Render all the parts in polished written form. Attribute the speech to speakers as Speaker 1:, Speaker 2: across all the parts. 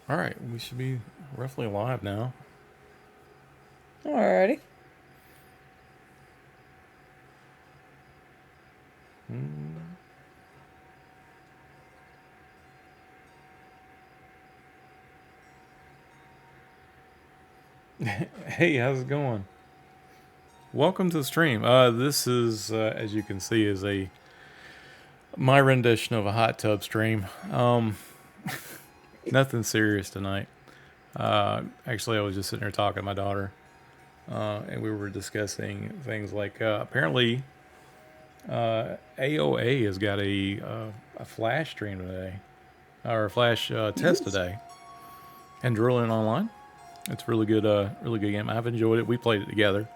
Speaker 1: All right, we should be roughly live now.
Speaker 2: Alrighty.
Speaker 1: Hmm. Hey, how's it going? Welcome to the stream. This is, as you can see, is a my rendition of a hot tub stream. Nothing serious tonight. Actually, I was just sitting here talking to my daughter, and we were discussing things like apparently AOA has got a flash stream today, or a flash test
Speaker 2: Yes.
Speaker 1: today, and Drilling Online. It's really good game. I've enjoyed it. We played it together.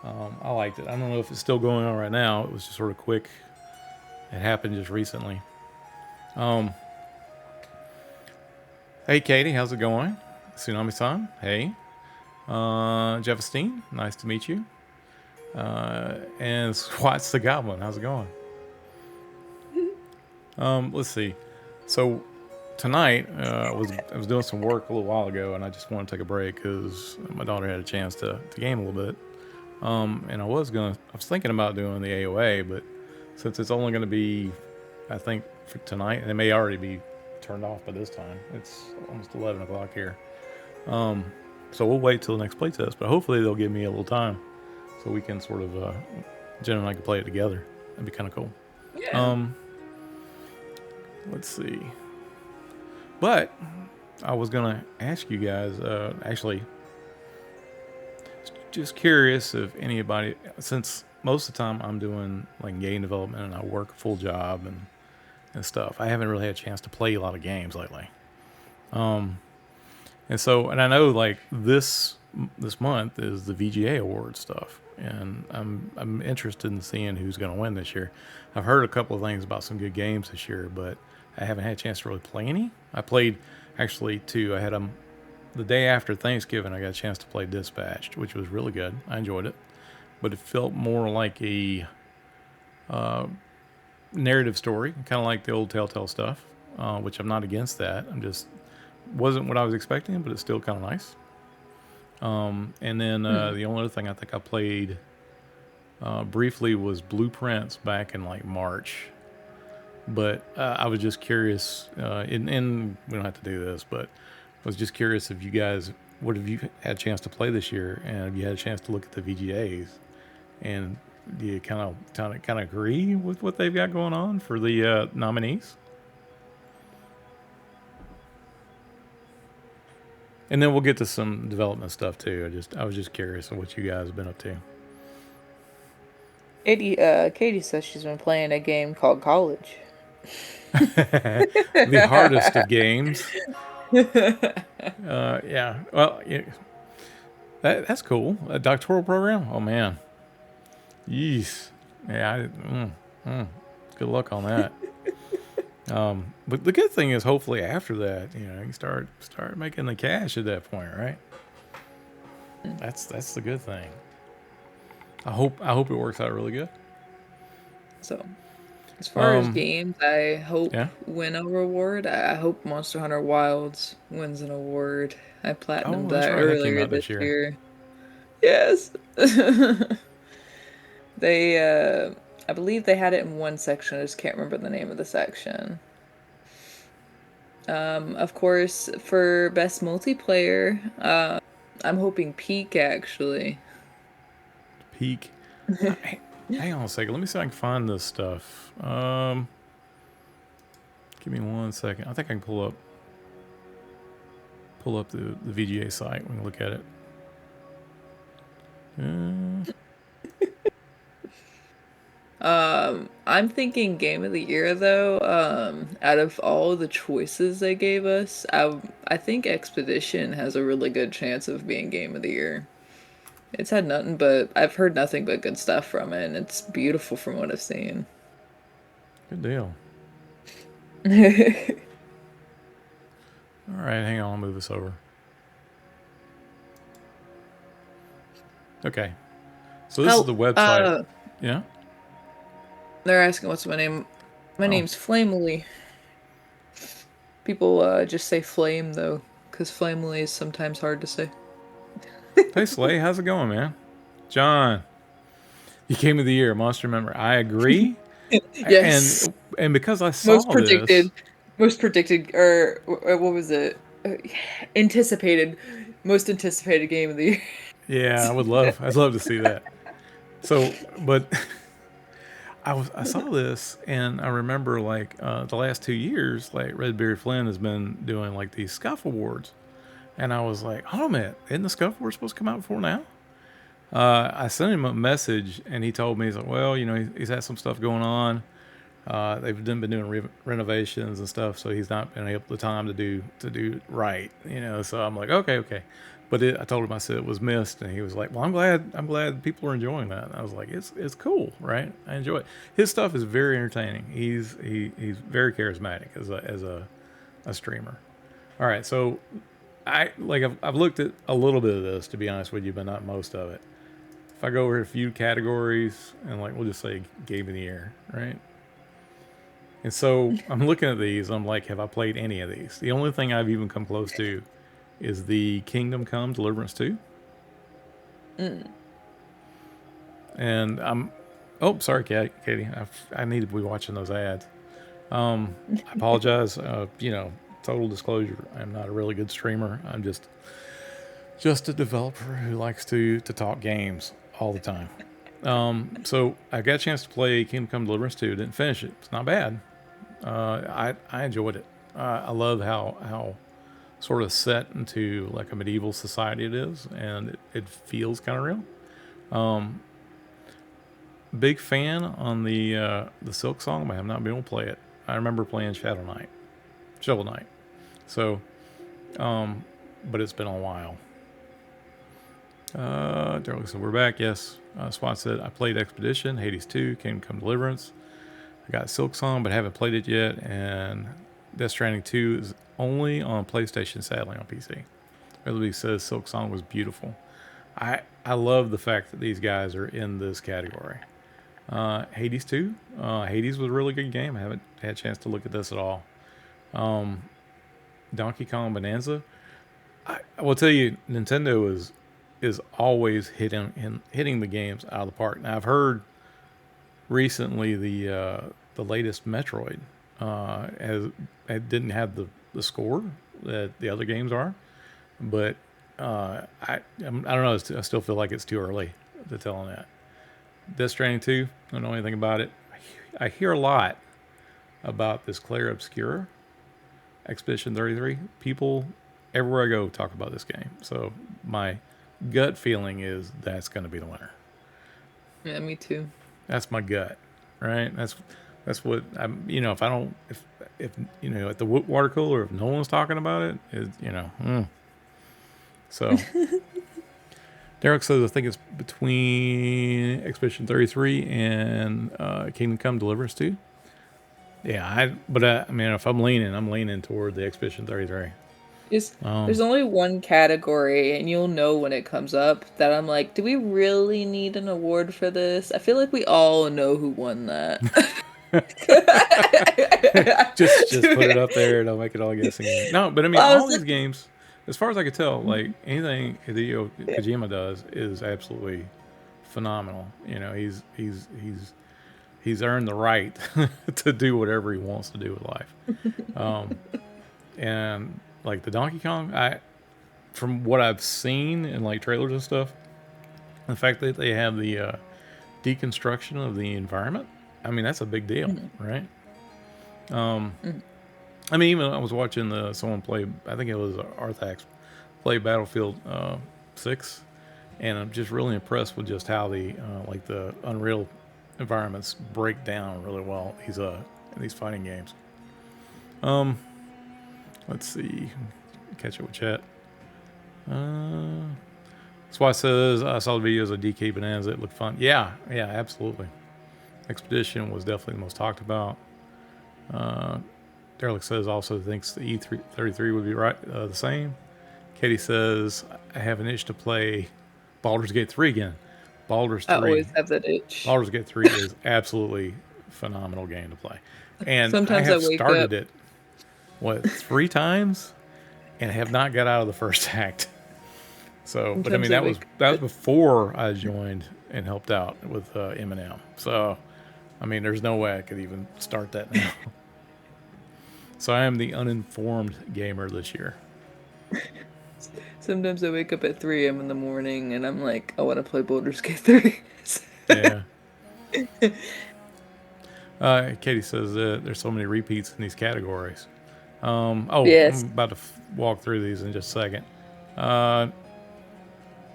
Speaker 1: I liked it. I don't know if it's still going on right now. It was just sort of quick. It happened just recently. Um, hey, Katie, how's it going? Tsunami-san, hey. Jeffestein, nice to meet you. And Swats the Goblin, how's it going? Let's see. So tonight, I was doing some work a little while ago, and I just wanted to take a break because my daughter had a chance to game a little bit. And I was thinking about doing the AOA, but since it's only gonna be, I think for tonight, and it may already be turned off by this time. It's almost 11 o'clock here. So we'll wait till the next playtest, but hopefully they'll give me a little time so we can sort of, Jen and I can play it together. That'd be kind of cool.
Speaker 2: Yeah.
Speaker 1: Um, let's see. But I was gonna ask you guys, actually, just curious if anybody, since most of the time I'm doing like game development and I work a full job and stuff, I haven't really had a chance to play a lot of games lately. And so, and I know like this month is the VGA award stuff, and I'm interested in seeing who's going to win this year. I've heard a couple of things about some good games this year, but I haven't had a chance to really play any. I played actually two. I had them the day after Thanksgiving. I got a chance to play Dispatched, which was really good. I enjoyed it, but it felt more like a narrative story, kind of like the old Telltale stuff, which I'm not against that. I'm just wasn't what I was expecting, but it's still kind of nice. And then
Speaker 2: Hmm.
Speaker 1: the only other thing I think I played briefly was Blueprints back in like March. But I was just curious, and we don't have to do this, but I was just curious if you guys, what have you had a chance to play this year, and have you had a chance to look at the VGAs, and do you kind of agree with what they've got going on for the nominees? And then we'll get to some development stuff too. I was just curious of what you guys have been up to.
Speaker 2: Katie says she's been playing a game called College.
Speaker 1: The hardest of games. Yeah. Well, yeah, that's cool. A doctoral program. Oh man. Yeesh. Yeah. Good luck on that. But the good thing is, hopefully after that, you can start making the cash at that point, right? That's the good thing. I hope it works out really good.
Speaker 2: So, as far as
Speaker 1: Um.
Speaker 2: games, I hope
Speaker 1: Yeah.
Speaker 2: win a reward. I hope Monster Hunter Wilds wins an award. I platinumed
Speaker 1: Oh, that's
Speaker 2: that
Speaker 1: right. That came
Speaker 2: earlier
Speaker 1: out
Speaker 2: this
Speaker 1: this year.
Speaker 2: year. Yes. They, I believe they had it in one section. I just can't remember the name of the section. Of course, for best multiplayer, I'm hoping Peak actually.
Speaker 1: Peak. Hang on a second. Let me see if I can find this stuff. Give me 1 second. I think I can pull up the VGA site. We can look at it.
Speaker 2: I'm thinking Game of the Year though. Out of all the choices they gave us, I think Expedition has a really good chance of being Game of the Year. It's had nothing but I've heard nothing but good stuff from it, and it's beautiful from what I've seen.
Speaker 1: Good deal. All right, hang on. I'll move this over. Okay. So this is
Speaker 2: Oh,
Speaker 1: the website. Yeah.
Speaker 2: they're asking what's my name. My
Speaker 1: Oh.
Speaker 2: name's Flamely People just say flame though, because flamely is sometimes hard to say.
Speaker 1: Hey Slay, how's it going, man? John, you Game of the Year, Monster Member. I agree,
Speaker 2: Yes,
Speaker 1: and because I
Speaker 2: most
Speaker 1: saw this,
Speaker 2: predicted, most predicted, or what was it? Anticipated, most anticipated game of the year.
Speaker 1: yeah, I'd love to see that. So, but I saw this and I remember like the last 2 years, like Red Beard Flynn has been doing like these Scuff Awards, and I was like, oh man, isn't the Scuff Awards supposed to come out before now? I sent him a message and he told me he's like, well, you know, he's had some stuff going on. They've been doing renovations and stuff, so he's not been able the time to do right, you know. So I'm like, okay. But I told him I said it was missed, and he was like, "Well, I'm glad people are enjoying that." And I was like, "It's cool, right? I enjoy it. His stuff is very entertaining. He's very charismatic as a streamer. All right, so I've looked at a little bit of this to be honest with you, but not most of it. If I go over a few categories and like we'll just say Game of the Year, right? And so I'm looking at these. I'm like, have I played any of these? The only thing I've even come close to is the Kingdom Come Deliverance 2.
Speaker 2: Mm.
Speaker 1: And I'm, oh, sorry, Katie. I need to be watching those ads. I apologize. You know, total disclosure, I'm not a really good streamer. I'm just a developer who likes to talk games all the time. So I got a chance to play Kingdom Come Deliverance 2. Didn't finish it. It's not bad. I enjoyed it. I love how sort of set into like a medieval society it is, and it feels kind of real. Big fan on the Silk Song, but I have not been able to play it. I remember playing Shovel Knight. So, but it's been a while. Darrell said we're back. Yes. Swat said I played Expedition, Hades 2, Kingdom Come Deliverance. I got Silk Song, but haven't played it yet. And Death Stranding 2 is only on PlayStation, sadly on PC. Everybody says Silk Song was beautiful. I love the fact that these guys are in this category. Hades 2. Hades was a really good game. I haven't had a chance to look at this at all. Donkey Kong Bonanza. I will tell you, Nintendo is always hitting the games out of the park. Now I've heard recently the latest Metroid has it didn't have the score that the other games are, but I don't know. I still feel like it's too early to tell on that. Death Stranding 2. I don't know anything about it. I hear a lot about this Clair Obscura Expedition 33. People everywhere I go talk about this game. So my gut feeling is that's going to be the winner.
Speaker 2: Yeah, me too.
Speaker 1: That's my gut, right? That's what I'm. You know, if you know at the water cooler, if no one's talking about it, you know. So Derek says I think it's between Expedition 33 and Kingdom Come Deliverance 2. Yeah, I mean, if I'm leaning toward the Expedition 33.
Speaker 2: There's only one category, and you'll know when it comes up that I'm like, do we really need an award for this? I feel like we all know who won that.
Speaker 1: just put it up there. Don't make it all guessing. No, but I mean,
Speaker 2: I
Speaker 1: all
Speaker 2: was
Speaker 1: these
Speaker 2: like,
Speaker 1: games, as far as I could tell, like anything Hideo Kojima does is absolutely phenomenal. You know, he's earned the right to do whatever he wants to do with life. And like the Donkey Kong, from what I've seen in like trailers and stuff, the fact that they have the deconstruction of the environment, I mean that's a big deal, right? I mean, even I was watching someone play. I think it was Arthax play Battlefield 6, and I'm just really impressed with just how the like the Unreal environments break down really well. In these fighting games. Let's see, catch up with chat. That's why I says I saw the videos of DK Bonanza. It looked fun. Yeah, absolutely. Expedition was definitely the most talked about. Derek says also thinks the E33 would be the same. Katie says I have an itch to play Baldur's Gate 3 again. Baldur's
Speaker 2: I
Speaker 1: 3.
Speaker 2: always have that itch.
Speaker 1: Baldur's Gate 3 is absolutely phenomenal game to play, and I
Speaker 2: Sometimes I
Speaker 1: have
Speaker 2: wake up.
Speaker 1: started it. three times, and have not got out of the first act. So, but I
Speaker 2: Sometimes
Speaker 1: mean,
Speaker 2: I
Speaker 1: that was before I joined and helped out with Eminem. So, I mean, there's no way I could even start that now. So I am the uninformed gamer this year.
Speaker 2: sometimes I wake up at 3 a.m. in the morning and I'm like, I want to play Baldur's Gate 3.
Speaker 1: Yeah. Katie says there's so many repeats in these categories. I'm
Speaker 2: Yes.
Speaker 1: about to walk through these in just a second. Uh,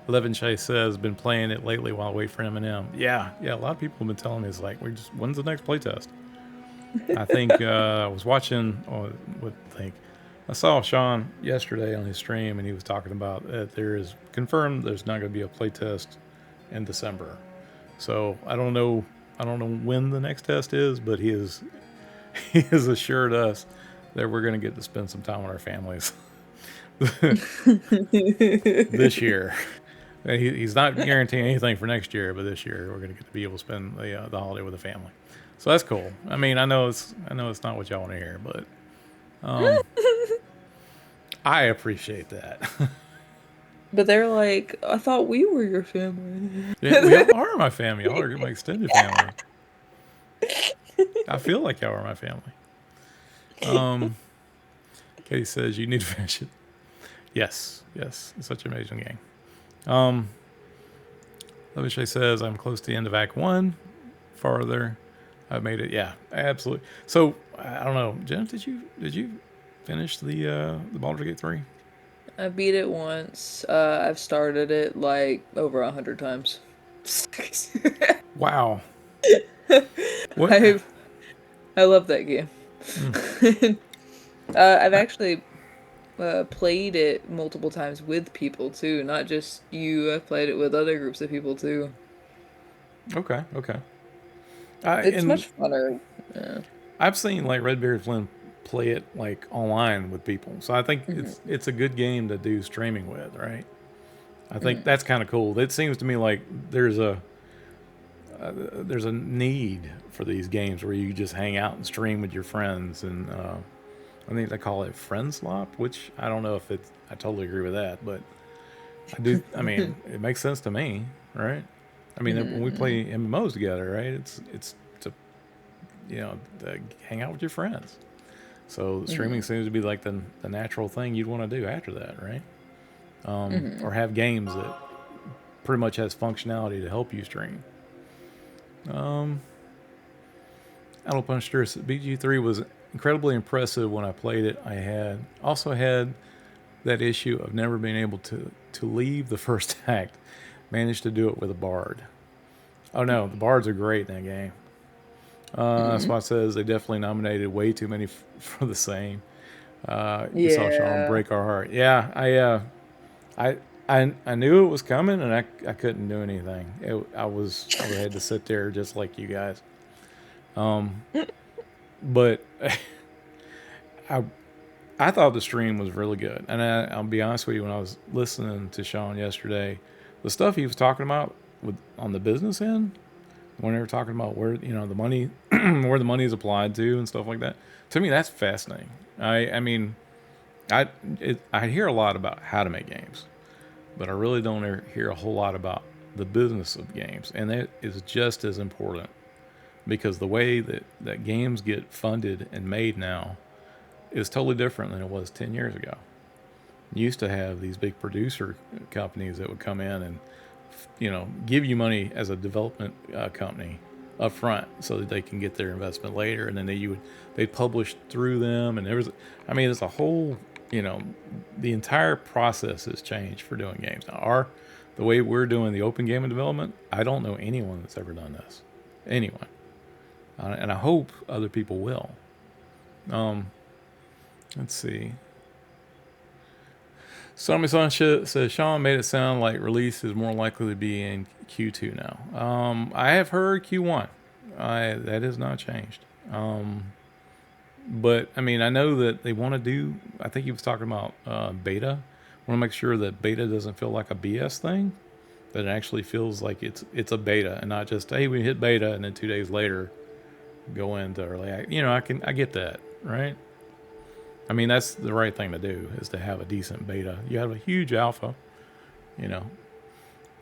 Speaker 1: Levin Shay says, been playing it lately while I wait for Eminem. Yeah, a lot of people have been telling me, it's like, when's the next playtest? I think I was watching, I saw Sean yesterday on his stream, and he was talking about that there is confirmed there's not going to be a playtest in December. So I don't know when the next test is, but he has assured us that we're going to get to spend some time with our families this year. He's not guaranteeing anything for next year, but this year we're going to get to be able to spend the holiday with the family. So that's cool. I mean, I know it's not what y'all want to hear, but I appreciate that.
Speaker 2: But they're like, I thought we were your family.
Speaker 1: Yeah, we all are my family. Y'all are my extended family. I feel like y'all are my family. Katie says you need to finish it. Yes, it's such an amazing game. Levishay says I'm close to the end of Act 1. Farther, I've made it. Yeah, absolutely. So I don't know, Jen, did you finish the Baldur's Gate 3?
Speaker 2: I beat it once. I've started it like over 100 times.
Speaker 1: Wow. What?
Speaker 2: I I love that game. I've actually played it multiple times with people too, not just you. I've played it with other groups of people too.
Speaker 1: Okay.
Speaker 2: It's
Speaker 1: And
Speaker 2: much funner. Yeah.
Speaker 1: I've seen like Redbeard Flynn play it like online with people, so I think it's a good game to do streaming with, right? I think that's kind of cool. It seems to me like there's a need for these games where you just hang out and stream with your friends, and I think they call it friend slop, which I don't know if it's. I totally agree with that, but I do. I mean, it makes sense to me, right? I mean, when we play MMOs together, right? It's to to hang out with your friends. So streaming seems to be like the natural thing you'd want to do after that, right? Or have games that pretty much has functionality to help you stream. Idle Punisher BG3 was incredibly impressive when I played it. I had that issue of never being able to leave the first act. Managed to do it with a bard. Oh no, the bards are great in that game. That's why it says they definitely nominated way too many for the same. You saw Sean
Speaker 2: Yeah.
Speaker 1: break our heart. Yeah, I knew it was coming, and I couldn't do anything. I had to sit there just like you guys. But I I thought the stream was really good, and I'll be honest with you. When I was listening to Sean yesterday, the stuff he was talking about on the business end, when they were talking about where the money where the money is applied to and stuff like that, to me that's fascinating. I mean, I hear a lot about how to make games, but I really don't hear a whole lot about the business of games, and that is just as important, because the way that games get funded and made now is totally different than it was 10 years ago. You used to have these big producer companies that would come in and give you money as a development company up front so that they can get their investment later, and then they'd publish through them, and there's a whole, the entire process has changed for doing games now. The way we're doing the open game development, I don't know anyone that's ever done this. Anyone. And I hope other people will. Let's see. Somebody says Sean made it sound like release is more likely to be in Q2 now. I have heard Q1. That has not changed. But I mean, I know that they want to do. I think he was talking about beta. Want to make sure that beta doesn't feel like a BS thing. That it actually feels like it's a beta and not just, hey, we hit beta and then 2 days later go into early. I get that, right? I mean, that's the right thing to do, is to have a decent beta. You have a huge alpha, you know,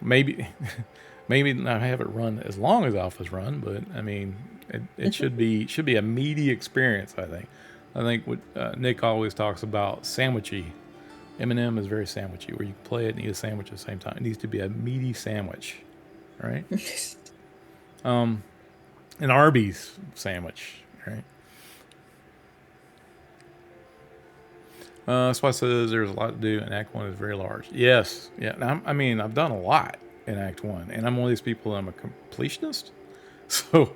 Speaker 1: maybe maybe not have it run as long as alphas run, but I mean, it should be a meaty experience. I think what Nick always talks about, sandwichy. Eminem is very sandwichy, where you can play it and eat a sandwich at the same time. It needs to be a meaty sandwich, right? An Arby's sandwich, right? That's why it says there's a lot to do, and Act One is very large. Yes, yeah. I mean, I've done a lot in Act One, and I'm one of these people. I'm a completionist, so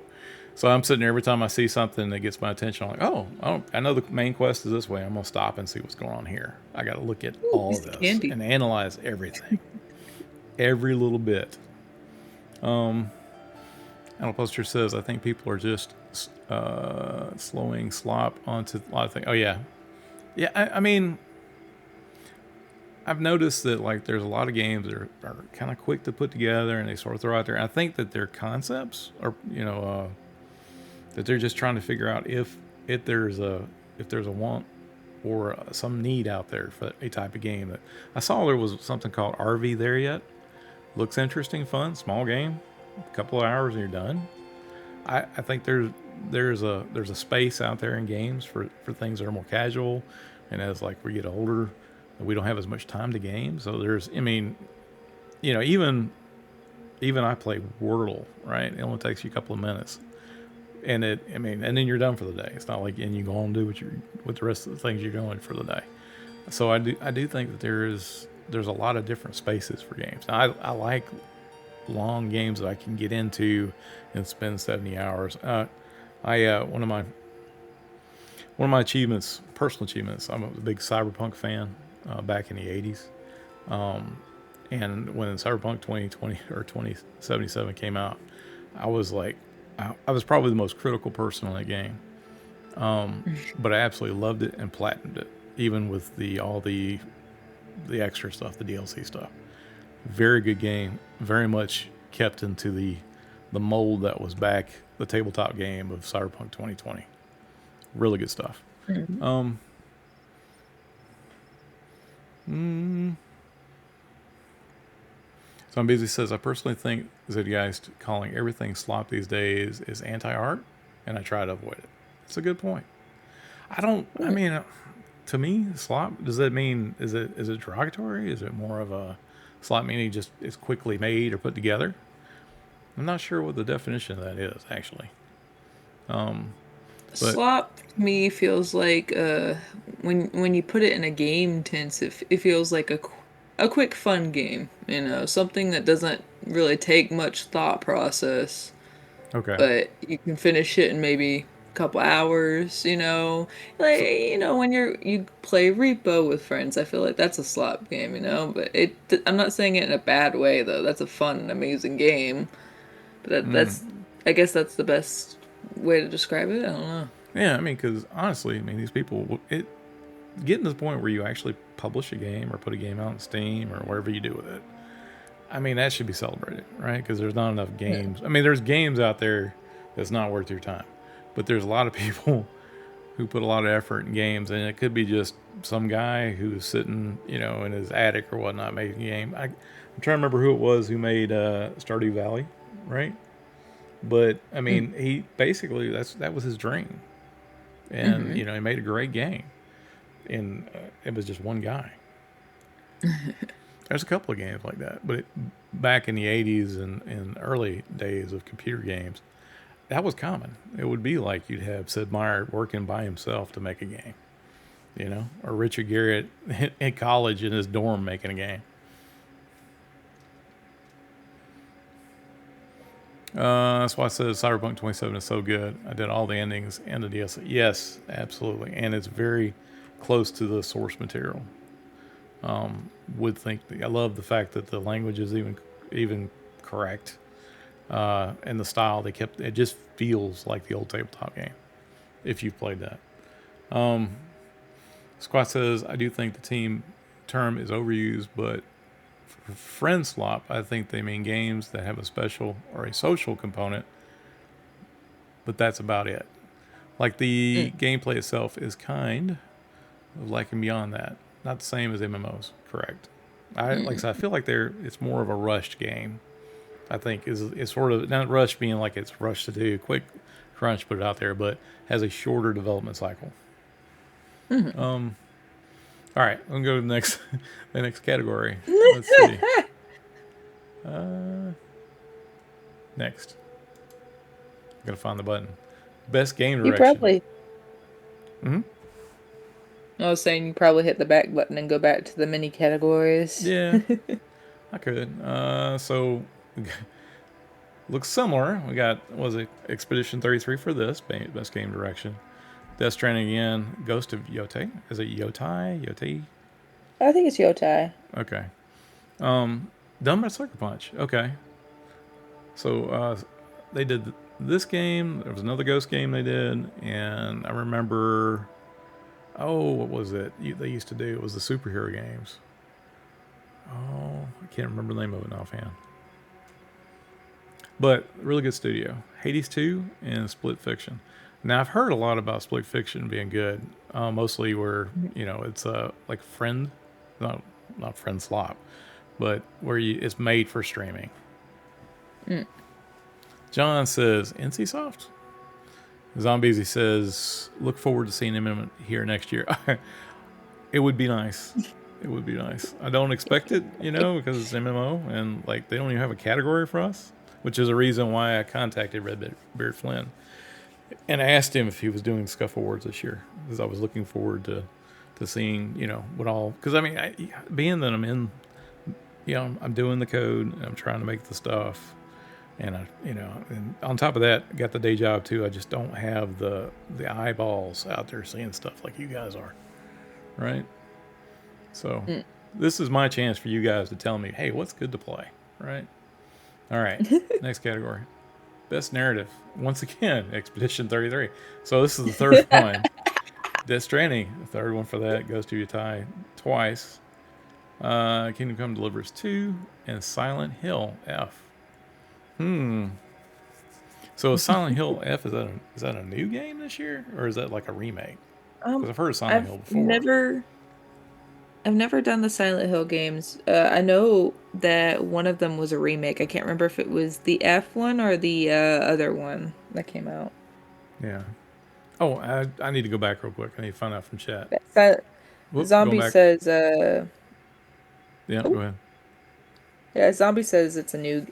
Speaker 1: I'm sitting there every time I see something that gets my attention. I'm like, oh, I know the main quest is this way. I'm gonna stop and see what's going on here. I got to look at
Speaker 2: Ooh,
Speaker 1: all
Speaker 2: piece
Speaker 1: of
Speaker 2: of
Speaker 1: this
Speaker 2: candy.
Speaker 1: and analyze everything, every little bit. Animal Poster says, I think people are just slowing slop onto a lot of things. Oh yeah, yeah. I mean, I've noticed that like there's a lot of games that are kind of quick to put together and they sort of throw out there. I think that their concepts are, that they're just trying to figure out if there's a want or some need out there for a type of game. That I saw there was something called RV There Yet. Looks interesting, fun, small game, a couple of hours and you're done. I think there's a space out there in games for things that are more casual, and as like we get older, we don't have as much time to game. So there's, I mean, even I play Wordle, right? It only takes you a couple of minutes, and and then you're done for the day. It's not like, and you go on and do what the rest of the things you're doing for the day. So I do think that there's a lot of different spaces for games. Now, I like long games that I can get into and spend 70 hours. I one of my achievements, personal achievements. I'm a big Cyberpunk fan. Back in the '80s, and when Cyberpunk 2020 or 2077 came out, I was like, I was probably the most critical person on that game. But I absolutely loved it and platinumed it, even with all the extra stuff, the DLC stuff. Very good game. Very much kept into the mold that was back the tabletop game of Cyberpunk 2020. Really good stuff.
Speaker 2: Mhm.
Speaker 1: So I'm busy says, I personally think Zeitgeist calling everything slop these days is anti-art, and I try to avoid it. It's a good point. I don't. I
Speaker 2: Mm.
Speaker 1: mean, to me, slop, does that mean, is it derogatory? Is it more of a slop meaning just is quickly made or put together? I'm not sure what the definition of that is actually. But
Speaker 2: Slop to me feels like when you put it in a game tense, it feels like a quick fun game, something that doesn't really take much thought process,
Speaker 1: okay.
Speaker 2: but you can finish it in maybe a couple hours. Like,
Speaker 1: So
Speaker 2: when you play Repo with friends, I feel like that's a slop game, but I'm not saying it in a bad way though. That's a fun, amazing game. But that's I guess that's the best way to describe it. I don't know.
Speaker 1: yeah, I mean, because honestly, I mean, these people, getting to the point where you actually publish a game or put a game out on Steam or whatever you do with it. I mean, that should be celebrated, right? Because there's not enough
Speaker 2: Yeah.
Speaker 1: games. I mean, there's games out there that's not worth your time, but there's a lot of people who put a lot of effort in games, and it could be just some guy who's sitting, in his attic or whatnot making a game. I'm trying to remember who it was who made Stardew Valley, right? But I
Speaker 2: Mm.
Speaker 1: mean, he basically that was his dream, and
Speaker 2: Hmm.
Speaker 1: he made a great game, and it was just one guy. There's a couple of games like that, but back in the '80s and early days of computer games, that was common. It would be like you'd have Sid Meier working by himself to make a game, or Richard Garrett in college in his dorm making a game. That's why I said Cyberpunk 27 is so good. I did all the endings and the DLC. Yes, absolutely, and it's very close to the source material. Would think I love the fact that the language is even correct, and the style they kept. It just feels like the old tabletop game if you've played that. Squat says, I do think the team term is overused, but for friend slop, I think they mean games that have a special or a social component, but that's about it. Like
Speaker 2: Mm.
Speaker 1: the gameplay itself is kind, of liking beyond that. Not the same as MMOs, correct? Like I
Speaker 2: Mm.
Speaker 1: said, I feel like it's more of a rushed game. I think is sort of not rushed being like it's rushed to do quick crunch, put it out there, but has a shorter development cycle.
Speaker 2: Mhm.
Speaker 1: Um, all right, I'm gonna go to the next the next category. Let's see. Uh, next, I'm gonna find the button. Best game
Speaker 2: You
Speaker 1: direction.
Speaker 2: probably.
Speaker 1: Hmm.
Speaker 2: I was saying you probably hit the back button and go back to the mini categories.
Speaker 1: Yeah, I could. So looks similar. We got what was it Expedition 33 for this best game direction. Death Stranding again. Ghost of Yote. Is it Yotai? Yote?
Speaker 2: I think it's Yotai.
Speaker 1: Okay. Done by Sucker Punch. Okay. So they did this game. There was another Ghost game they did, and I remember. Oh, what was it? They used to do? It was the superhero games. Oh, I can't remember the name of it now, offhand. But really good studio. Hades 2 and Split Fiction. Now I've heard a lot about Split Fiction being good. Mostly where it's like Friend, not Friend Slop, but where it's made for streaming.
Speaker 2: Mm.
Speaker 1: John says NCSoft. Zombies, he says, look forward to seeing him here next year. It would be nice. It would be nice. I don't expect it, because it's MMO and like they don't even have a category for us, which is a reason why I contacted Redbeard Flynn and I asked him if he was doing Scuff Awards this year because I was looking forward to seeing what all because I mean being that I'm in I'm doing the code and I'm trying to make the stuff and and on top of that, I got the day job too. I just don't have the eyeballs out there seeing stuff like you guys are, right? So
Speaker 2: Mm.
Speaker 1: this is my chance for you guys to tell me, hey, what's good to play, right? All right, next category, best narrative. Once again, Expedition 33. So this is the third one. Death Stranding, the third one for that, goes to Yotai twice. Kingdom Come Deliverance 2 and Silent Hill F. So Silent Hill F, is that a new game this year or is that like a remake? Because I've heard of Silent
Speaker 2: I've
Speaker 1: Hill before.
Speaker 2: never done the Silent Hill games. I know that one of them was a remake. I can't remember if it was the F one or the other one that came out.
Speaker 1: Yeah. Oh, I need to go back real quick. I need to find out from chat.
Speaker 2: Si-
Speaker 1: Whoop, going
Speaker 2: Zombie
Speaker 1: back.
Speaker 2: says,
Speaker 1: Yeah, go
Speaker 2: oh,
Speaker 1: ahead.
Speaker 2: yeah, Zombie says it's a new,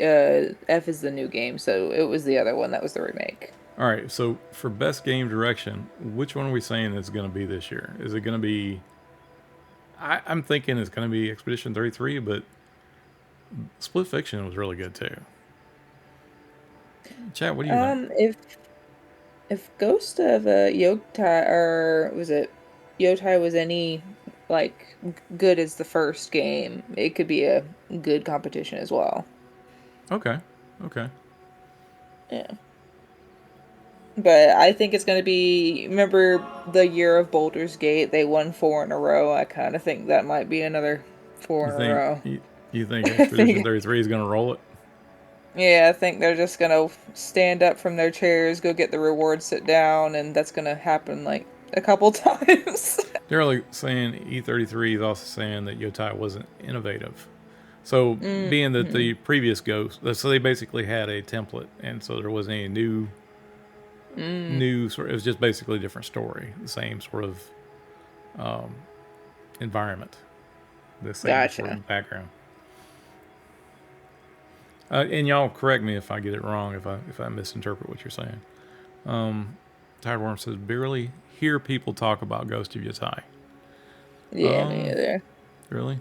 Speaker 2: F is the new game, so it was the other one that was the remake.
Speaker 1: All right, so for best game direction, which one are we saying is going to be this year? Is it going to be? I'm thinking it's going to be Expedition 33, but Split Fiction was really good too. Chat, what do you think?
Speaker 2: If Ghost of Yotai, or was it Yotai, was any like good as the first game, it could be a good competition as well.
Speaker 1: Okay, okay.
Speaker 2: Yeah. But I think it's going to be, remember the year of Baldur's Gate, they won four in a row. I kind of think that might be another four
Speaker 1: You
Speaker 2: in a
Speaker 1: think
Speaker 2: row.
Speaker 1: you think
Speaker 2: I
Speaker 1: Expedition
Speaker 2: think,
Speaker 1: 33 is going to roll it?
Speaker 2: yeah, I think they're just going to stand up from their chairs, go get the reward, sit down, and that's going to happen like a couple times.
Speaker 1: They're like saying E33 is also saying that Yotai wasn't innovative. So being that
Speaker 2: Mm-hmm.
Speaker 1: the previous Ghost, so they basically had a template, and so there wasn't any
Speaker 2: Mm,
Speaker 1: new sort. It was just basically a different story, the same sort of environment, the same sort
Speaker 2: gotcha.
Speaker 1: of background. And y'all correct me if I get it wrong, if I misinterpret what you're saying. Tired Worm says barely hear people talk about Ghost of Yotai.
Speaker 2: Yeah, me either.
Speaker 1: Really?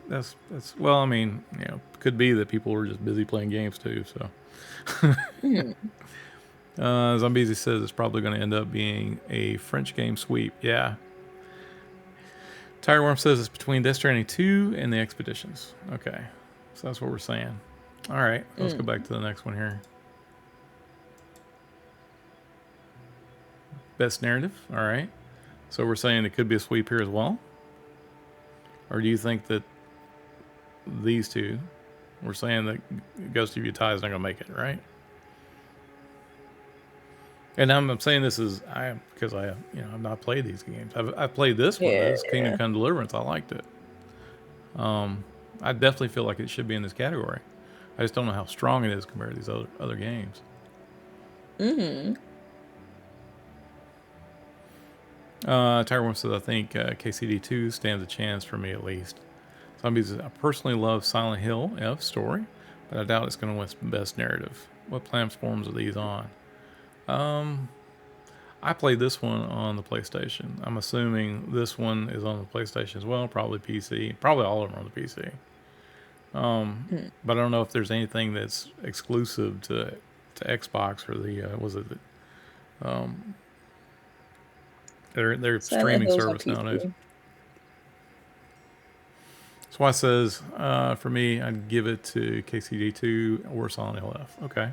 Speaker 1: That's well. I mean, could be that people were just busy playing games too. So,
Speaker 2: Mm.
Speaker 1: Zombies says it's probably going to end up being a French game sweep. Yeah. Tired Worm says it's between Death Stranding 2 and the Expeditions. Okay, so that's what we're saying. All right, let's go back
Speaker 2: Mm.
Speaker 1: to the next one here. Best narrative. All right, so we're saying it could be a sweep here as well, or do you think that these two? We're saying that Ghost of Utah is not going to make it, right? And I'm saying this is because I've not played these games. I've played this one.
Speaker 2: Yeah.
Speaker 1: This Kingdom Come Deliverance. I liked it. I definitely feel like it should be in this category. I just don't know how strong it is compared to these other games.
Speaker 2: Mm-hmm.
Speaker 1: Tiger One says I think KCD2 stands a chance for me at least. Zombies. I personally love Silent Hill F story, but I doubt it's going to win best narrative. What platforms are these on? I played this one on the PlayStation. I'm assuming this one is on the PlayStation as well. Probably PC. Probably all of them are on the PC. But I don't know if there's anything that's exclusive to Xbox or the was it their
Speaker 2: Silent
Speaker 1: streaming
Speaker 2: Hills on
Speaker 1: service nowadays.
Speaker 2: PC.
Speaker 1: That's why it says for me, I'd give it to KCD2 or Silent Hill F. Okay.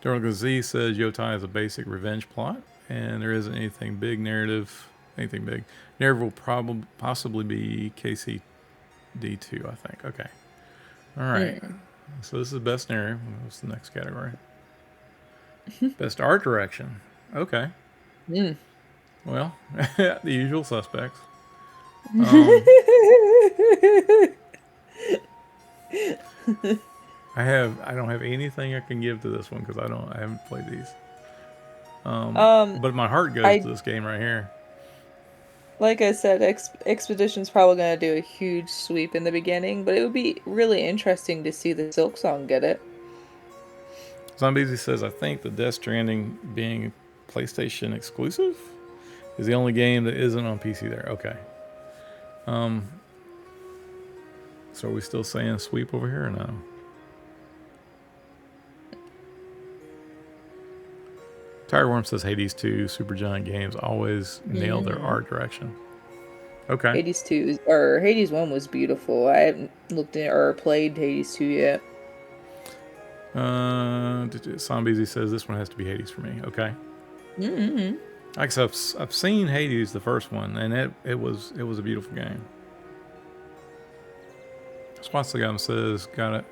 Speaker 1: Daryl Z says Yotai has a basic revenge plot, and there isn't anything big narrative. Anything big narrative will possibly be KCD2, I think. Okay. All right. So this is best narrative. What's the next category? Best art direction. Okay.
Speaker 2: Mm.
Speaker 1: Well, the usual suspects. I don't have anything I can give to this one because I haven't played these. But my heart goes to
Speaker 2: I
Speaker 1: this game right here.
Speaker 2: like I said, Expedition's probably gonna do a huge sweep in the beginning, but it would be really interesting to see the Silk Song get it.
Speaker 1: Zombies says I think the Death Stranding being PlayStation exclusive is the only game that isn't on PC there. Okay. So are we still saying sweep over here or no? Tireworm says Hades 2, Supergiant Games always nail their art direction. Okay.
Speaker 2: Hades 2 or Hades 1 was beautiful. I haven't looked at or played Hades 2 yet.
Speaker 1: Zombies says this one has to be Hades for me. Okay.
Speaker 2: Mm-hmm.
Speaker 1: Like I said, I've seen Hades, the first one, and it was a beautiful game. Swatsigam says, gotta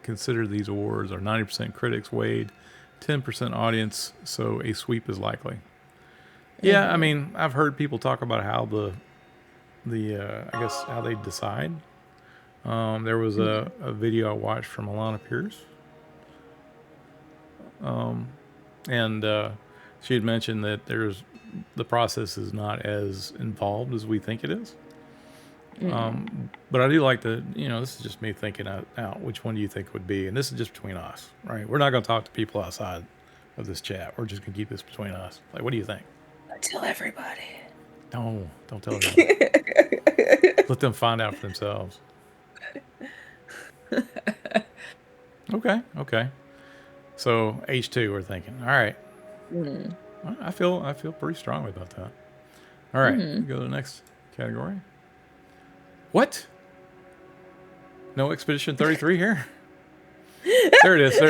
Speaker 1: consider these awards are 90% critics weighed, 10% audience, so a sweep is likely. Yeah, I mean, I've heard people talk about how I guess how they decide. There was a video I watched from Alana Pierce, and she had mentioned that the process is not as involved as we think it is. But I do like this is just me thinking out which one do you think would be, and this is just between us, right? We're not going to talk to people outside of this chat. We're just going to keep this between us. Like, what do you think?
Speaker 2: Tell everybody.
Speaker 1: No, don't tell them. Let them find out for themselves. Okay. So H2, we're thinking. All right. I feel pretty strongly about that. All right, go to the next category. What? No Expedition 33 here? There it is.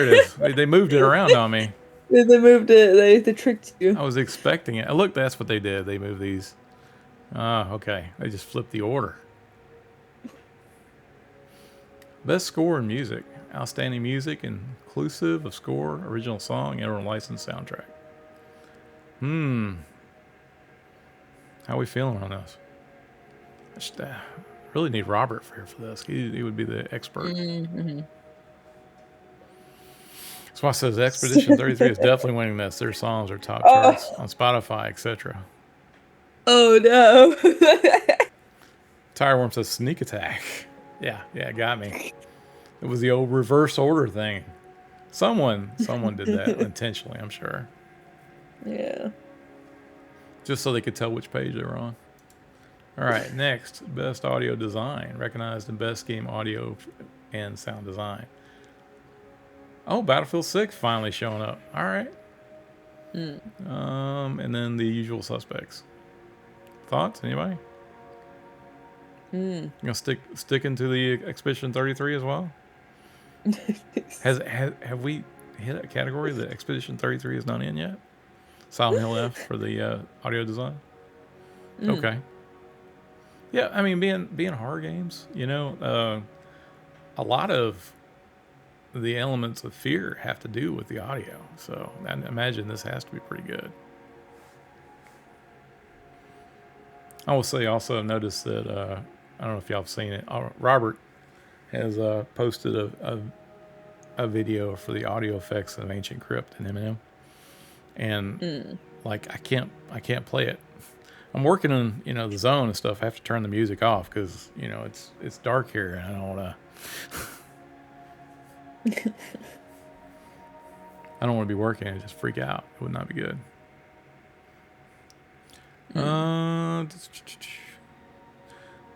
Speaker 1: They moved it around on me.
Speaker 2: They moved it. They tricked you.
Speaker 1: I was expecting it. Look, that's what they did. They moved these. Okay. They just flipped the order. Best score in music. Outstanding music, inclusive of score, original song, and or licensed soundtrack. How are we feeling on this? I just, really need Robert here for this. He would be the expert. That's why it says Expedition 33 is definitely winning this. Their songs are top charts on Spotify, etc.
Speaker 2: Oh no.
Speaker 1: Tireworm says Sneak Attack. Yeah, got me. It was the old reverse order thing. Someone did that intentionally, I'm sure.
Speaker 2: Yeah.
Speaker 1: Just so they could tell which page they were on. All right, next, best audio design, recognized in best game audio and sound design. Oh, Battlefield 6 finally showing up. All right. And then the usual suspects. Thoughts? Anybody? You gonna stick into the Expedition 33 as well? Have we hit a category that Expedition 33 is not in yet? Silent Hill F for the audio design. Okay. Yeah, I mean, being horror games, a lot of the elements of fear have to do with the audio. So I imagine this has to be pretty good. I will say also notice that I don't know if y'all have seen it. Robert has posted a video for the audio effects of Ancient Crypt in Eminem, and like I can't play it. I'm working on the zone and stuff. I have to turn the music off because it's dark here and I don't want to. I don't want to be working and just freak out. It would not be good.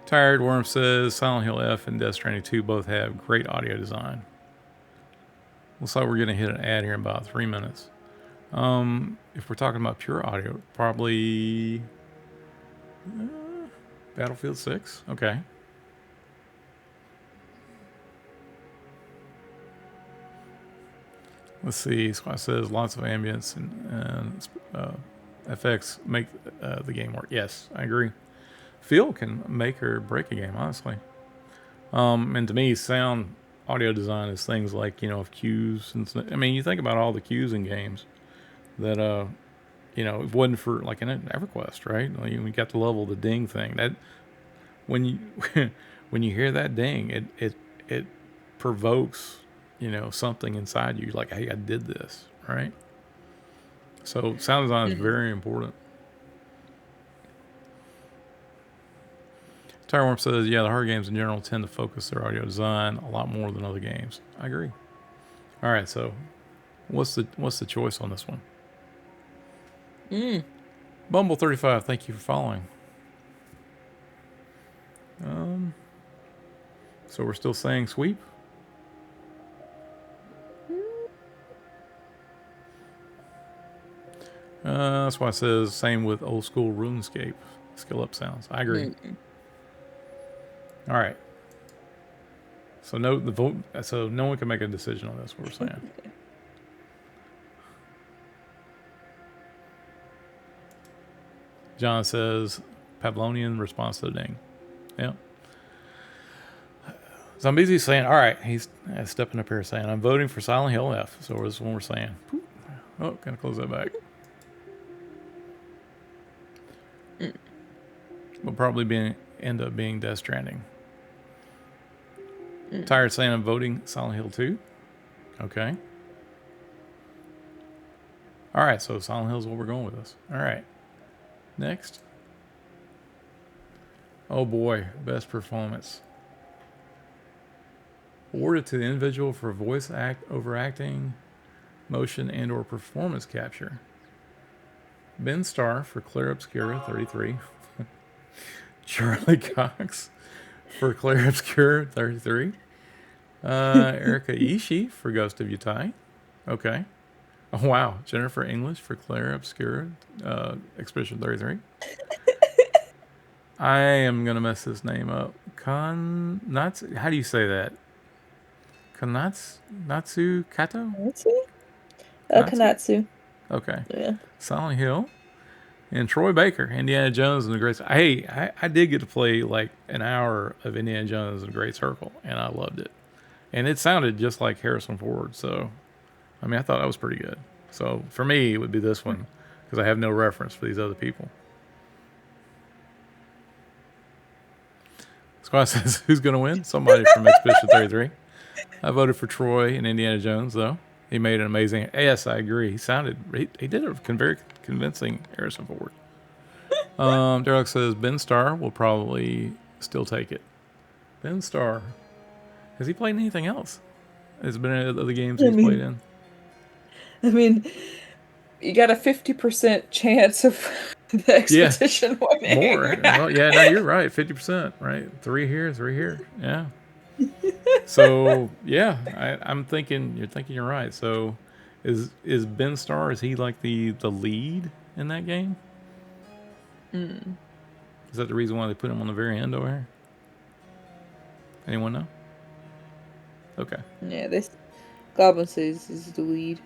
Speaker 1: Tired Worm says Silent Hill F and Death Stranding 2 both have great audio design. Looks like we're going to hit an ad here in about 3 minutes. If we're talking about pure audio, probably Battlefield 6. Okay. Let's see. Squad says lots of ambience and FX make the game work. Yes, I agree. Feel can make or break a game, honestly. And to me, sound audio design is things like of cues and I mean, you think about all the cues in games that if it wasn't for like in EverQuest, right? Like, we got the level of the ding thing. That when you when you hear that ding, it provokes something inside you, like, hey, I did this, right? So sound design is very important. Tireworm says, yeah, the horror games in general tend to focus their audio design a lot more than other games. I agree. All right, so what's the choice on this one? Bumble35, thank you for following. So we're still saying sweep? That's why it says same with old school RuneScape. Skill up sounds. I agree. All right. So no one can make a decision on this. What we're saying. John says Pavlonian response to the ding. Yeah. Zombies saying, all right, he's stepping up here saying, I'm voting for Silent Hill F. So this is what we're saying. Oh, gotta close that back. Will probably end up being Death Stranding. Tired saying I'm voting Silent Hill 2. Okay. All right, so Silent Hill is what we're going with this. All right. Next. Oh boy, best performance. Awarded to the individual for voice overacting, motion, and or performance capture. Ben Starr for Claire Obscura 33. Charlie Cox for Claire Obscura 33. Erika Ishii for Ghost of Yutai. Okay. Oh, wow. Jennifer English for Claire Obscura Expedition 33. I am going to mess this name up. How do you say that? Natsu Kato?
Speaker 2: Kanatsu.
Speaker 1: Okay.
Speaker 2: Yeah.
Speaker 1: Silent Hill. And Troy Baker, Indiana Jones and the Great... Hey, I did get to play like an hour of Indiana Jones and the Great Circle, and I loved it. And it sounded just like Harrison Ford, so... I mean, I thought that was pretty good. So, for me, it would be this one, because I have no reference for these other people. Squad says, who's going to win? Somebody from Expedition 33. I voted for Troy and Indiana Jones, though. He made an amazing... Yes, I agree. He did a very convincing Harrison Ford. Derek says Ben Starr will probably still take it. Ben Starr. Has he played anything else? Has been any other games he's played in?
Speaker 2: I mean, you got a 50% chance of the Expedition winning.
Speaker 1: More. Well, yeah, no, you're right. 50%, right? 3 here. Yeah. So yeah, I'm thinking you're right. So is Ben Starr, is he like the lead in that game? Is that the reason why they put him on the very end over here? Anyone know? Okay.
Speaker 2: Yeah, this Goblin says is the lead.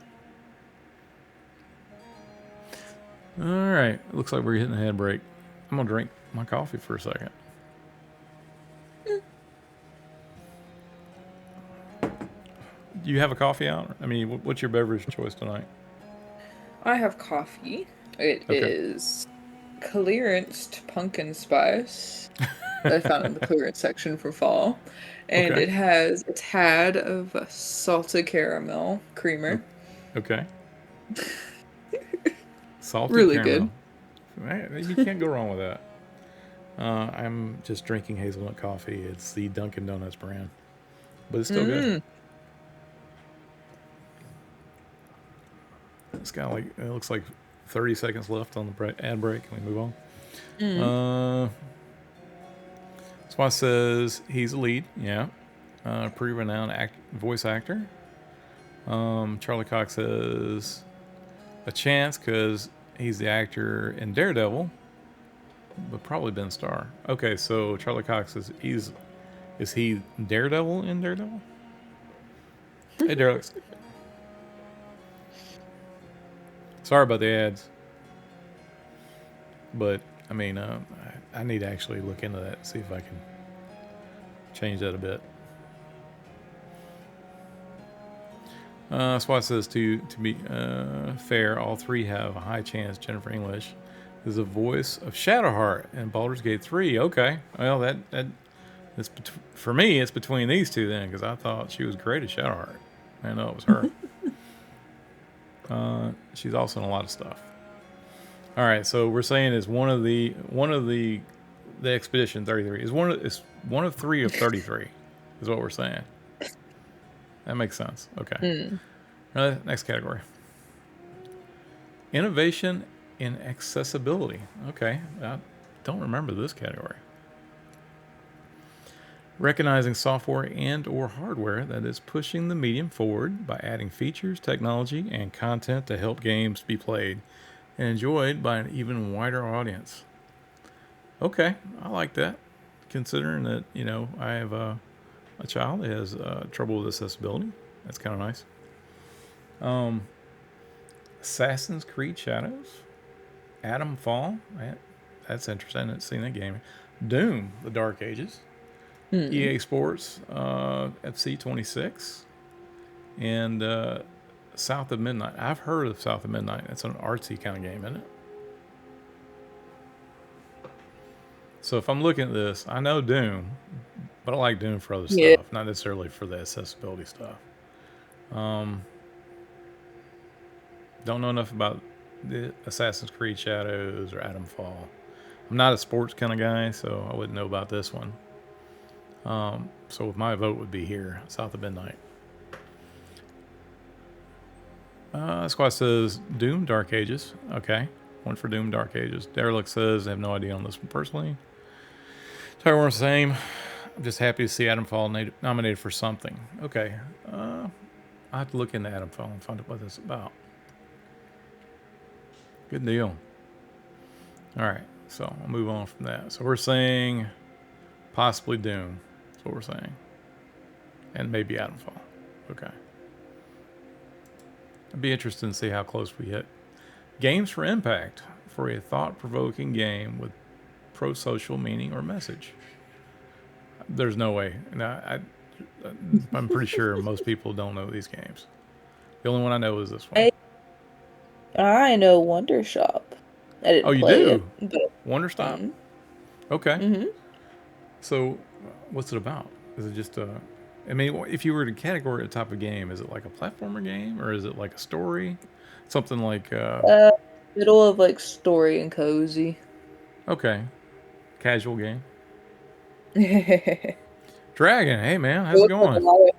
Speaker 1: All right. Looks like we're hitting a head break. I'm gonna drink my coffee for a second. you have a coffee out? I mean, what's your beverage choice tonight?
Speaker 2: I have coffee. It
Speaker 1: Okay.
Speaker 2: is clearanced pumpkin spice that I found in the clearance section for fall. And
Speaker 1: Okay.
Speaker 2: it has a tad of salted caramel
Speaker 1: o-
Speaker 2: creamer.
Speaker 1: Okay. Salted
Speaker 2: Really
Speaker 1: caramel.
Speaker 2: good.
Speaker 1: You can't go wrong with that. I'm just drinking hazelnut coffee. It's the Dunkin' Donuts brand, but it's still good.
Speaker 2: Mm.
Speaker 1: It's got like it looks like 30 seconds left on the ad break. Can we move on?
Speaker 2: Mm.
Speaker 1: Swat says he's a lead. Yeah, pretty renowned voice actor. Charlie Cox says a chance because he's the actor in Daredevil, but probably Ben Starr. Okay, so Charlie Cox is he Daredevil in Daredevil? Hey, Daredevil. Sorry about the ads, but I mean, I need to actually look into that, see if I can change that a bit. Swat says to be fair, all three have a high chance. Jennifer English is the voice of Shadowheart in Baldur's Gate 3. Okay, well that it's for me. It's between these two then, because I thought she was great at Shadowheart. I know it was her. She's also in a lot of stuff. All right, so we're saying is one of the Expedition 33 is one of 3 of 33 is what we're saying. That makes sense. Okay. Next category. Innovation in accessibility. Okay. I don't remember this category. Recognizing software and or hardware that is pushing the medium forward by adding features, technology, and content to help games be played and enjoyed by an even wider audience. Okay, I like that. Considering that, I have a child that has trouble with accessibility. That's kind of nice. Assassin's Creed Shadows, Atom Fall. That's interesting. I haven't seen that game. Doom: The Dark Ages,
Speaker 2: Mm.
Speaker 1: EA Sports, FC 26, and South of Midnight. I've heard of South of Midnight. It's an artsy kind of game, isn't it? So if I'm looking at this, I know Doom, but I like Doom for other
Speaker 2: Yeah.
Speaker 1: stuff, not necessarily for the accessibility stuff. Don't know enough about the Assassin's Creed Shadows or Atom Fall. I'm not a sports kind of guy, so I wouldn't know about this one. So my vote would be here, South of Midnight. Squad says Doom Dark Ages. Okay, one for Doom Dark Ages. Derelict says I have no idea on this one personally. Tyrone, same. I'm just happy to see Atom Fall nominated for something. Okay, I have to look into Atom Fall and find out what this is about. Good deal. All right, so I'll move on from that. So we're saying possibly Doom. That's what we're saying. And maybe Atomfall. Okay. I'd be interested to see how close we hit. Games for Impact for a thought-provoking game with pro-social meaning or message. There's no way. I'm pretty sure most people don't know these games. The only one I know is this one.
Speaker 2: I know Wonder Shop. I
Speaker 1: Oh,
Speaker 2: didn't
Speaker 1: you
Speaker 2: play
Speaker 1: do?
Speaker 2: it, but
Speaker 1: Wonder Stop? Okay.
Speaker 2: mm-hmm.
Speaker 1: So, what's it about? Is it just a? I mean, if you were to categorize a type of game, is it like a platformer game or is it like a story? Something like,
Speaker 2: Middle of like story and cozy.
Speaker 1: okay, casual game.
Speaker 2: It
Speaker 1: Dragon, hey man, how's it
Speaker 2: looks like
Speaker 1: going?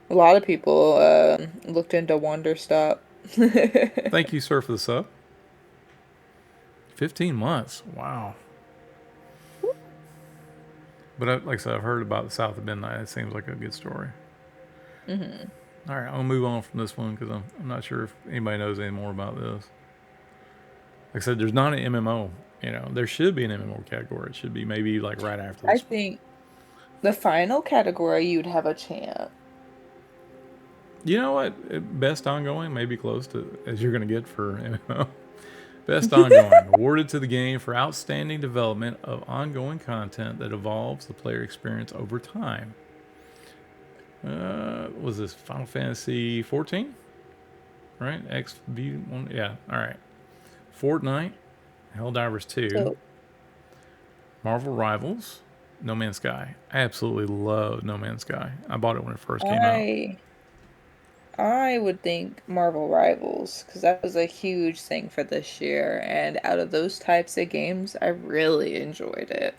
Speaker 2: a lot of people looked into Wonder Stop.
Speaker 1: Thank you, sir, for the sub. 15 months. Wow. But like I said, I've heard about the South of Midnight. It seems like a good story.
Speaker 2: Mm-hmm.
Speaker 1: All right, I'll move on from this one because I'm not sure if anybody knows any more about this. Like I said, there's not an MMO. There should be an MMO category. It should be maybe like right after
Speaker 2: I
Speaker 1: this one.
Speaker 2: think the final category you'd have a chance.
Speaker 1: You know what? Best ongoing may be close to as you're going to get for MMO. Best ongoing awarded to the game for outstanding development of ongoing content that evolves the player experience over time. Was this Final Fantasy 14? Right? XV1. Yeah. All right. Fortnite, Helldivers 2,
Speaker 2: So
Speaker 1: Marvel Rivals, No Man's Sky. I absolutely love No Man's Sky. I bought it when it first came out.
Speaker 2: I I would think Marvel Rivals because that was a huge thing for this year, and out of those types of games, I really enjoyed it.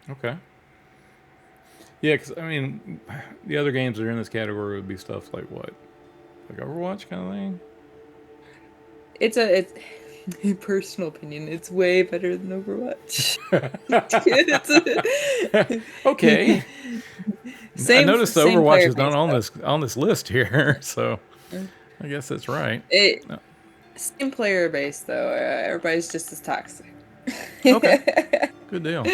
Speaker 1: Okay. Yeah, because I mean, the other games that are in this category would be stuff like what, like Overwatch kind of thing.
Speaker 2: It's in personal opinion, it's way better than Overwatch. It's
Speaker 1: Okay. I noticed the
Speaker 2: same
Speaker 1: Overwatch
Speaker 2: player
Speaker 1: is not
Speaker 2: base
Speaker 1: on this list here, so
Speaker 2: though.
Speaker 1: I guess that's right.
Speaker 2: It
Speaker 1: No.
Speaker 2: Same player base though. Everybody's just as toxic.
Speaker 1: Okay, good deal.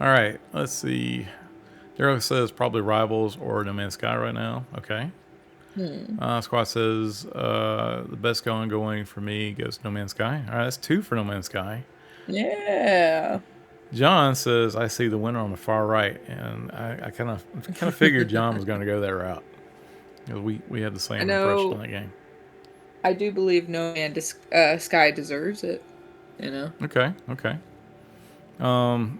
Speaker 1: All right, let's see. Daryl says probably Rivals or No Man's Sky right now. Okay.
Speaker 2: Hmm.
Speaker 1: Squad says the best going for me goes No Man's Sky. All right, that's 2 for No Man's Sky.
Speaker 2: Yeah.
Speaker 1: John says I see the winner on the far right, and I kind of figured John was going to go that route. You know, we had the
Speaker 2: I
Speaker 1: same impression on
Speaker 2: know.
Speaker 1: that game.
Speaker 2: I do believe Sky deserves it. You know.
Speaker 1: Okay, okay. Um,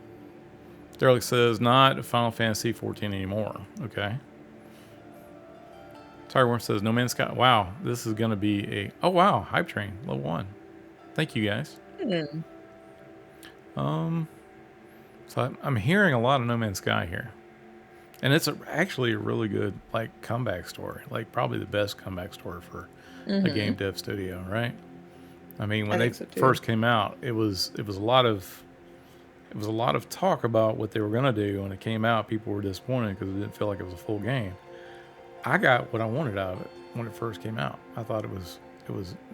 Speaker 1: Derek says not Final Fantasy 14 anymore. Okay. Tireworm says No Man's Sky. Wow, this is going to be a wow hype train level 1. Thank you guys.
Speaker 2: Hmm.
Speaker 1: Um, so I'm hearing a lot of No Man's Sky here, and it's actually a really good like comeback story, like probably the best comeback story for a game
Speaker 2: Mm-hmm.
Speaker 1: dev studio, right? I mean, when
Speaker 2: I
Speaker 1: they
Speaker 2: think so too.
Speaker 1: first came out, it was a lot of talk about what they were gonna do. When it came out, people were disappointed because it didn't feel like it was a full game. I got what I wanted out of it when it first came out. I thought it was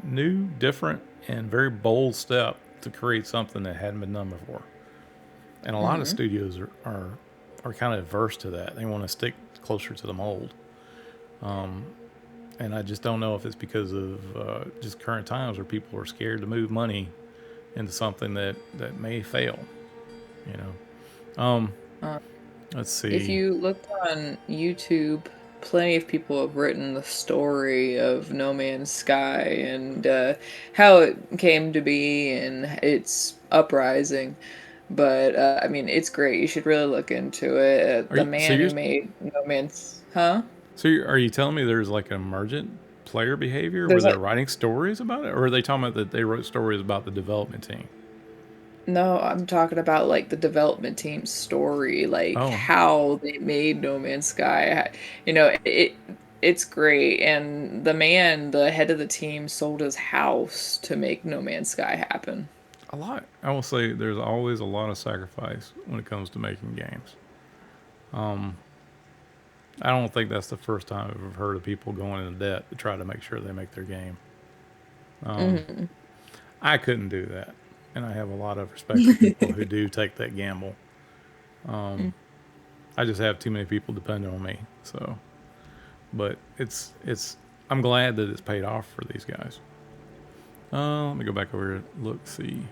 Speaker 1: new, different, and very bold step to create something that hadn't been done before. And a lot of
Speaker 2: Mm-hmm.
Speaker 1: studios are kind of averse to that. They want to stick closer to the mold. And I just don't know if it's because of just current times where people are scared to move money into something that may fail. You know.
Speaker 2: Uh,
Speaker 1: Let's
Speaker 2: if
Speaker 1: see.
Speaker 2: you looked on YouTube, plenty of people have written the story of No Man's Sky and how it came to be and its uprising. But I mean, it's great. You should really look into it.
Speaker 1: Are
Speaker 2: The
Speaker 1: you so
Speaker 2: man
Speaker 1: you're
Speaker 2: who made No Man's, huh?
Speaker 1: are you telling me there's like an emergent player behavior where
Speaker 2: There's
Speaker 1: they're
Speaker 2: like
Speaker 1: writing stories about it, or are they talking about that they wrote stories about the development team?
Speaker 2: No, I'm talking about like the development team's story, like
Speaker 1: Oh,
Speaker 2: how they made No Man's Sky. You know, it's great. And the man, the head of the team, sold his house to make No Man's Sky happen.
Speaker 1: a lot. I will say there's always a lot of sacrifice when it comes to making games. I don't think that's the first time I've ever heard of people going into debt to try to make sure they make their game.
Speaker 2: Hmm.
Speaker 1: I couldn't do that, and I have a lot of respect for people who do take that gamble. I just have too many people depending on me. So, but it's I'm glad that it's paid off for these guys. Let me go back over here. Look, see.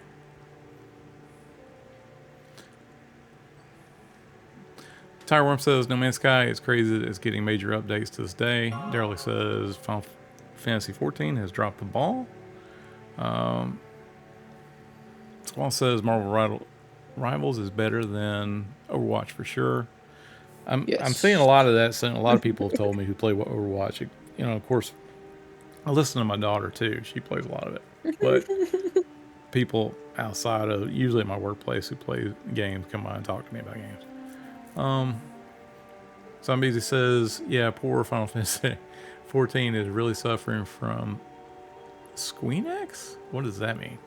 Speaker 1: Tireworm says No Man's Sky is crazy that it's getting major updates to this day. Daryl says Final Fantasy 14 has dropped the ball. Squall says Rivals is better than Overwatch for sure. I'm seeing a
Speaker 2: Yes.
Speaker 1: lot of that. A lot of people have told me who play Overwatch. You know, of course, I listen to my daughter too. She plays a lot of it, but people outside of usually my workplace who play games come by and talk to me about games. Somebody says, yeah, poor Final Fantasy 14 is really suffering from Squeenix? What does that mean?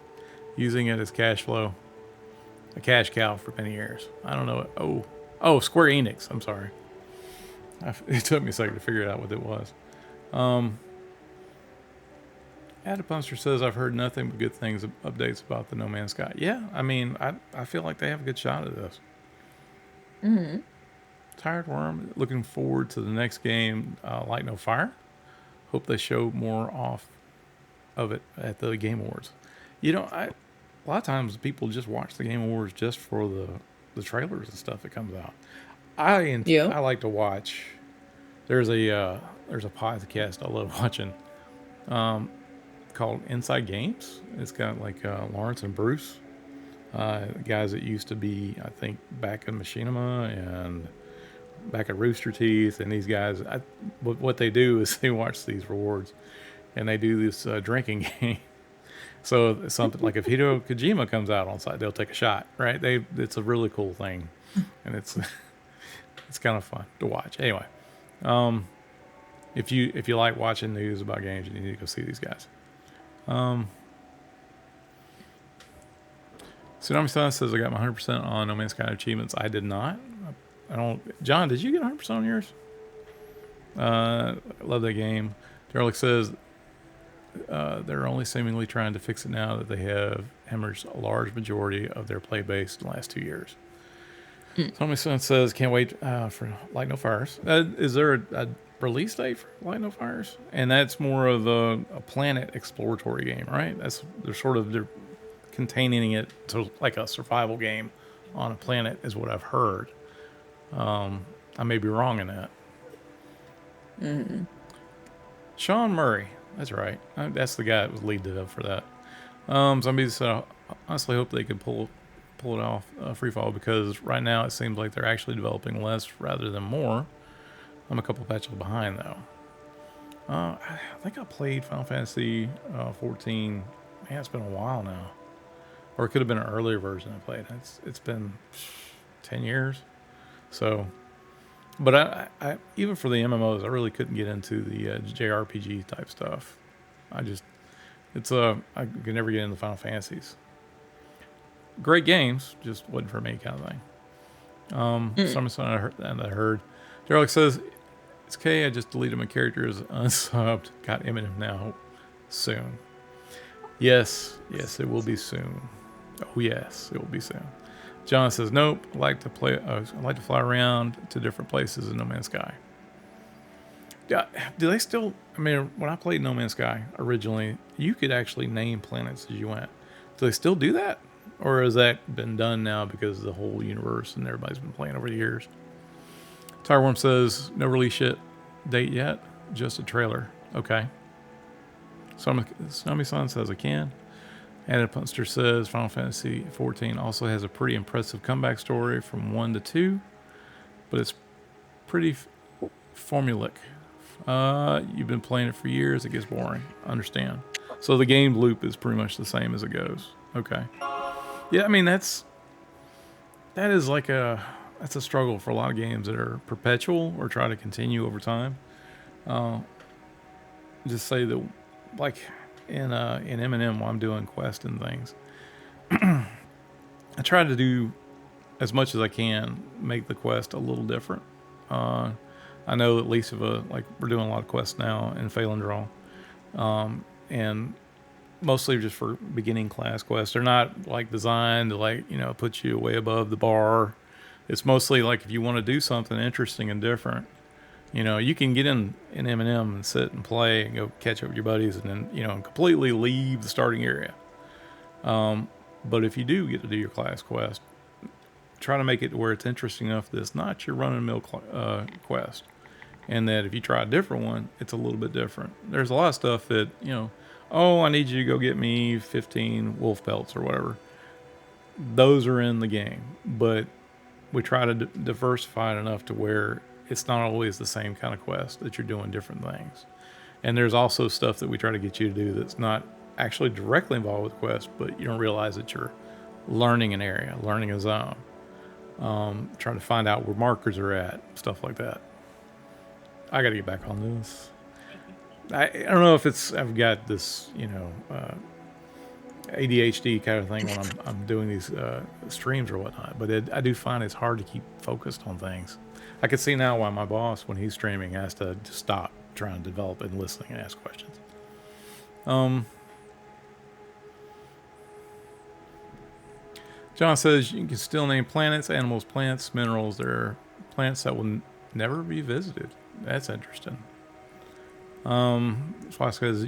Speaker 1: Using it as cash flow, a cash cow for many years. I don't know. Oh, Square Enix. I'm sorry. It took me a second to figure out what it was. Adapunster says, I've heard nothing but good things, updates about the No Man's Sky. Yeah, I mean, I feel like they have a good shot at this.
Speaker 2: Hmm.
Speaker 1: Tired Worm, looking forward to the next game, Light No Fire. Hope they show more off of it at the Game Awards. You know, a lot of times people just watch the Game Awards just for the trailers and stuff that comes out.
Speaker 2: Yeah.
Speaker 1: I like to watch there's a podcast I love watching called Inside Games. It's got like Lawrence and Bruce, guys that used to be, I think, back in Machinima and back at Rooster Teeth. And these guys, what they do is they watch these rewards and they do this drinking game. So it's something like if Hideo Kojima comes out on site, they'll take a shot, right? It's a really cool thing, and it's it's kind of fun to watch. Anyway, if you like watching news about games, you need to go see these guys. Tsunami Sun says I got my 100% on No Man's Sky achievements. I did not. I don't. John, did you get 100% on yours? I love that game. Derek says they're only seemingly trying to fix it now that they have hemorrhaged a large majority of their play base in the last 2 years. Tommy Son says, can't wait for Light No Fires. Is there a release date for Light No Fires? And that's more of a planet exploratory game, right? They're containing it to like a survival game on a planet is what I've heard. I may be wrong in that.
Speaker 2: Mm-hmm.
Speaker 1: Sean Murray. That's right. That's the guy that was lead up for that. Zombies said, I honestly hope they could pull it off free fall because right now it seems like they're actually developing less rather than more. I'm a couple patches behind though. I think I played Final Fantasy 14. Man, it's been a while now, or it could have been an earlier version I played. It's been 10 years. So, but I even for the MMOs, I really couldn't get into the JRPG type stuff. I could never get into Final Fantasies. Great games, just wasn't for me kind of thing. Something I heard. Derek says, it's okay, I just deleted my characters unsubbed. Got Eminem now. Soon. Yes, it will be soon. Oh yes, it will be soon. John says, nope, I like to fly around to different places in No Man's Sky. Yeah, do they still, I mean, when I played No Man's Sky originally, you could actually name planets as you went. Do they still do that? Or has that been done now because of the whole universe and everybody's been playing over the years? Tireworm says, no release date yet, just a trailer. Okay. Tsunami-san says I can. Added Punster says Final Fantasy 14 also has a pretty impressive comeback story from 1 to 2, but it's pretty formulaic. You've been playing it for years, it gets boring. Understand. So the game loop is pretty much the same as it goes. Okay. Yeah, I mean that's a struggle for a lot of games that are perpetual or try to continue over time. Just say that, like in M&M, while I'm doing quests and things, I try to do as much as I can make the quest a little different. I know at least like we're doing a lot of quests now in Phalandraw, and mostly just for beginning class quests. They're not like designed to put you way above the bar. It's mostly like if you want to do something interesting and different, you can get in M&M and sit and play and go catch up with your buddies and then, completely leave the starting area. But if you do get to do your class quest, try to make it to where it's interesting enough that it's not your run-of-the-mill quest. And that if you try a different one, it's a little bit different. There's a lot of stuff that, I need you to go get me 15 wolf pelts or whatever. Those are in the game. But we try to diversify it enough to where it's not always the same kind of quest, that you're doing different things. And there's also stuff that we try to get you to do that's not actually directly involved with the quest, but you don't realize that you're learning an area, learning a zone. Trying to find out where markers are at, stuff like that. I got to get back on this. I don't know if I've got this, ADHD kind of thing when I'm doing these streams or whatnot, but I do find it's hard to keep focused on things. I can see now why my boss, when he's streaming, has to just stop trying to develop and listening and ask questions. John says you can still name planets, animals, plants, minerals. There are plants that will never be visited. That's interesting. Fox says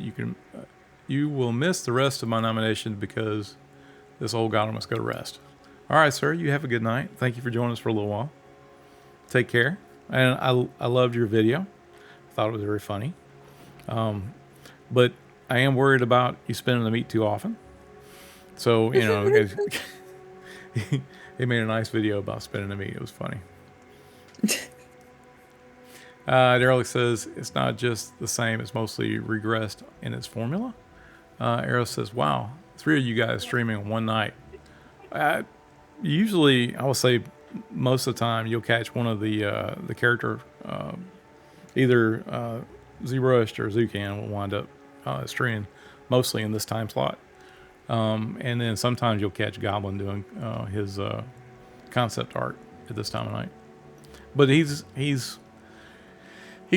Speaker 1: you will miss the rest of my nomination because this old guy must go to rest. All right, sir. You have a good night. Thank you for joining us for a little while. Take care. And I loved your video. thought it was very funny. But I am worried about you spinning the meat too often. So, he made a nice video about spinning the meat. It was funny. Derelict says it's not just the same, it's mostly regressed in its formula. Arrow says, wow, 3 of you guys streaming one night. Usually, I will say most of the time, you'll catch one of the character, either ZBrush or Zucan will wind up streaming mostly in this time slot. And then sometimes you'll catch Goblin doing his concept art at this time of night. But he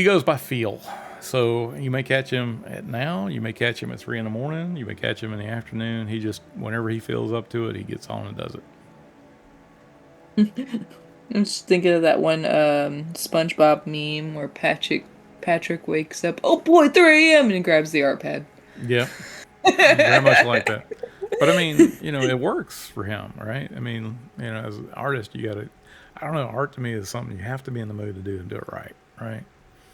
Speaker 1: goes by feel. So you may catch him at now, you may catch him at 3 in the morning, you may catch him in the afternoon. He just, whenever he feels up to it, he gets on and does
Speaker 2: it. I'm just thinking of that one SpongeBob meme where Patrick wakes up, oh boy, 3 a.m. and he grabs the art pad.
Speaker 1: Yeah, very much like that. But I mean, it works for him, right? I mean, as an artist, you got to, I don't know, art to me is something you have to be in the mood to do and do it right, right?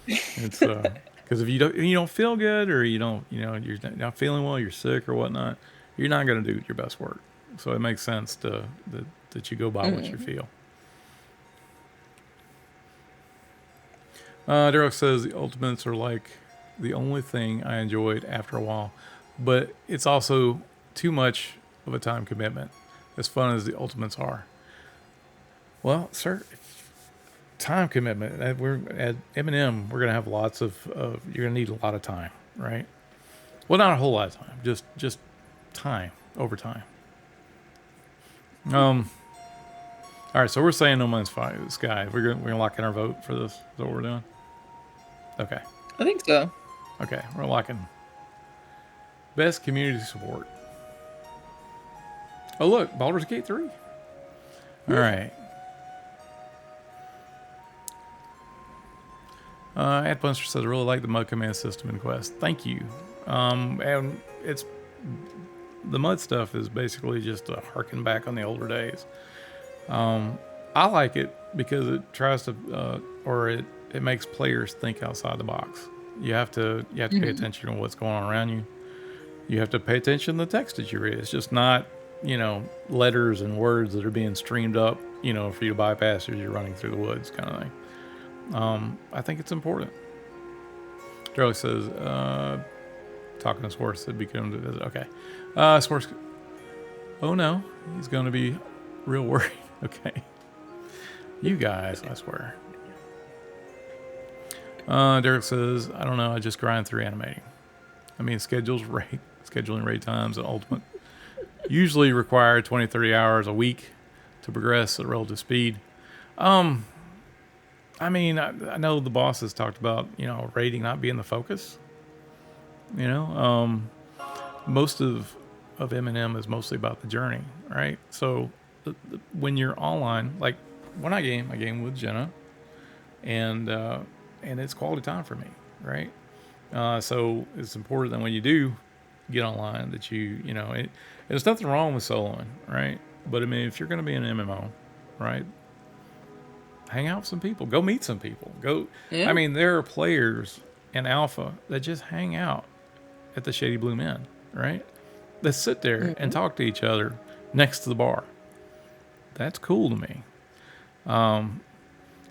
Speaker 1: It's because if you don't feel good, or you're not feeling well, you're sick or whatnot, you're not going to do your best work. So it makes sense that you go by what you feel. Derek says the Ultimates are like the only thing I enjoyed after a while, but it's also too much of a time commitment, as fun as the Ultimates are. Well, sir, time commitment. We're at M&M. We're gonna have lots of. You're gonna need a lot of time, right? Well, not a whole lot of time. Just time over time. All right. So we're saying No Man's Sky. We're gonna lock in our vote for this. Is that what we're doing? Okay.
Speaker 2: I think so.
Speaker 1: Okay, we're locking. Best community support. Oh look, Baldur's Gate 3. All right. Adpunster says, I really like the mud command system in Quest. Thank you. And it's the mud stuff is basically just a harken back on the older days. I like it because it tries to, or it makes players think outside the box. You have to pay attention to what's going on around you. You have to pay attention to the text that you read. It's just not, letters and words that are being streamed up, for you to bypass as you're running through the woods kind of thing. I think it's important. Charlie says, talking to Swartz, it'd be good to visit. Okay. Swartz, oh no, he's going to be real worried. Okay. You guys, I swear. Derek says, I don't know, I just grind through animating. I mean, scheduling raid times and ultimate usually require 20-30 hours a week to progress at relative speed. I mean, I know the bosses talked about, raiding not being the focus. Most of M&M is mostly about the journey, right? So when you're online, like when I game with Jenna, and it's quality time for me, right? So it's important that when you do get online that there's nothing wrong with soloing, right? But I mean, if you're going to be an MMO, right? Hang out with some people, go meet some people, I mean, there are players in alpha that just hang out at the Shady Blue Men, right? They sit there and talk to each other next to the bar. That's cool to me.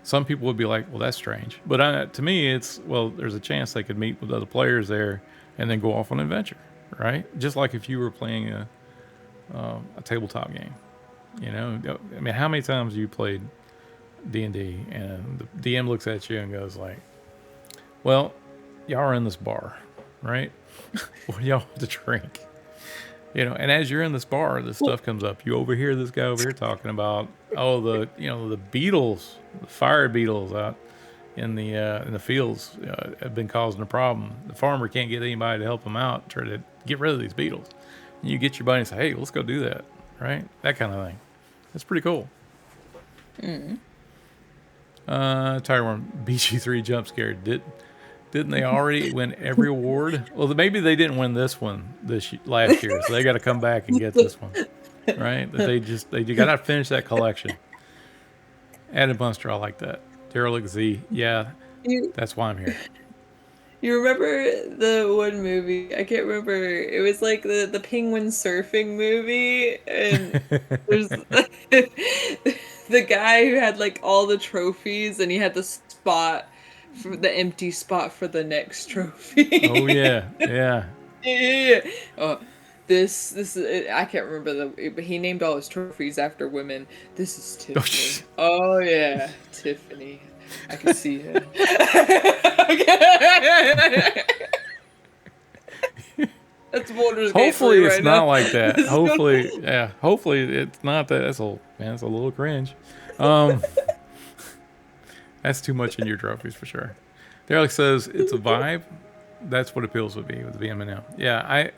Speaker 1: Some people would be like, well, that's strange. But to me, it's, well, there's a chance they could meet with other players there and then go off on an adventure, right? Just like if you were playing a tabletop game. I mean, how many times have you played D&D and the DM looks at you and goes like, well, y'all are in this bar, right? What do y'all want to drink? And as you're in this bar, this stuff comes up. You overhear this guy over here talking about, the beetles, the fire beetles out in the fields have been causing a problem. The farmer can't get anybody to help him out, try to get rid of these beetles. And you get your buddy and say, hey, let's go do that, right? That kind of thing. That's pretty cool. Tyrone, BG3 jump scare. Didn't they already win every award? Well, maybe they didn't win this one last year, so they got to come back and get this one, right? But they got to finish that collection. Adam Bunster, I like that. Derelict Z, yeah, that's why I'm here.
Speaker 2: You remember the one movie? I can't remember. It was like the penguin surfing movie, and there's the guy who had like all the trophies, and he had the spot for the empty spot for the next
Speaker 1: Oh
Speaker 2: trophy.
Speaker 1: yeah, yeah.
Speaker 2: Yeah. Oh, I can't remember but he named all his trophies after women. This is
Speaker 1: Oh, sh-
Speaker 2: Tiffany. Oh yeah, Tiffany. I can see her. That's Baldur's Gate for
Speaker 1: Hopefully
Speaker 2: you
Speaker 1: it's
Speaker 2: right now.
Speaker 1: not like that.
Speaker 2: This is
Speaker 1: Hopefully, yeah. Hopefully it's not that. That's a man. It's a little cringe. Um, that's too much in your trophies for sure. Derek says it's a vibe. That's what appeals would be with the VMNL. Yeah,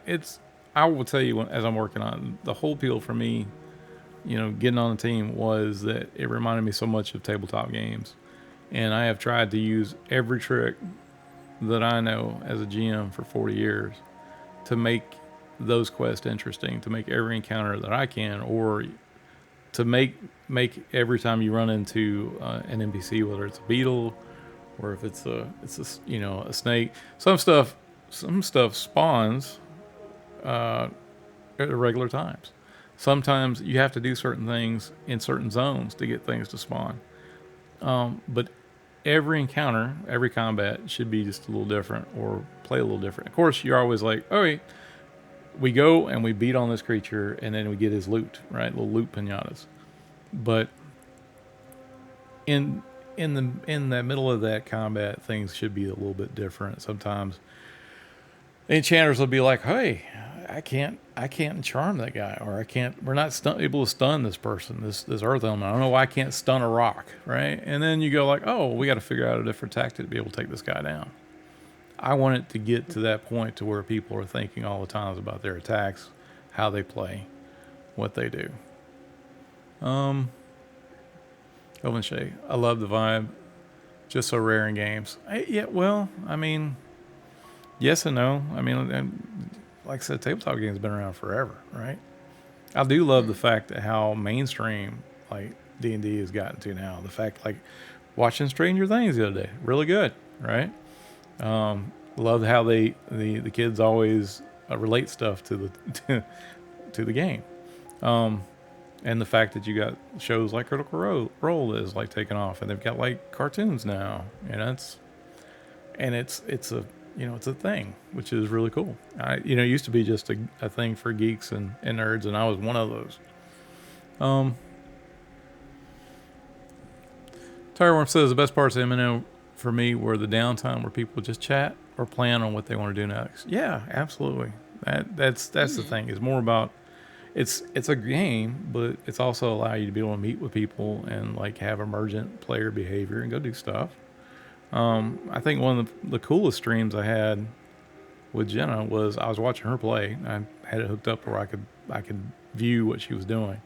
Speaker 1: I will tell you as I'm working on the whole appeal for me. Getting on the team was that it reminded me so much of tabletop games, and I have tried to use every trick that I know as a GM for 40 years to make those quests interesting, to make every encounter that I can, or to make every time you run into an NPC, whether it's a beetle or if it's a snake. Some stuff spawns at irregular times. Sometimes you have to do certain things in certain zones to get things to spawn. But every encounter, every combat should be just a little different or play a little different. Of course, you're always like, all right, we go and we beat on this creature and then we get his loot, right? Little loot pinatas. But in the middle of that combat, things should be a little bit different. Sometimes the enchanters will be like, "Hey, I can't charm that guy, or I can't. We're not able to stun this person, this earth element. I don't know why I can't stun a rock, right?" And then you go like, "Oh, we got to figure out a different tactic to be able to take this guy down." I want it to get to that point to where people are thinking all the times about their attacks, how they play, what they do. Um, Owen Shea, I love the vibe. Just so rare in games. Yeah, well, I mean, yes and no. I mean, and like I said, tabletop games have been around forever, right? I do love the fact that how mainstream like D&D has gotten to now. The fact like watching Stranger Things the other day, really good, right? Love how the kids always relate stuff to the to the game. And the fact that you got shows like Critical Role is like taking off, and they've got like cartoons now, it's a it's a thing, which is really cool. It used to be just a thing for geeks and nerds, and I was one of those. Um, Tireworm says the best parts of MNO for me were the downtime where people just chat or plan on what they want to do next. Yeah, absolutely. That's the thing. It's more about it's a game, but it's also allow you to be able to meet with people and like have emergent player behavior and go do stuff. I think one of the coolest streams I had with Jenna was I was watching her play. I had it hooked up where I could view what she was doing,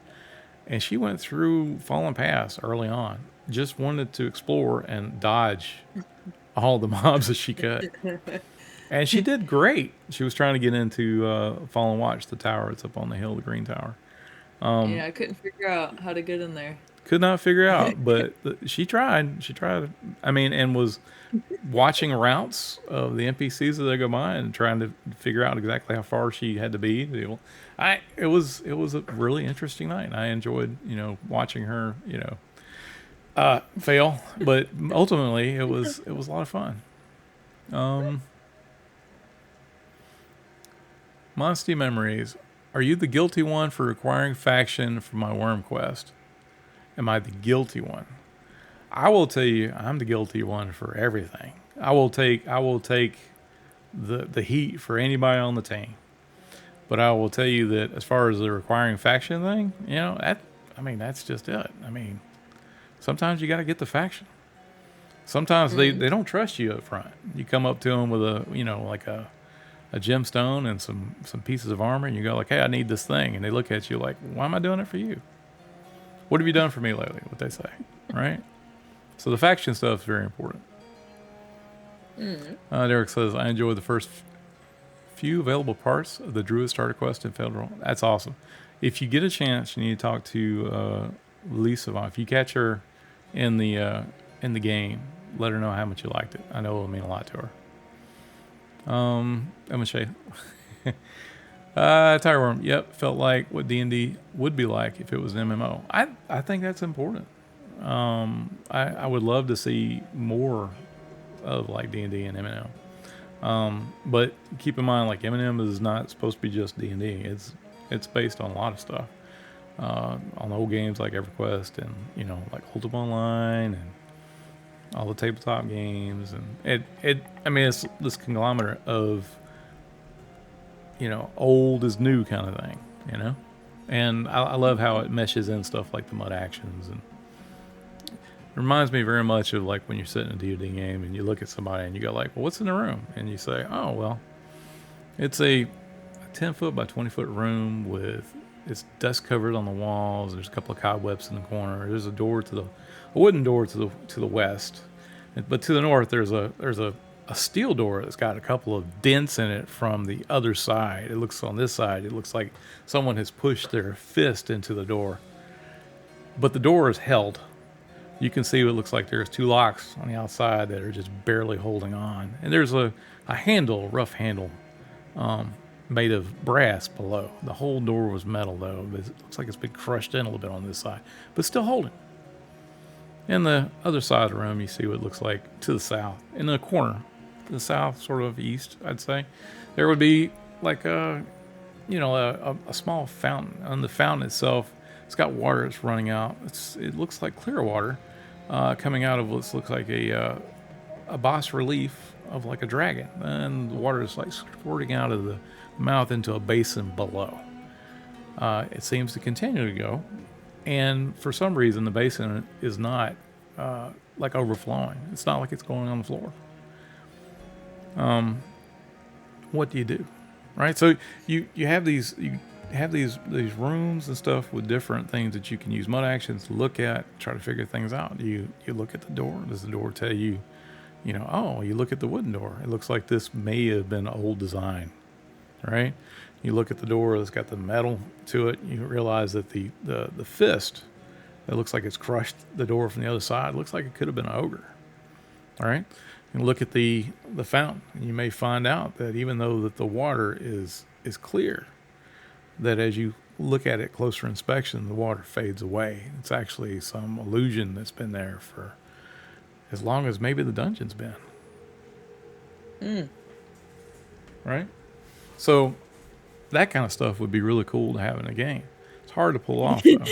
Speaker 1: and she went through Fallen Pass early on. Just wanted to explore and dodge all the mobs that she could, and she did great. She was trying to get into Fallen Watch, the tower. It's up on the hill, the green tower.
Speaker 2: Yeah, I couldn't figure out how to get in there.
Speaker 1: Could not figure out, but she tried. She tried. I mean, and was watching routes of the NPCs as they go by and trying to figure out exactly how far she had to be. It was a really interesting night. I enjoyed watching her fail, but ultimately it was a lot of fun. Um, Modesty Memories. Are you the guilty one for requiring faction for my worm quest? Am I the guilty one? I will tell you, I'm the guilty one for everything. I will take the heat for anybody on the team. But I will tell you that as far as the requiring faction thing, that's just it. I mean, sometimes you got to get the faction. Sometimes they don't trust you up front. You come up to them with like a gemstone and some pieces of armor, and you go like, "Hey, I need this thing," and they look at you like, "Why am I doing it for you? What have you done for me lately?" What they say, right? So the faction stuff is very important. Derek says, "I enjoyed the first few available parts of the Druid starter quest in Federal." That's awesome. If you get a chance, you need to talk to Lisa. If you catch her in the game, let her know how much you liked it. I know it'll mean a lot to her. I'm gonna say, Tireworm. Yep, felt like what D&D would be like if it was an MMO. I think that's important. I would love to see more of like D&D and M&M. But keep in mind, like M&M is not supposed to be just D&D. It's based on a lot of stuff. On old games like EverQuest and like Ultima Online and all the tabletop games and it. I mean, it's this conglomerate of old is new kind of thing. You know, and I love how it meshes in stuff like the mud actions and it reminds me very much of like when you're sitting in a D&D game and you look at somebody and you go like, well, what's in the room? And you say, oh, well, it's a 10-foot by 20-foot room with it's dust covered on the walls. There's a couple of cobwebs in the corner. There's a wooden door to the west, but to the north there's a steel door that's got a couple of dents in it from the other side. It looks on this side. It looks like someone has pushed their fist into the door, but the door is held. You can see what looks like there's two locks on the outside that are just barely holding on, and there's a handle, rough handle, made of brass below. The whole door was metal though. It looks like it's been crushed in a little bit on this side, but still holding. In the other side of the room, you see what it looks like to the south, in the corner, the south, sort of east, I'd say. There would be like a small fountain. On the fountain itself, it's got water that's running out. It looks like clear water coming out of what looks like a bas relief of like a dragon, and the water is like squirting out of the mouth into a basin below. It seems to continue to go, and for some reason the basin is not like overflowing. It's not like it's going on the floor. What do you do, right? So you have these rooms and stuff with different things that you can use mud actions to look at, try to figure things out. You look at the door. Does the door tell you, oh, you look at the wooden door. It looks like this may have been old design, right? You look at the door that's got the metal to it. You realize that the fist that looks like it's crushed the door from the other side looks like it could have been an ogre. All right. And look at the fountain. You may find out that even though that the water is clear, that as you look at it closer inspection, the water fades away. It's actually some illusion that's been there for as long as maybe the dungeon's been. Right? So that kind of stuff would be really cool to have in a game. It's hard to pull off though.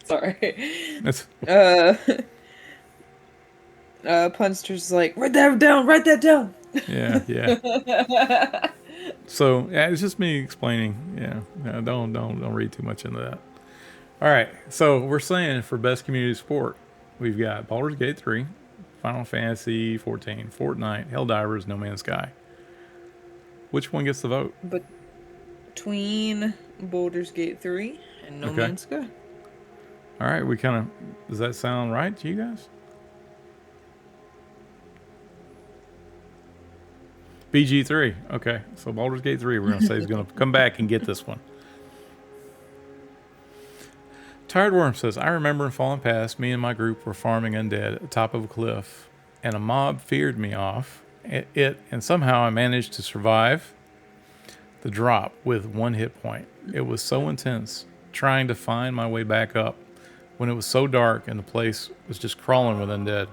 Speaker 2: Sorry.
Speaker 1: It's,
Speaker 2: Punster's like, write that down.
Speaker 1: yeah. So yeah, it's just me explaining. Yeah, don't read too much into that. All right, so we're saying for best community support, we've got Baldur's Gate 3, Final Fantasy 14, Fortnite, Helldivers, No Man's Sky. Which one gets the vote?
Speaker 2: But between Baldur's Gate 3 and No Man's Sky.
Speaker 1: All right, does that sound right to you guys? BG3. Okay, so Baldur's Gate 3, we're going to say is going to come back and get this one. Tired Worm says, I remember in Fallen Pass, me and my group were farming undead at the top of a cliff, and a mob feared me off and somehow I managed to survive the drop with 1 hit point. It was so intense trying to find my way back up when it was so dark and the place was just crawling with undead.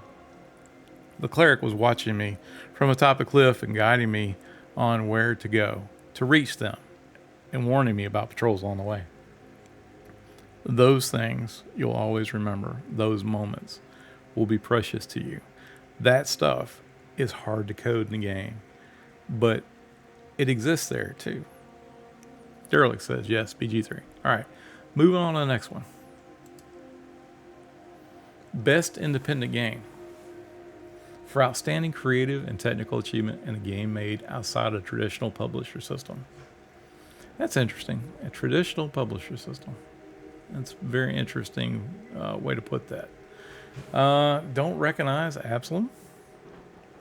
Speaker 1: The cleric was watching me from atop a cliff and guiding me on where to go to reach them and warning me about patrols on the way. Those things you'll always remember. Those moments will be precious to you. That stuff is hard to code in the game, but it exists there too. Derelict says yes, BG3. All right, moving on to the next one. Best independent game. For outstanding creative and technical achievement in a game made outside a traditional publisher system. That's interesting. A traditional publisher system. That's a very interesting way to put that. Don't recognize Absalom.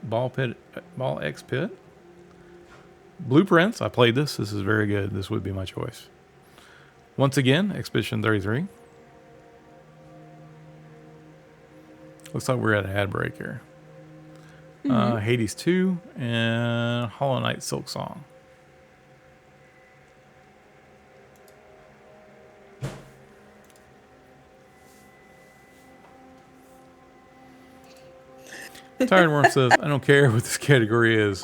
Speaker 1: Ball X Pit. Blueprints. I played this. This is very good. This would be my choice. Once again, Expedition 33. Looks like we're at an ad break here. Hades 2, and Hollow Knight Silk Song. Tired Worm says, I don't care what this category is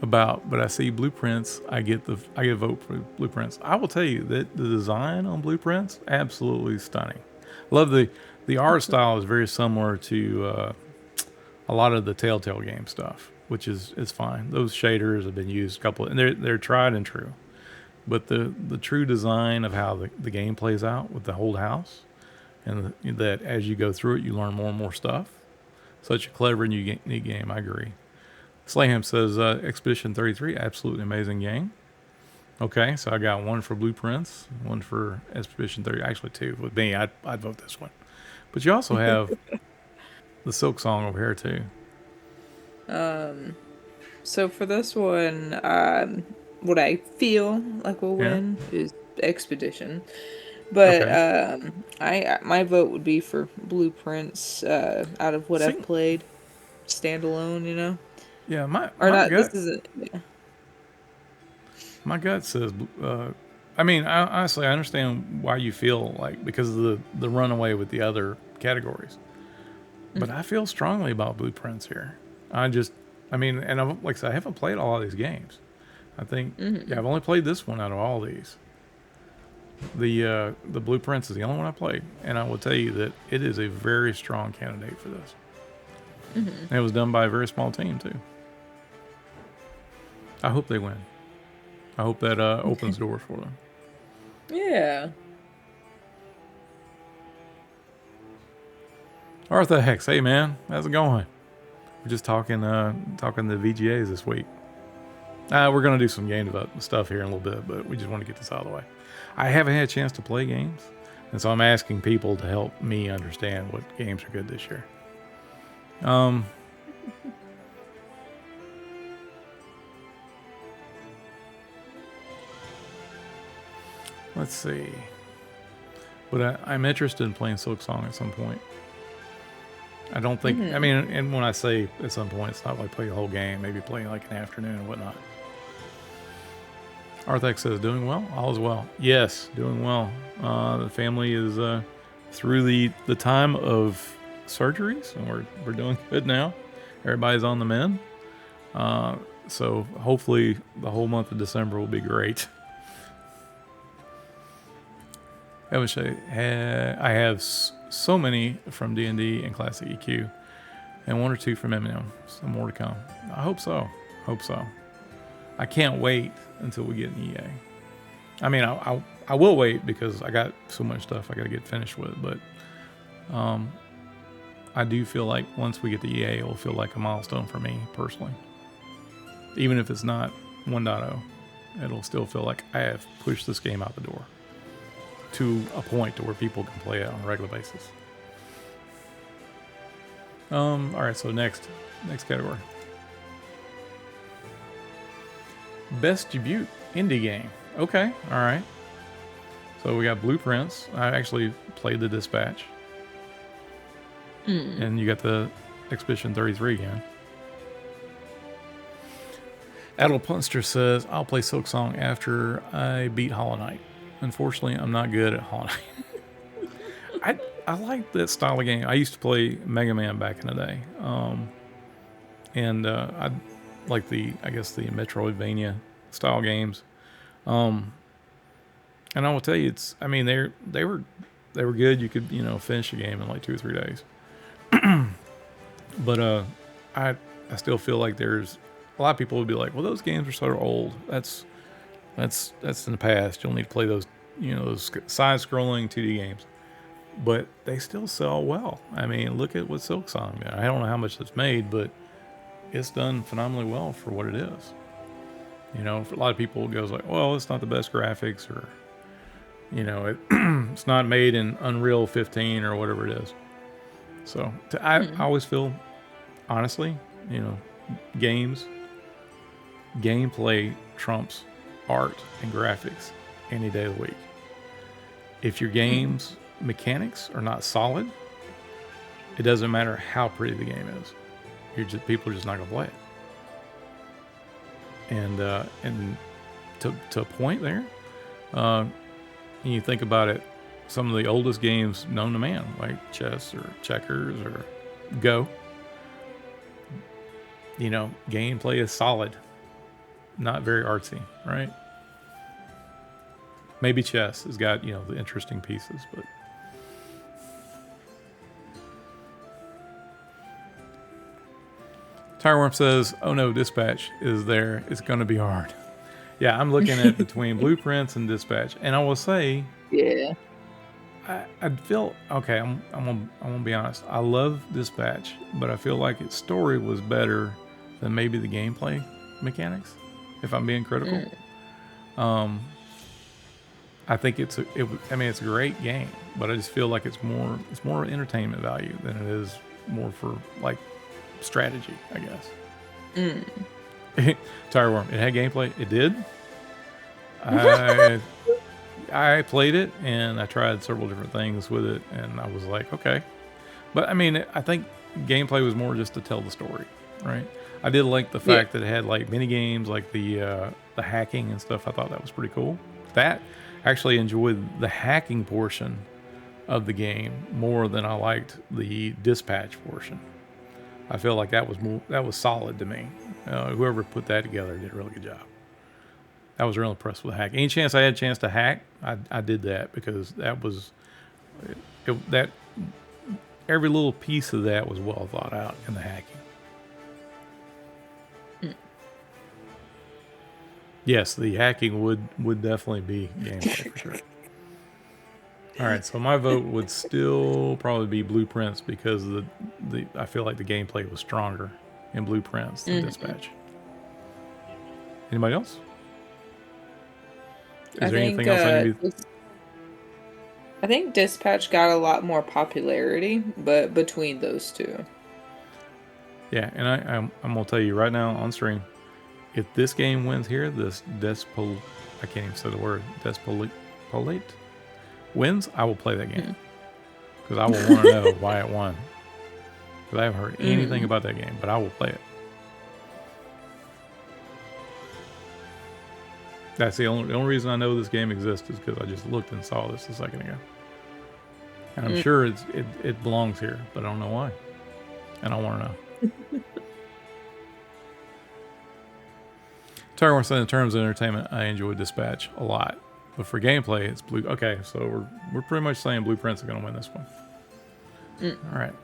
Speaker 1: about, but I see blueprints. I get a vote for blueprints. I will tell you that the design on blueprints, absolutely stunning. Love the art style is very similar to a lot of the Telltale game stuff, which is fine. Those shaders have been used a couple, and they're tried and true. But the true design of how the game plays out with the whole house, and that as you go through it, you learn more and more stuff. Such a clever and unique game. I agree. Slayham says Expedition 33, absolutely amazing game. Okay, so I got one for Blueprints, one for Expedition 30. Actually, two. With me, I'd vote this one. But you also have the Silk Song over here, too.
Speaker 2: So for this one, what I feel like will
Speaker 1: Yeah.
Speaker 2: win is Expedition. But
Speaker 1: Okay.
Speaker 2: my vote would be for Blueprints out of what
Speaker 1: See,
Speaker 2: I've played, standalone, you know,
Speaker 1: yeah, my
Speaker 2: or
Speaker 1: my
Speaker 2: not. This
Speaker 1: gut
Speaker 2: isn't. Yeah.
Speaker 1: my gut says. I mean, honestly, I understand why you feel like because of the runaway with the other categories, but I feel strongly about Blueprints here. I mean, and like I said, I haven't played all of these games. I think, yeah, I've only played this one out of all these. The Blueprints is the only one I played, and I will tell you that it is a very strong candidate for this. And it was done by a very small team too. I hope they win. I hope that opens doors for them.
Speaker 2: Yeah.
Speaker 1: Arthur Hex, hey man, how's it going? We're just talking the VGAs this week. We're gonna do some game development stuff here in a little bit, but we just want to get this out of the way. I haven't had a chance to play games, and so I'm asking people to help me understand what games are good this year. Let's see. But I'm interested in playing Silk Song at some point. I don't think. I mean, and when I say at some point, it's not like play the whole game. Maybe play like an afternoon and whatnot. Arthex says, doing well? All is well. Yes, doing well. The family is through the time of surgeries, and we're doing good now. Everybody's on the mend. So hopefully the whole month of December will be great. I wish I have so many from D&D and Classic EQ, and one or two from Eminem. Some more to come. I hope so. I can't wait until we get an EA. I mean, I will wait because I got so much stuff I got to get finished with. But I do feel like once we get the EA, it will feel like a milestone for me personally. Even if it's not 1.0, it'll still feel like I have pushed this game out the door to a point to where people can play it on a regular basis. All right, so next category. Best debut indie game. Okay, all right. So we got Blueprints. I actually played the Dispatch. And you got the Expedition 33 again. Adel Punster says, I'll play Silk Song after I beat Hollow Knight. Unfortunately, I'm not good at Hollow Knight. I like that style of game. I used to play Mega Man back in the day. And I like the Metroidvania style games. And I will tell you, they were good. You could, finish a game in like 2 or 3 days. But I still feel like there's a lot of people would be like, well, those games are so old. That's in the past. You'll need to play those, those side-scrolling 2D games. But they still sell well. I mean, look at what Silk Song did. I don't know how much it's made, but it's done phenomenally well for what it is. For a lot of people, it goes like, well, it's not the best graphics, or, it's not made in Unreal 15 or whatever it is. So I always feel, honestly, gameplay trumps art and graphics any day of the week. If your game's mechanics are not solid, it doesn't matter how pretty the game is. people are just not gonna play it. And to a point there, and you think about it, some of the oldest games known to man, like chess or checkers or Go, gameplay is solid, not very artsy, right? Maybe chess has got, the interesting pieces, but Tireworm says, "Oh no, Dispatch is there. It's going to be hard." Yeah, I'm looking at between Blueprints and Dispatch, and I will say,
Speaker 2: Yeah.
Speaker 1: I feel okay. I'm gonna be honest. I love Dispatch, but I feel like its story was better than maybe the gameplay mechanics. If I'm being critical, I think it's a great game, but I just feel like it's more entertainment value than it is more for like strategy, I guess. Tireworm, it had gameplay. It did. I played it and I tried several different things with it, and I was like, okay. But I mean, I think gameplay was more just to tell the story, right? I did like the fact that it had like mini games, like the hacking and stuff. I thought that was pretty cool. That actually enjoyed the hacking portion of the game more than I liked the dispatch portion. I feel like that was solid to me. Whoever put that together did a really good job. I was real impressed with the hack. Any chance I had a chance to hack, I did that, because that was that every little piece of that was well thought out in the hacking. Yes, the hacking would definitely be gameplay for sure. All right, so my vote would still probably be Blueprints, because I feel like the gameplay was stronger in Blueprints than Dispatch. Anybody else? Is there anything else I need to...
Speaker 2: I think Dispatch got a lot more popularity, but between those two.
Speaker 1: Yeah, and I'm gonna tell you right now on stream, if this game wins here, this I can't even say the word, Despolate wins, I will play that game, because I will want to know why it won. Because I haven't heard anything about that game, but I will play it. That's the only reason I know this game exists, is because I just looked and saw this a second ago. And I'm sure it belongs here, but I don't know why. And I want to know. Tireworm said, in terms of entertainment, I enjoyed Dispatch a lot. But for gameplay, it's Blue. Okay, so we're pretty much saying Blueprints are going to win this one. All right.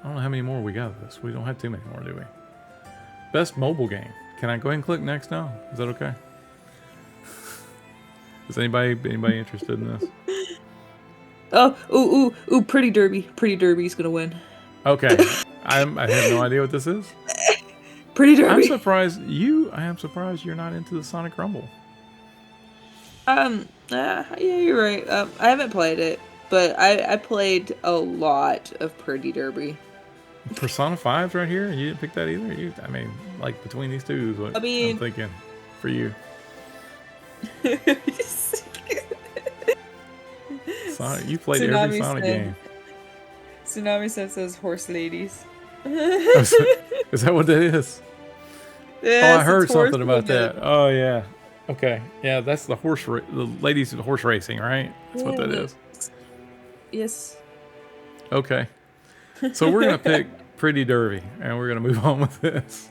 Speaker 1: I don't know how many more we got of this. We don't have too many more, do we? Best mobile game. Can I go ahead and click next now? Is that okay? Is anybody interested in this?
Speaker 2: Oh, ooh, Pretty Derby. Pretty Derby's gonna win.
Speaker 1: Okay. I have no idea what this is.
Speaker 2: Pretty Derby.
Speaker 1: I am surprised you're not into the Sonic Rumble.
Speaker 2: Yeah, you're right. I haven't played it, but I played a lot of Pretty Derby.
Speaker 1: Persona 5's right here, and you didn't pick that either? I mean, like, between these two is what I'm thinking for you. Sonic, you played every Sonic game.
Speaker 2: Tsunami says horse ladies.
Speaker 1: Is that what that is?
Speaker 2: Yes,
Speaker 1: I heard something about that. Oh yeah. Okay. Yeah, that's the ladies of horse racing, right? That's what that is.
Speaker 2: Yes.
Speaker 1: Okay. So we're gonna pick Pretty Derby, and we're gonna move on with this.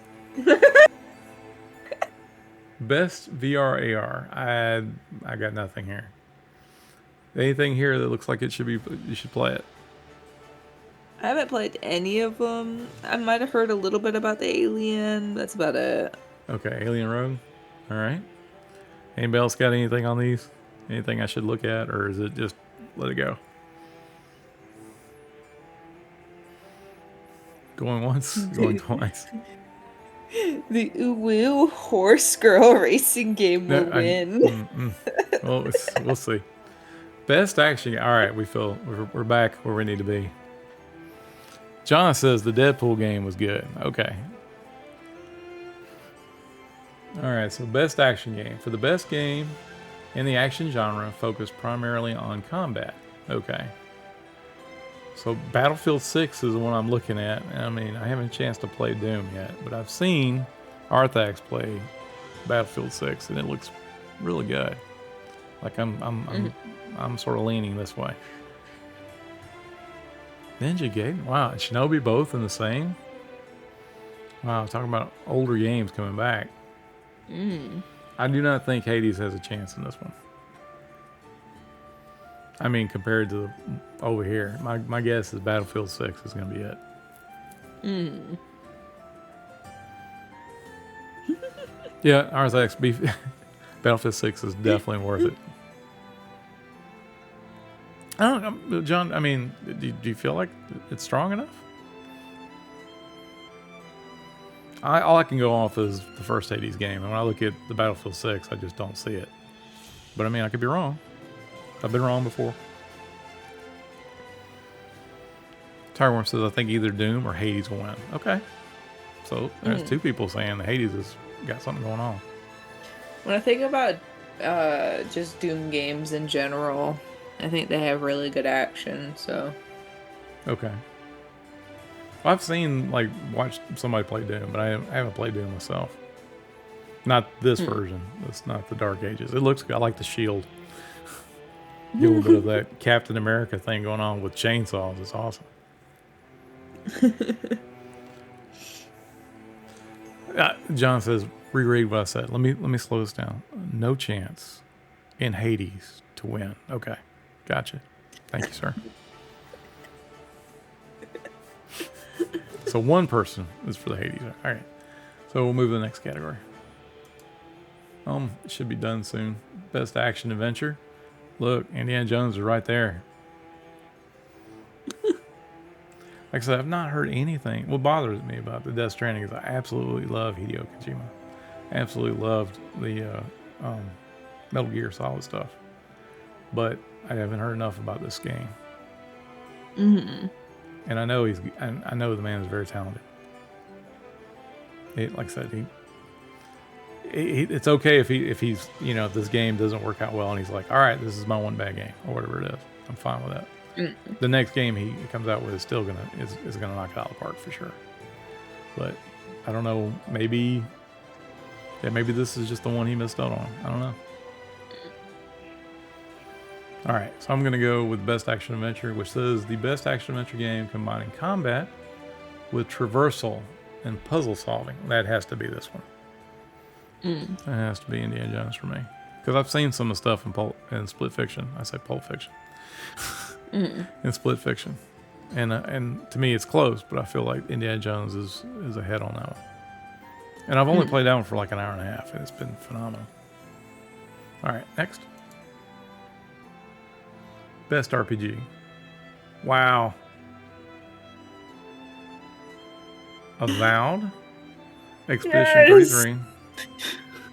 Speaker 1: Best VR AR. I got nothing here. Anything here that looks like you should play it?
Speaker 2: I haven't played any of them. I might have heard a little bit about the Alien. That's about it.
Speaker 1: Okay, Alien Rogue. All right. Anybody else got anything on these? Anything I should look at, or is it just let it go? Going once, going twice.
Speaker 2: The Uwu horse girl racing game will win.
Speaker 1: Well, we'll see. Best action. All right, we're back where we need to be. John says the Deadpool game was good. Okay. All right, so best action game. For the best game in the action genre, focused primarily on combat. Okay. So Battlefield 6 is the one I'm looking at. I mean, I haven't had a chance to play Doom yet, but I've seen Arthax play Battlefield 6, and it looks really good. Like I'm sort of leaning this way. Ninja Gaiden, wow, and Shinobi both in the same. Wow, talking about older games coming back. I do not think Hades has a chance in this one. I mean, compared to over here, my guess is Battlefield 6 is going to be it. Yeah, Arthax beef. Battlefield 6 is definitely worth it. I don't know, John. I mean, do you feel like it's strong enough? All I can go off is the first Hades game, and when I look at the Battlefield 6, I just don't see it. But I mean, I could be wrong. I've been wrong before. Tireworm says, I think either Doom or Hades will win. Okay. So there's two people saying that Hades has got something going on.
Speaker 2: When I think about just Doom games in general, I think they have really good action, so.
Speaker 1: Okay. Well, I've watched somebody play Doom, but I haven't played Doom myself. Not this version. It's not the Dark Ages. It looks good. I like the shield. Get a little bit of that Captain America thing going on with chainsaws. It's awesome. John says, reread what I said. Let me slow this down. No chance in Hades to win. Okay. Gotcha. Thank you, sir. So one person is for the Hades. All right. So we'll move to the next category. It should be done soon. Best action adventure. Look, Indiana Jones is right there. Like I said, I've not heard anything. What bothers me about the Death Stranding is I absolutely love Hideo Kojima. Absolutely loved the Metal Gear Solid stuff. But I haven't heard enough about this game.
Speaker 2: Mm-hmm.
Speaker 1: And I know I know the man is very talented. Like I said, it's okay if he's if this game doesn't work out well and he's like, all right, this is my one bad game or whatever it is. I'm fine with that. The next game he comes out with is still gonna knock it out of the park for sure. But I don't know, maybe this is just the one he missed out on. I don't know. All right, so I'm gonna go with best action adventure, which says the best action adventure game combining combat with traversal and puzzle solving. That has to be this one. That has to be Indiana Jones for me, because I've seen some of the stuff in Split Fiction. I say Pulp Fiction. In Split Fiction, and to me it's close, but I feel like Indiana Jones is ahead on that one. And I've only played that one for like an hour and a half, and it's been phenomenal. All right, next. Best RPG. Wow. Avowed. Expedition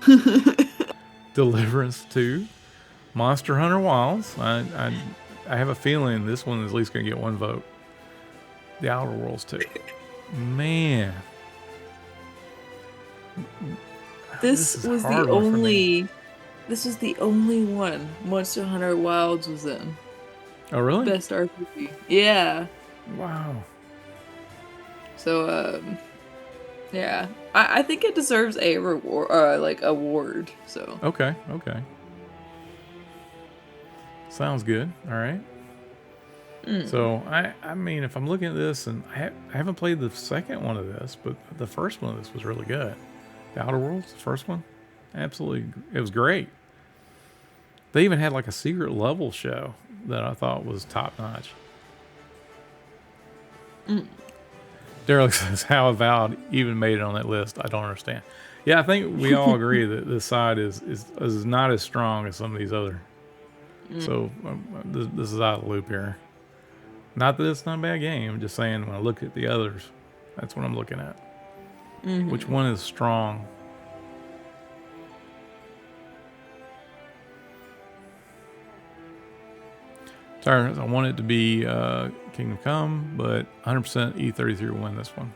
Speaker 1: 33. Deliverance 2. Monster Hunter Wilds. I have a feeling this one is at least going to get one vote. The Outer Worlds 2. Man.
Speaker 2: This was the only one Monster Hunter Wilds was in.
Speaker 1: Oh, really?
Speaker 2: Best RPG. Yeah.
Speaker 1: Wow.
Speaker 2: So, yeah. I think it deserves a reward, award, so.
Speaker 1: Okay. Sounds good. All right. So, I mean, if I'm looking at this, and I haven't played the second one of this, but the first one of this was really good. The Outer Worlds, the first one, absolutely, it was great. They even had like a secret level show that I thought was top notch. Derek says, how Avowed even made it on that list, I don't understand. Yeah, I think we all agree that this side is not as strong as some of these other. So this is out of the loop here. Not that it's not a bad game. I'm just saying when I look at the others, that's what I'm looking at. Which one is strong? Sorry, I want it to be Kingdom Come, but 100% E33 will win this one.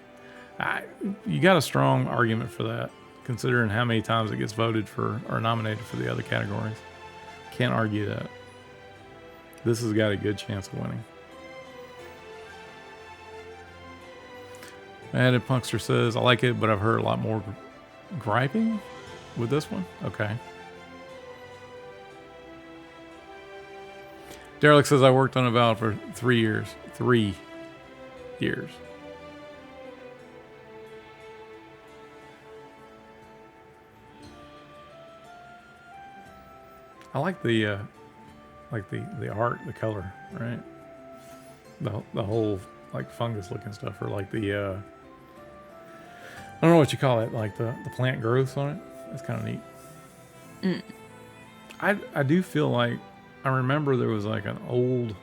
Speaker 1: You got a strong argument for that, considering how many times it gets voted for or nominated for the other categories. Can't argue that. This has got a good chance of winning. Added Punkster says, I like it, but I've heard a lot more griping with this one. Okay. Derek says, I worked on Avowed for 3 years. 3 years. I like the art, the color, right? The whole like fungus looking stuff, or like the I don't know what you call it, like the plant growth on it. That's kind of neat.
Speaker 2: Mm.
Speaker 1: I do feel like I remember there was like an old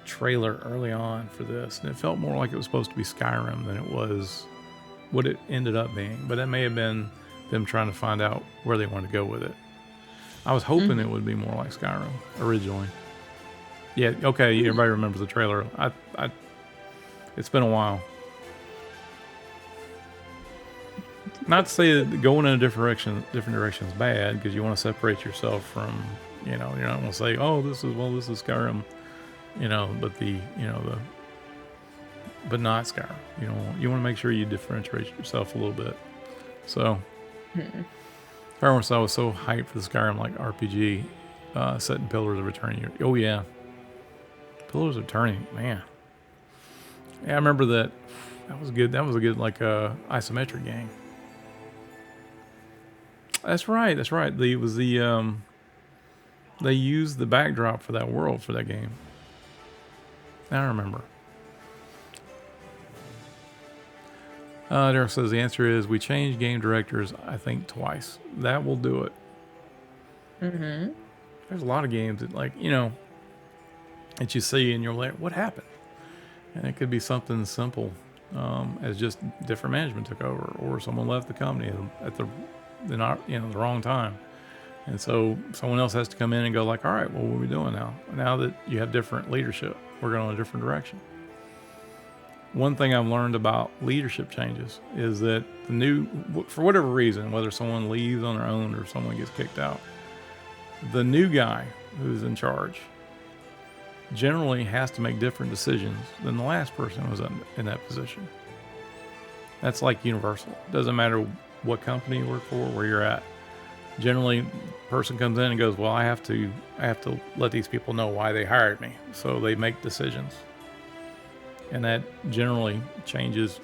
Speaker 1: trailer early on for this, and it felt more like it was supposed to be Skyrim than it was what it ended up being. But that may have been them trying to find out where they wanted to go with it. I was hoping it would be more like Skyrim originally. Yeah, okay, everybody remembers the trailer. It's been a while. Not to say that going in a different direction is bad, because you want to separate yourself from, you're not going to say, oh, this is Skyrim, but not Skyrim. You want to make sure you differentiate yourself a little bit. So, I was so hyped for the Skyrim like RPG set in Pillars of Eternity. Oh yeah, Pillars of Eternity, man. Yeah, I remember that. That was good. That was a good like isometric game. That's right. It was the they used the backdrop for that world for that game. I remember. Derek says the answer is we changed game directors, I think, twice. That will do it.
Speaker 2: Mm-hmm.
Speaker 1: There's a lot of games that, like, that you see and you're like, what happened? And it could be something simple as just different management took over, or someone left the company at the wrong time. And so someone else has to come in and go like, all right, well, what are we doing now? Now that you have different leadership, we're going in a different direction. One thing I've learned about leadership changes is that for whatever reason, whether someone leaves on their own or someone gets kicked out, the new guy who's in charge generally has to make different decisions than the last person who was in that position. That's like universal. Doesn't matter what company you work for, where you're at. Generally, the person comes in and goes, well, I have to let these people know why they hired me. So they make decisions. And that generally changes,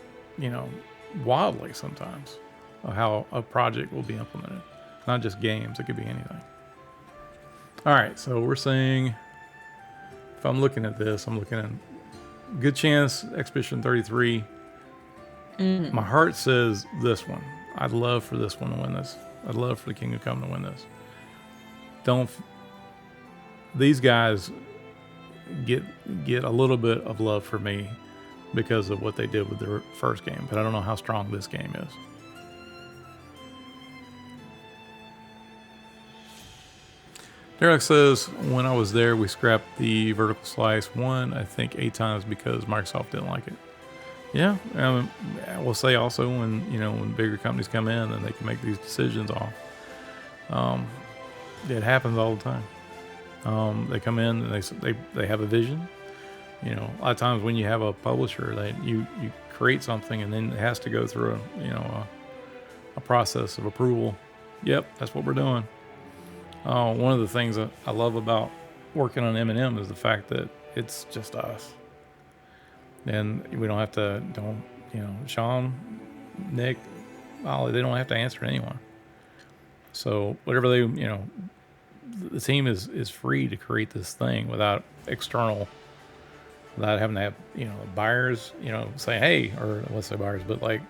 Speaker 1: wildly sometimes, of how a project will be implemented. Not just games, it could be anything. All right, so we're saying, if I'm looking at this, I'm looking at good chance Expedition 33. My heart says this one. I'd love for this one to win this. I'd love for the Kingdom Come to win this. These guys get a little bit of love for me because of what they did with their first game, but I don't know how strong this game is. Derek says, when I was there, we scrapped the vertical slice I think 8 times because Microsoft didn't like it. Yeah, I will say also when bigger companies come in and they can make these decisions off. It happens all the time. They come in and they have a vision. A lot of times when you have a publisher, that you create something and then it has to go through a process of approval. Yep, that's what we're doing. One of the things that I love about working on M&M is the fact that it's just us. And we don't have to, Sean, Nick, Ollie, they don't have to answer to anyone. So whatever the team is free to create this thing without having to have, buyers, saying, hey, or let's say buyers, but like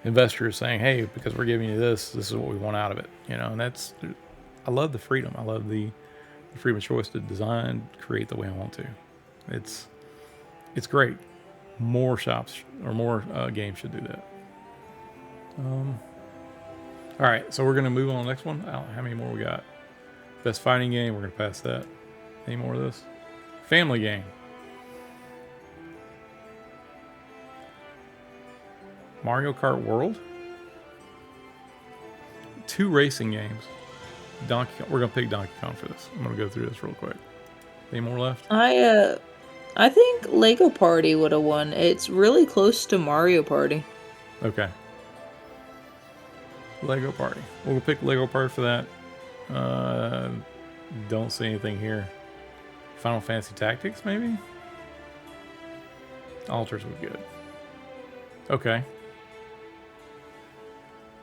Speaker 1: investors saying, hey, because we're giving you this is what we want out of it. And I love the freedom. I love the freedom of choice to design, create the way I want to. It's great. More shops or more games should do that. All right, so we're going to move on to the next one. How many more we got? Best fighting game, we're going to pass that. Any more of this? Family game. Mario Kart World. 2 racing games. Donkey Kong. We're going to pick Donkey Kong for this. I'm going to go through this real quick. Any more left?
Speaker 2: I I think Lego Party would have won. It's really close to Mario Party.
Speaker 1: Okay. Lego Party. We'll pick Lego Party for that. Don't see anything here. Final Fantasy Tactics, maybe? Altars would be good. Okay.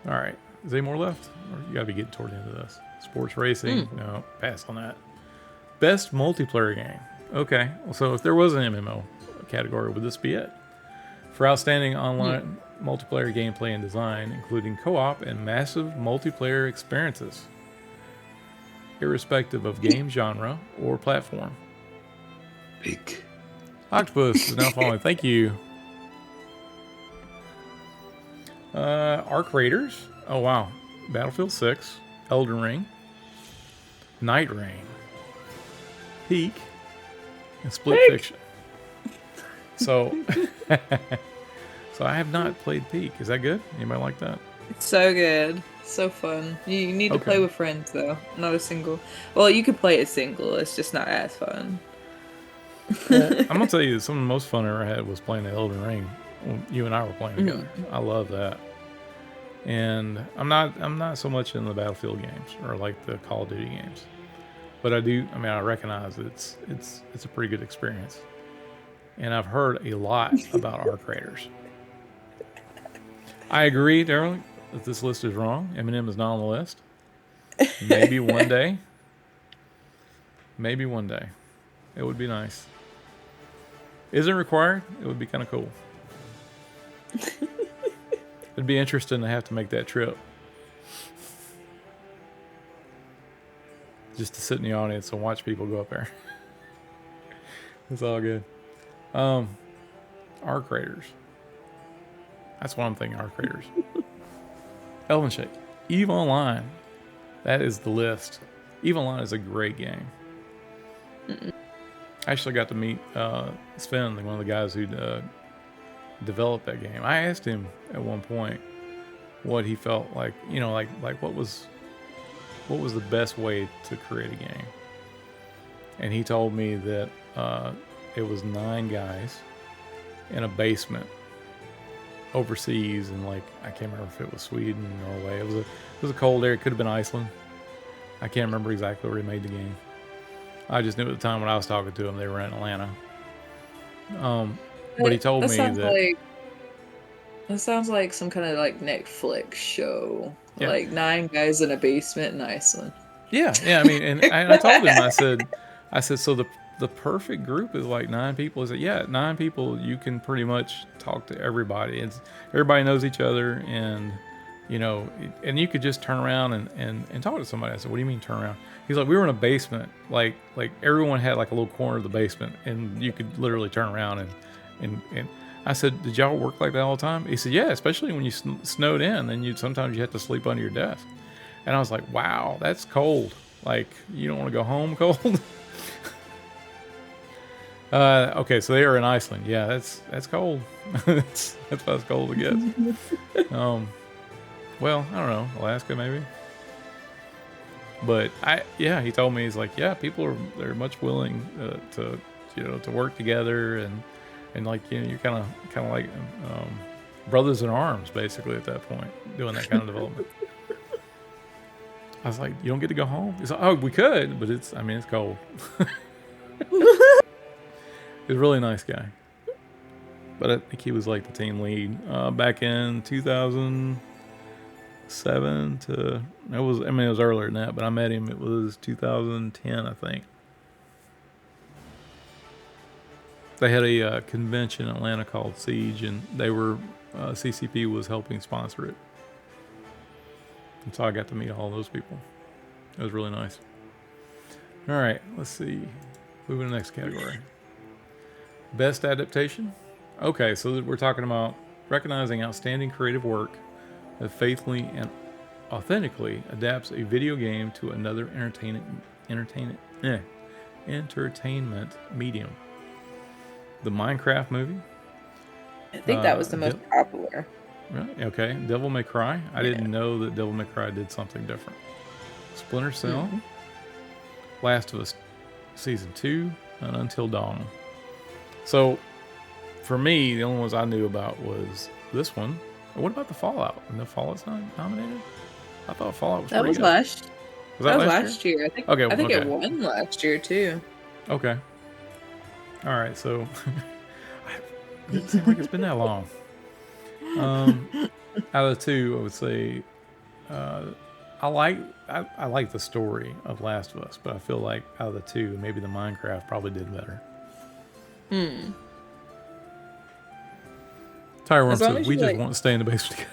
Speaker 1: Alright. Is there any more left? Or you gotta be getting toward the end of this. Sports racing? No, pass on that. Best multiplayer game. Okay. So if there was an MMO category, would this be it? For outstanding online multiplayer gameplay and design, including co-op and massive multiplayer experiences, irrespective of game genre or platform.
Speaker 3: Big.
Speaker 1: Octopus is now following. Thank you. Arc Raiders. Oh wow. Battlefield 6, Elden Ring, Night Rain, Peak, and Split Fiction. So, so I have not played Peak. Is that good? Anybody like that?
Speaker 2: It's so good. So fun. You need to
Speaker 1: Okay.
Speaker 2: play with friends though, not a single. Well, you could play it single. It's just not as fun.
Speaker 1: Well, I'm gonna tell you, some of the most fun I ever had was playing the Elden Ring. When you and I were playing together. I love that. And I'm not so much in the Battlefield games or like the Call of Duty games, but I do. I mean, I recognize it's a pretty good experience. And I've heard a lot about Arc Raiders. I agree, Daryl, that this list is wrong. Eminem is not on the list. Maybe one day. Maybe one day. It would be nice. Isn't required. It would be kind of cool. It'd be interesting to have to make that trip. Just to sit in the audience and watch people go up there. It's all good. Arc Raiders. That's what I'm thinking, Arc Raiders. Elven Shake. EVE Online. That is the list. EVE Online is a great game. I actually got to meet Sven, one of the guys who developed that game. I asked him at one point what he felt like, like what was the best way to create a game. And he told me that it was 9 guys in a basement overseas, and like I can't remember if it was Sweden, Norway. It was a cold area. It could have been Iceland. I can't remember exactly where he made the game. I just knew at the time when I was talking to him, they were in Atlanta. But he told me that
Speaker 2: that sounds like some kind of like Netflix show.
Speaker 1: Yeah.
Speaker 2: Like 9 guys in a basement in Iceland.
Speaker 1: Yeah. I mean, and I told him, I said, so the perfect group is like 9 people. He said, yeah, 9 people, you can pretty much talk to everybody. Everybody knows each other, and and you could just turn around and talk to somebody. I said, what do you mean turn around? He's like, we were in a basement, like everyone had like a little corner of the basement, and you could literally turn around and I said, did y'all work like that all the time? He said, yeah, especially when you snowed in, then sometimes you had to sleep under your desk. And I was like, wow, that's cold. Like, you don't want to go home cold? Okay, so they are in Iceland. Yeah, that's cold. that's about as cold as it gets. Well, I don't know, Alaska maybe. But he told me, he's like, yeah, people they're much willing to work together, and like you're kind of like brothers in arms basically at that point, doing that kind of development. I was like, you don't get to go home? He's like, oh, we could, but it's cold. He's a really nice guy. But I think he was like the team lead back in 2007 to it was earlier than that, but I met him. It was 2010, I think. They had a convention in Atlanta called Siege, and they were CCP was helping sponsor it. And so I got to meet all those people. It was really nice. All right, let's see. Moving to the next category. Best adaptation. Okay, so we're talking about recognizing outstanding creative work that faithfully and authentically adapts a video game to another entertainment medium. The Minecraft movie.
Speaker 2: I think that was the most popular.
Speaker 1: Really? Okay. Devil May Cry. I didn't know that Devil May Cry did something different. Splinter Cell. Last of Us Season 2 and Until Dawn. So, for me, the only ones I knew about was this one. What about the Fallout? And the Fallout's not nominated? I thought Fallout was
Speaker 2: That
Speaker 1: pretty
Speaker 2: was
Speaker 1: good.
Speaker 2: last.
Speaker 1: Was
Speaker 2: That was
Speaker 1: last
Speaker 2: last year. I think.
Speaker 1: Okay,
Speaker 2: I think
Speaker 1: okay.
Speaker 2: it won last year too.
Speaker 1: Okay. All right, so it doesn't seem like it's been that long. Out of the two, I would say I like the story of Last of Us, but I feel like out of the two, maybe the Minecraft probably did better. Tyron
Speaker 2: As long
Speaker 1: says
Speaker 2: as
Speaker 1: we
Speaker 2: you,
Speaker 1: just
Speaker 2: like-
Speaker 1: want to stay in the basement.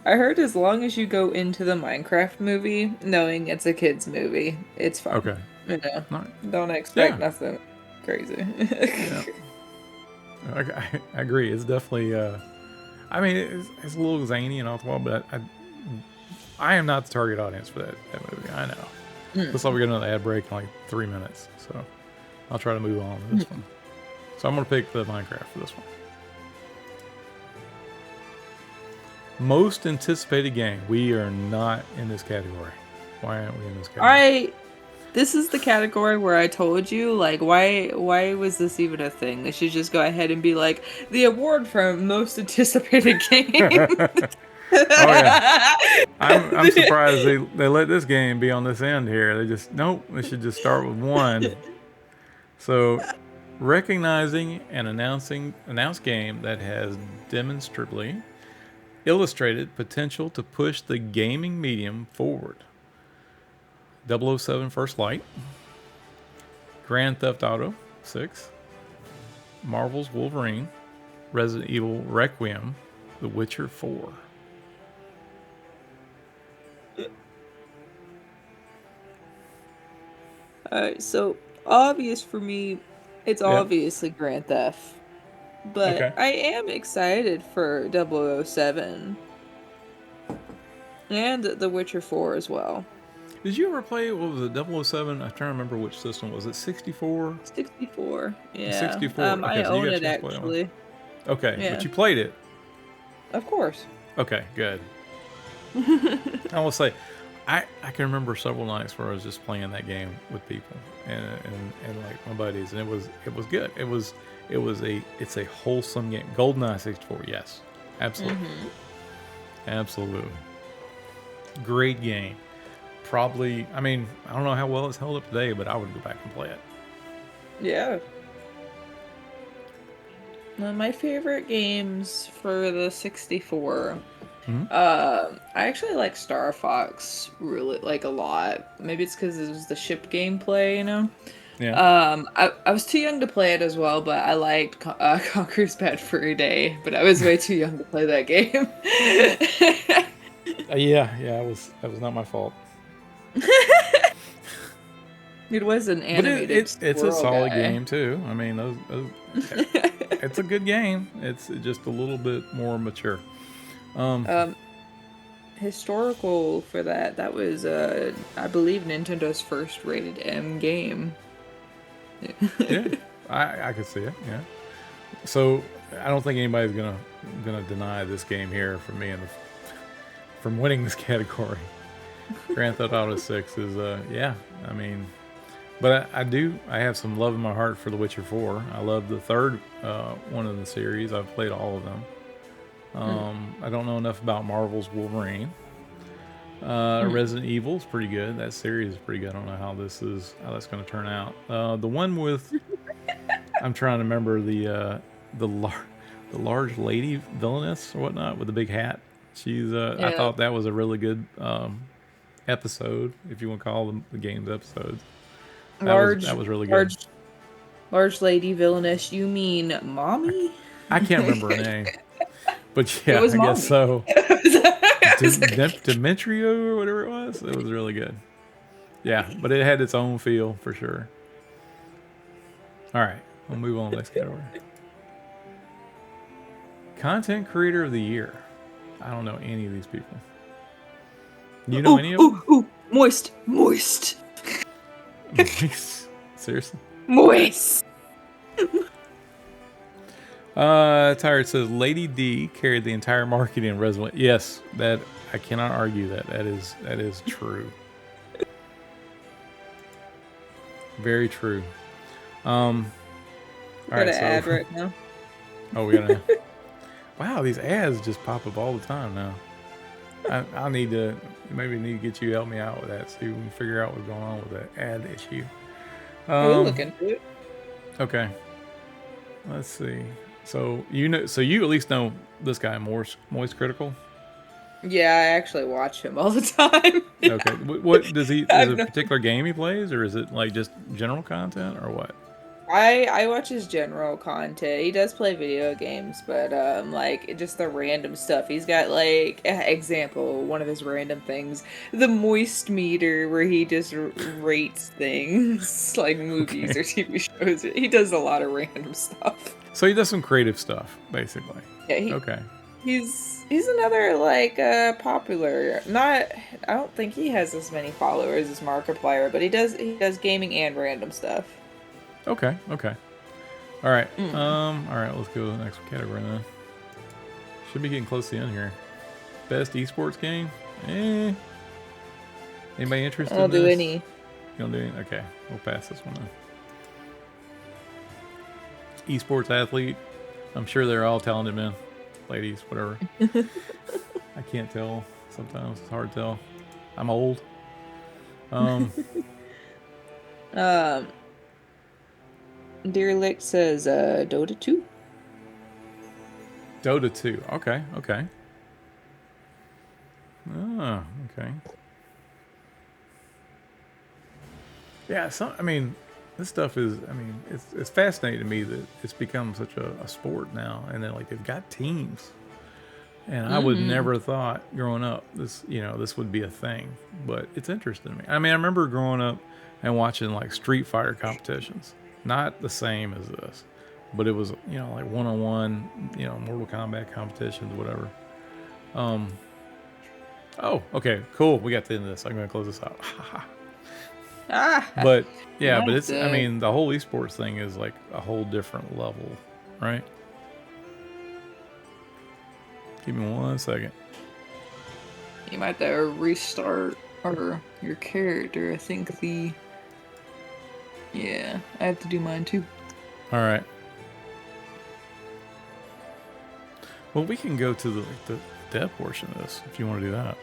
Speaker 2: I heard as long as you go into the Minecraft movie knowing it's a kids movie, it's fine.
Speaker 1: Okay.
Speaker 2: You know,
Speaker 1: All right.
Speaker 2: don't expect
Speaker 1: Yeah.
Speaker 2: nothing crazy.
Speaker 1: Yeah. I agree. It's definitely. I mean, it's a little zany and all the while, but I am not the target audience for that movie. I know. Looks like we're getting another ad break in like 3 minutes, so I'll try to move on to this one. So I'm gonna pick the Minecraft for this one. Most anticipated game. We are not in this category. Why aren't we in this category?
Speaker 2: This is the category where I told you, like, why was this even a thing? They should just go ahead and be like, the award for most anticipated game.
Speaker 1: Oh yeah, I'm surprised they let this game be on this end here. They just nope. They should just start with one. So, recognizing and announced game that has demonstrably illustrated potential to push the gaming medium forward. 007 First Light, Grand Theft Auto 6, Marvel's Wolverine, Resident Evil Requiem, The Witcher 4.
Speaker 2: Alright, so obvious for me, it's obviously Grand Theft. But
Speaker 1: Okay.
Speaker 2: I am excited for 007 and The Witcher 4 as well.
Speaker 1: Did you ever play, what was it, 007? I'm trying to remember which system. Was it 64?
Speaker 2: 64, yeah.
Speaker 1: 64.
Speaker 2: I
Speaker 1: Okay, so you
Speaker 2: own
Speaker 1: got a
Speaker 2: it
Speaker 1: chance to play that one.
Speaker 2: actually.
Speaker 1: Okay,
Speaker 2: Yeah.
Speaker 1: but you played it.
Speaker 2: Of course.
Speaker 1: Okay, good. I will say, I can remember several nights where I was just playing that game with people and like my buddies, and it was good. It's a wholesome game. GoldenEye 64, yes, absolutely, absolutely, great game. Probably, I mean, I don't know how well it's held up today, but I would go back and play it.
Speaker 2: Yeah. One of my favorite games for the 64. I actually like Star Fox really like a lot. Maybe it's because it was the ship gameplay, you know.
Speaker 1: Yeah.
Speaker 2: I was too young to play it as well, but I liked Conker's Bad Fur Day, but I was way too young to play that game.
Speaker 1: Yeah, that was not my fault.
Speaker 2: It was an
Speaker 1: But
Speaker 2: animated.
Speaker 1: it's a
Speaker 2: squirrel
Speaker 1: solid
Speaker 2: guy.
Speaker 1: game too. I mean, those it's a good game. It's just a little bit more mature.
Speaker 2: Historical for that. That was, I believe, Nintendo's first rated M game.
Speaker 1: Yeah, I could see it. Yeah. So I don't think anybody's gonna deny this game here from me from winning this category. Grand Theft Auto 6 is yeah. I mean, but I have some love in my heart for The Witcher 4. I love the third one in the series. I've played all of them. I don't know enough about Marvel's Wolverine. Resident Evil is pretty good. That series is pretty good. I don't know how that's going to turn out. The one with I'm trying to remember the large lady villainess or whatnot with the big hat. She's I thought that was a really good episode, if you want to call them the game's episodes. That was really good.
Speaker 2: Large lady villainess. You mean mommy?
Speaker 1: I can't remember her name. But yeah,
Speaker 2: It was
Speaker 1: I
Speaker 2: mommy.
Speaker 1: guess so. Demetrio or whatever it was. It was really good. Yeah, but it had its own feel for sure. All right, we'll move on to the next category. Content Creator of the Year. I don't know any of these people. You know any of them?
Speaker 2: Ooh, moist.
Speaker 1: Seriously?
Speaker 2: Moist.
Speaker 1: Tired says Lady D carried the entire marketing in Resident. Yes, that I cannot argue that. That is true. Very true. All
Speaker 2: Got
Speaker 1: right,
Speaker 2: an
Speaker 1: so
Speaker 2: ad right now.
Speaker 1: oh, we gotta. Wow, these ads just pop up all the time now. I need to maybe get you to help me out with that, so we can figure out what's going on with that ad issue.
Speaker 2: We'll look into it.
Speaker 1: Okay. Let's see. So you at least know this guy, Moist Critical.
Speaker 2: Yeah, I actually watch him all the time.
Speaker 1: Okay. What does he? Is it
Speaker 2: I've
Speaker 1: a
Speaker 2: no
Speaker 1: particular game he plays, or is it like just general content, or what?
Speaker 2: I watch his general content. He does play video games, but like just the random stuff. He's got like example, one of his random things, the moist meter where he just rates things like movies
Speaker 1: Okay.
Speaker 2: or TV shows. He does a lot of random stuff.
Speaker 1: So he does some creative stuff, basically.
Speaker 2: Yeah,
Speaker 1: Okay.
Speaker 2: he's another like popular. Not I don't think he has as many followers as Markiplier, but he does gaming and random stuff.
Speaker 1: Okay. Okay. All right.
Speaker 2: Mm.
Speaker 1: All right. Let's go to the next category then. Should be getting close to the end here. Best esports game. Anybody interested?
Speaker 2: I'll
Speaker 1: in
Speaker 2: do
Speaker 1: this?
Speaker 2: any.
Speaker 1: You don't do any? Okay. We'll pass this one then. Esports athlete. I'm sure they're all talented men, ladies, whatever. I can't tell. Sometimes it's hard to tell. I'm old.
Speaker 2: Um, Deerlick says Dota 2.
Speaker 1: Dota 2. Okay. Okay. Ah, okay. Yeah, I mean, this stuff is, I mean, it's fascinating to me that it's become such a sport now, and then like they've got teams, and I would never have thought growing up this would be a thing, but it's interesting to me. I mean, I remember growing up and watching like Street Fighter competitions, not the same as this, but it was like one-on-one, Mortal Kombat competitions, whatever. Oh, okay, cool. We got to the end of this. I'm gonna close this out. But yeah, but it's, I mean, the whole esports thing is like a whole different level, right? Give me 1 second.
Speaker 2: You might have to restart your character. I think yeah, I have to do mine too.
Speaker 1: All right. Well, we can go to the dev portion of this if you want to do that.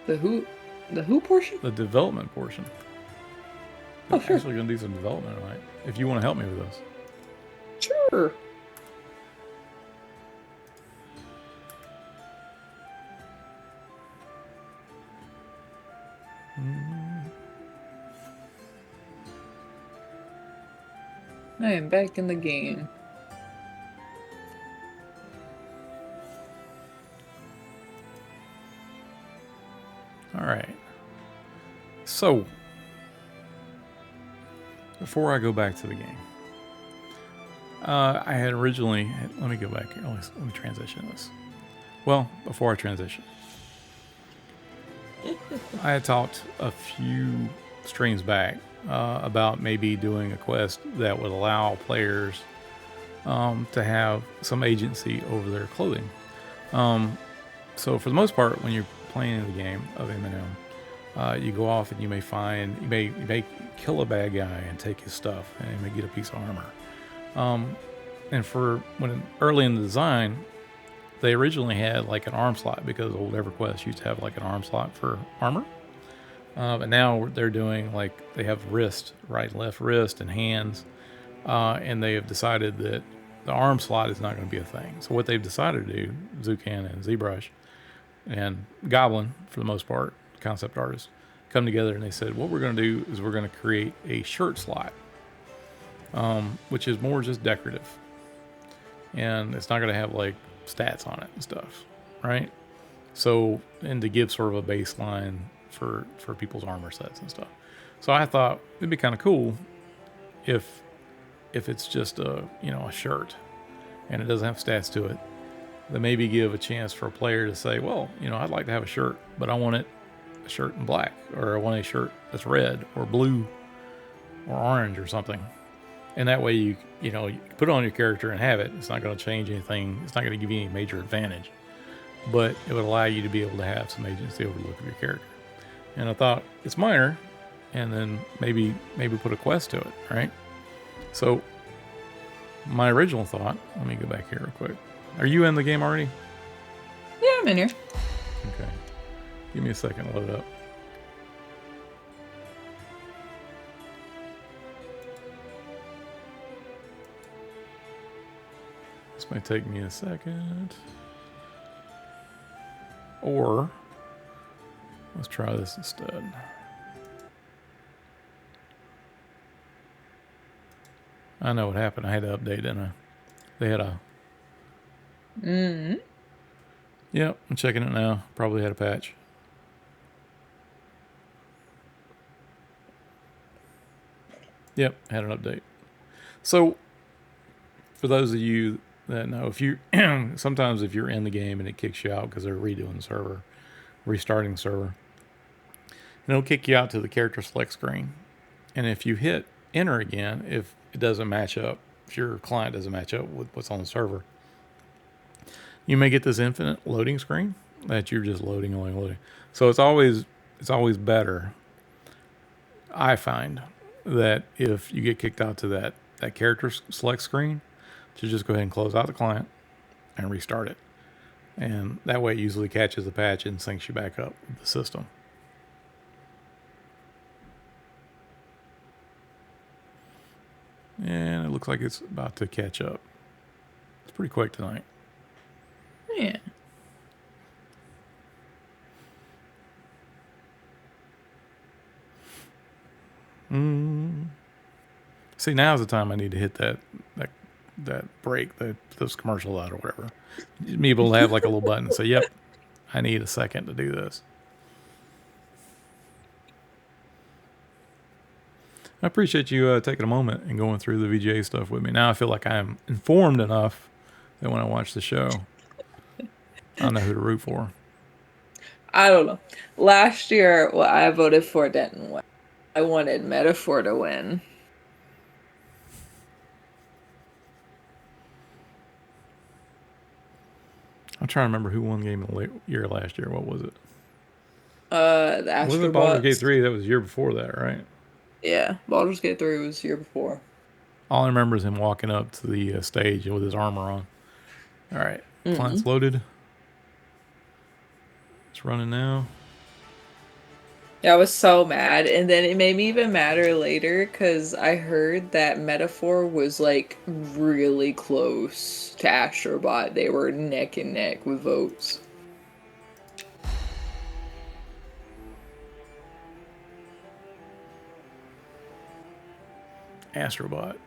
Speaker 2: The who portion?
Speaker 1: The development portion.
Speaker 2: Oh,
Speaker 1: I'm
Speaker 2: sure.
Speaker 1: actually gonna do some development tonight. If you want to help me with this.
Speaker 2: Sure. I am back in the game.
Speaker 1: All right. So, before I go back to the game, I had originally. Let me go back. Let me transition this. Well, before I transition, I had talked a few streams back about maybe doing a quest that would allow players to have some agency over their clothing. So for the most part, when you're playing in the game of M&M, you go off and you may kill a bad guy and take his stuff, and you may get a piece of armor. And for early in the design, they originally had like an arm slot because old EverQuest used to have like an arm slot for armor. But now they're doing like they have wrist, right and left wrist, and hands, and they have decided that the arm slot is not going to be a thing. So what they've decided to do, Zucan and ZBrush and Goblin, for the most part, concept artists, come together and they said, what we're going to do is we're going to create a shirt slot, which is more just decorative, and it's not going to have like stats on it and stuff, right? So, and to give sort of a baseline for people's armor sets and stuff. So I thought it'd be kind of cool if it's just a shirt and it doesn't have stats to it, then maybe give a chance for a player to say, well, I'd like to have a shirt, but I want a shirt in black, or I want a shirt that's red or blue or orange or something. And that way you put it on your character and have it. It's not going to change anything. It's not going to give you any major advantage, but it would allow you to be able to have some agency over the look of your character. And I thought it's minor, and then maybe put a quest to it, right? So my original thought, let me go back here real quick. Are you in the game already?
Speaker 2: Yeah, I'm in here.
Speaker 1: Okay. Give me a second to load up. This might take me a second. Or let's try this instead. I know what happened. I had to update, didn't I? They had a... Yep, I'm checking it now. Probably had a patch. Yep, had an update. So, for those of you that know, if you sometimes if you're in the game and it kicks you out because they're redoing the server, restarting the server, it'll kick you out to the character select screen. And if you hit enter again, if it doesn't match up, if your client doesn't match up with what's on the server, you may get this infinite loading screen that you're just loading. So it's always better, I find, that if you get kicked out to that character select screen, to just go ahead and close out the client and restart it. And that way it usually catches the patch and syncs you back up with the system. And it looks like it's about to catch up. It's pretty quick tonight.
Speaker 2: Yeah.
Speaker 1: See, now's the time I need to hit that break, those commercials out or whatever. Me able to have like a little button and say, yep, I need a second to do this. I appreciate you taking a moment and going through the VGA stuff with me. Now I feel like I am informed enough that when I watch the show, I know who to root for.
Speaker 2: I don't know. Last year, what I voted for didn't win. I wanted Metaphor to win.
Speaker 1: I'm trying to remember who won Game of the Year last year. What was it?
Speaker 2: The Astrobots.
Speaker 1: Was it Baldur's Gate 3? That was the year before that, right?
Speaker 2: Yeah, Baldur's Gate 3 was the year before.
Speaker 1: All I remember is him walking up to the stage with his armor on. All right. Client's loaded. It's running now.
Speaker 2: Yeah, I was so mad. And then it made me even madder later because I heard that Metaphor was like really close to Astrobot. They were neck and neck with votes.
Speaker 1: Astrobot.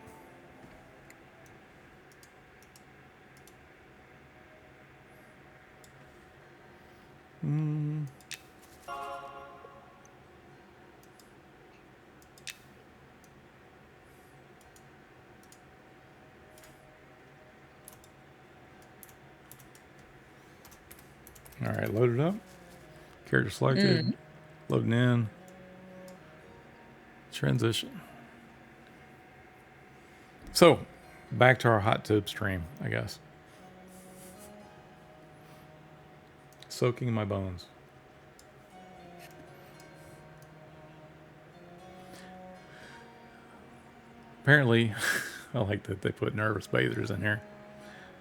Speaker 1: All right, loaded up. Character selected. Loading in. Transition. So, back to our hot tub stream, I guess. Soaking my bones. Apparently, I like that they put nervous bathers in here.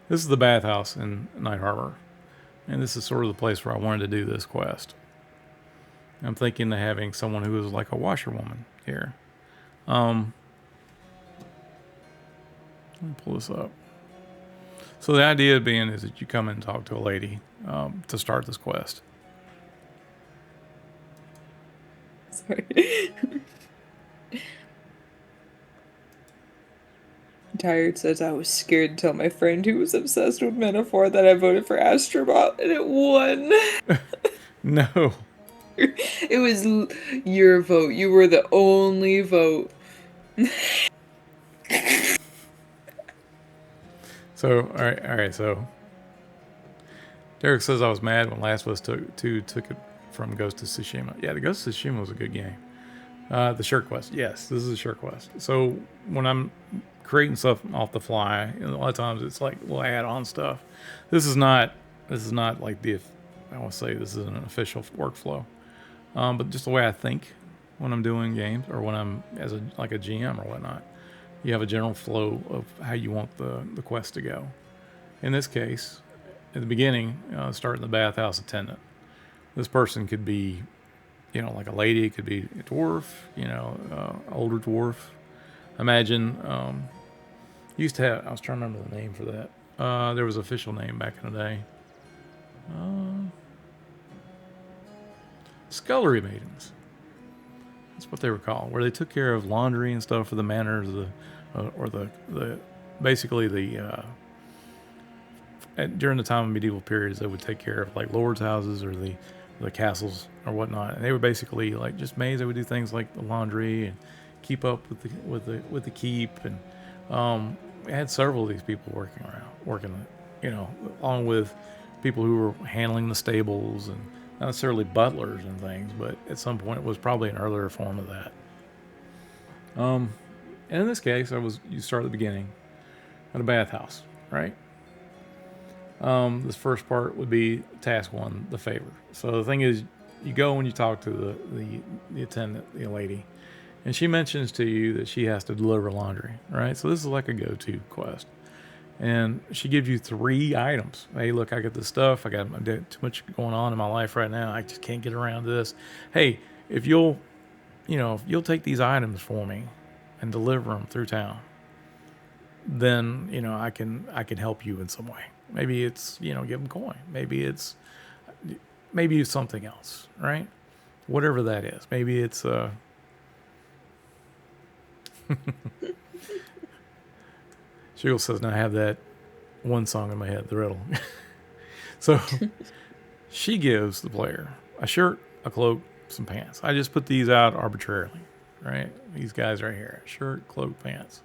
Speaker 1: This is the bathhouse in Night Harbor. And this is sort of the place where I wanted to do this quest. I'm thinking of having someone who is like a washerwoman here. Let me pull this up. So the idea being is that you come and talk to a lady to start this quest.
Speaker 2: Sorry. Tired says I was scared to tell my friend who was obsessed with Metaphor that I voted for Astrobot and it won.
Speaker 1: No.
Speaker 2: It was your vote. You were the only vote.
Speaker 1: So, all right. So, Derek says I was mad when Last of Us 2 took it from Ghost of Tsushima. Yeah, the Ghost of Tsushima was a good game. The shirt quest. Yes, this is a shirt quest. So, when I'm creating stuff off the fly, a lot of times it's like little add-on stuff. This is not like I want to say this is an official workflow. But just the way I think when I'm doing games or when I'm as a like a GM or whatnot. You have a general flow of how you want the quest to go. In this case, at the beginning, starting the bathhouse attendant. This person could be, like a lady, it could be a dwarf, older dwarf. Imagine, used to have, I was trying to remember the name for that. There was an official name back in the day. Scullery maidens. That's what they were called, where they took care of laundry and stuff for the manors, or the basically during the time of medieval periods, they would take care of like lords' houses or the castles or whatnot, and they were basically like just maids. They would do things like the laundry and keep up with the keep, and we had several of these people working, along with people who were handling the stables and not necessarily butlers and things, but at some point it was probably an earlier form of that. And in this case, you start at the beginning at a bathhouse, right? This first part would be task one, the favor. So the thing is, you go and you talk to the attendant, the lady, and she mentions to you that she has to deliver laundry, right? So this is like a go-to quest. And she gives you 3 items. Hey, look, I got this stuff. I got too much going on in my life right now. I just can't get around to this. Hey, if you'll take these items for me and deliver them through town, then I can help you in some way. Maybe it's give them coin. Maybe it's something else, right? Whatever that is. Maybe it's Shiggle says, now I have that one song in my head, the riddle. So she gives the player a shirt, a cloak, some pants. I just put these out arbitrarily, right? These guys right here, shirt, cloak, pants.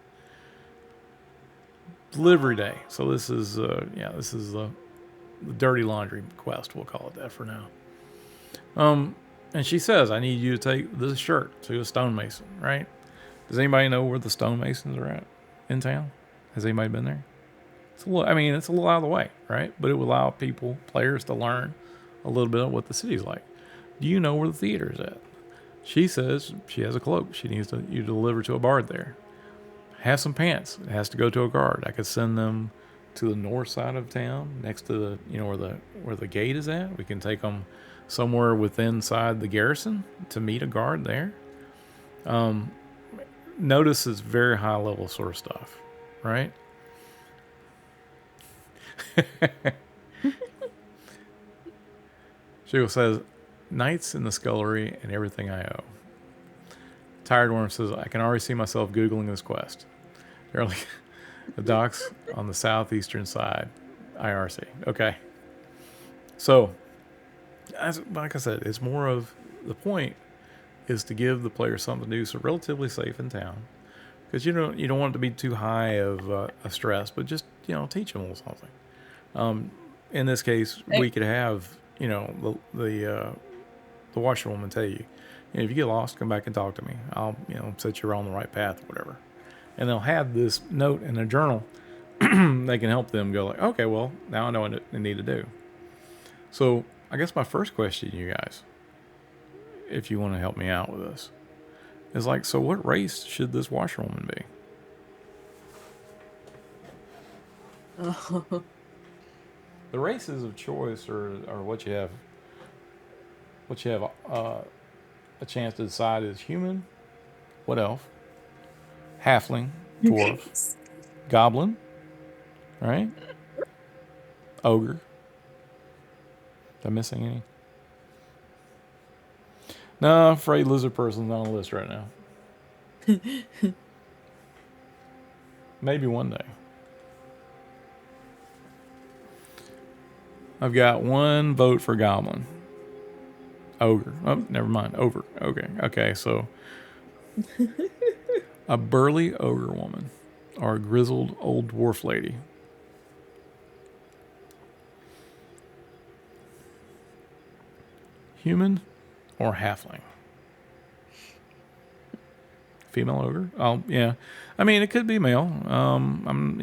Speaker 1: Delivery day. So this is the dirty laundry quest. We'll call it that for now. And she says, I need you to take this shirt to a stonemason, right? Does anybody know where the stonemasons are at in town? Has anybody been there? It's a little out of the way, right? But it will allow players to learn a little bit of what the city's like. Do you know where the theater is at? She says she has a cloak. She needs you to deliver to a bard there. Have some pants. It has to go to a guard. I could send them to the north side of town, next to where the gate is at. We can take them somewhere inside the garrison to meet a guard there. Notice it's very high level sort of stuff, right? Shiggle says, nights in the scullery and everything I owe. Tired Worm says, I can already see myself Googling this quest. They're like the docks on the southeastern side, IRC. Okay. So, like I said, it's more of the point is to give the player something to do, so relatively safe in town. Because you don't want it to be too high of a stress, but just teach them a little something. In this case, we could have the washerwoman tell you, if you get lost, come back and talk to me. I'll set you on the right path, or whatever. And they'll have this note in their journal. They can help them go like, okay, well, now I know what I need to do. So I guess my first question to you guys, if you want to help me out with this, is like, so what race should this washerwoman be? The races of choice are what you have a chance to decide is human, what elf, halfling, dwarf, goblin, right? Ogre. Am I missing any? No, I'm afraid lizard person's on the list right now. Maybe one day. I've got 1 vote for goblin. Ogre. Oh, never mind. Over. Okay, so a burly ogre woman or a grizzled old dwarf lady. Human or halfling? female ogre. Oh yeah, I mean it could be male. I'm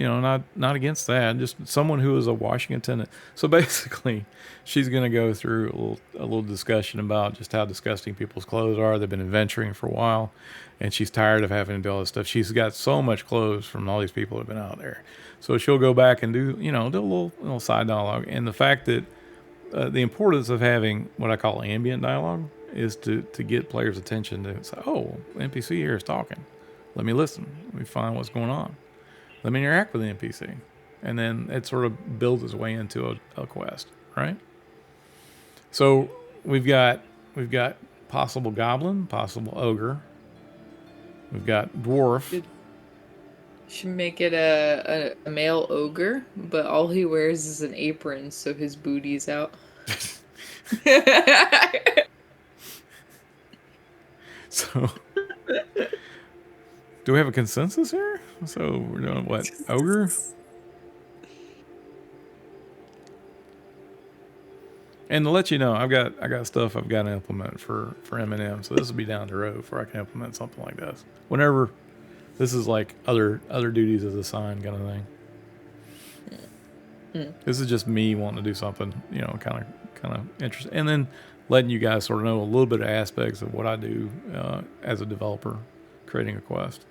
Speaker 1: not against that. Just someone who is a washing attendant. So basically, she's gonna go through a little discussion about just how disgusting people's clothes are. They've been adventuring for a while, and she's tired of having to do all this stuff. She's got so much clothes from all these people who've been out there. So she'll go back and do do a little side dialogue, and the fact that the importance of having what I call ambient dialogue is to get players' attention to say, oh, the NPC here is talking. Let me listen. Let me find what's going on. Let me interact with the NPC. And then it sort of builds its way into a quest, right? So we've got possible goblin, possible ogre. We've got dwarf.
Speaker 2: Should make it a male ogre, but all he wears is an apron, so his booty's out.
Speaker 1: So, do we have a consensus here? So we're doing what? Ogre? And to let you know, I got stuff I've got to implement for M&M. So this will be down the road before I can implement something like this. Whenever this is like other duties as assigned kind of thing. This is just me wanting to do something, kind of interesting, and then letting you guys sort of know a little bit of aspects of what I do as a developer, creating a quest.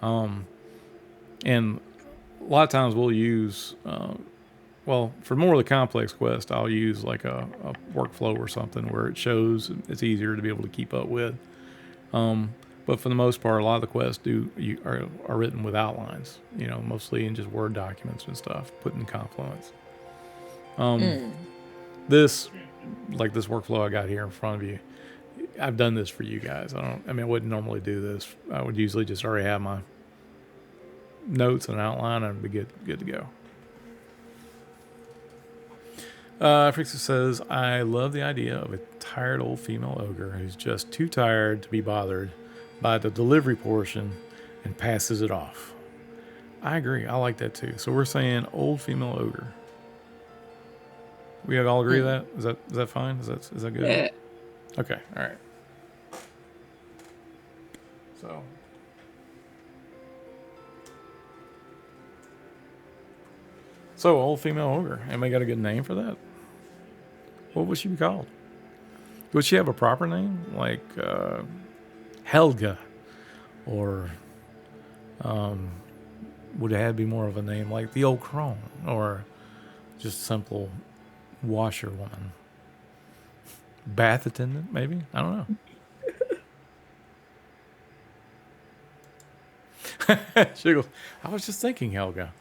Speaker 1: And a lot of times we'll use, for more of the complex quest, I'll use like a workflow or something where it shows it's easier to be able to keep up with. But for the most part, a lot of the quests are written with outlines, mostly in just Word documents and stuff, put in Confluence. This workflow I got here in front of you, I've done this for you guys. I wouldn't normally do this. I would usually just already have my notes and outline and be good to go. Frixie says, I love the idea of a tired old female ogre who's just too tired to be bothered by the delivery portion and passes it off. I agree. I like that too. So we're saying old female ogre. We all agree with that? Is that fine? Is that good?
Speaker 2: Yeah.
Speaker 1: Okay. All right. So old female ogre. Anybody got a good name for that? What would she be called? Would she have a proper name like Helga, or would it have to be more of a name like the old crone, or just simple washerwoman, bath attendant? Maybe, I don't know. She goes, I was just thinking Helga.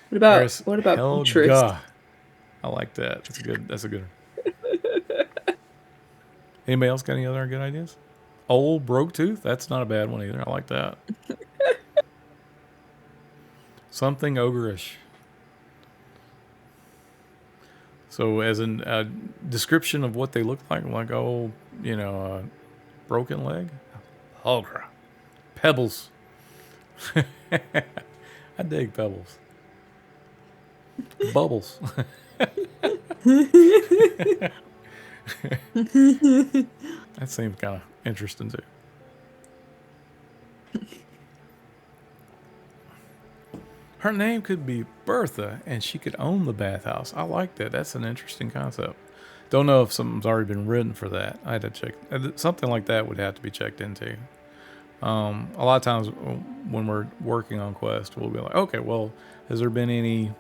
Speaker 2: What about
Speaker 1: Helga?
Speaker 2: Pinterest?
Speaker 1: I like that. That's a good one. Anybody else got any other good ideas? Old broke tooth? That's not a bad one either. I like that. Something ogreish. So as a description of what they look like broken leg? Hulgra. Pebbles. I dig pebbles. Bubbles. That seems kind of interesting too. Her name could be Bertha, and she could own the bathhouse. I like that. That's an interesting concept. Don't know if something's already been written for that. I had to check. Something like that would have to be checked into. A lot of times when we're working on Quest, we'll be like, okay, well, has there been any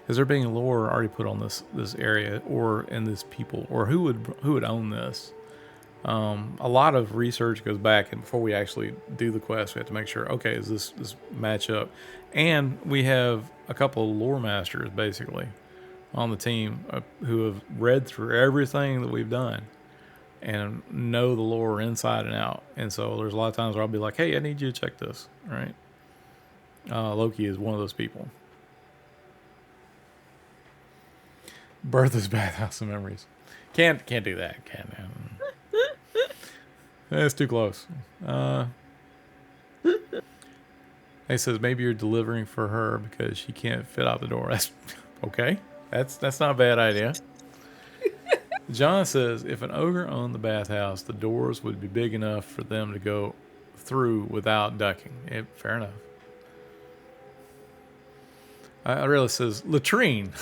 Speaker 1: lore already put on this area or in this people, or who would own this? A lot of research goes back, and before we actually do the quest, we have to make sure, okay, is this match up? And we have a couple of lore masters basically on the team who have read through everything that we've done and know the lore inside and out. And so there's a lot of times where I'll be like, hey, I need you to check this, right? Loki is one of those people. Bertha's bathhouse of memories. Can't do that. Can't. It's too close. He says maybe you're delivering for her because she can't fit out the door. That's okay. That's not a bad idea. John says if an ogre owned the bathhouse, the doors would be big enough for them to go through without ducking. Fair enough. I realize it says latrine.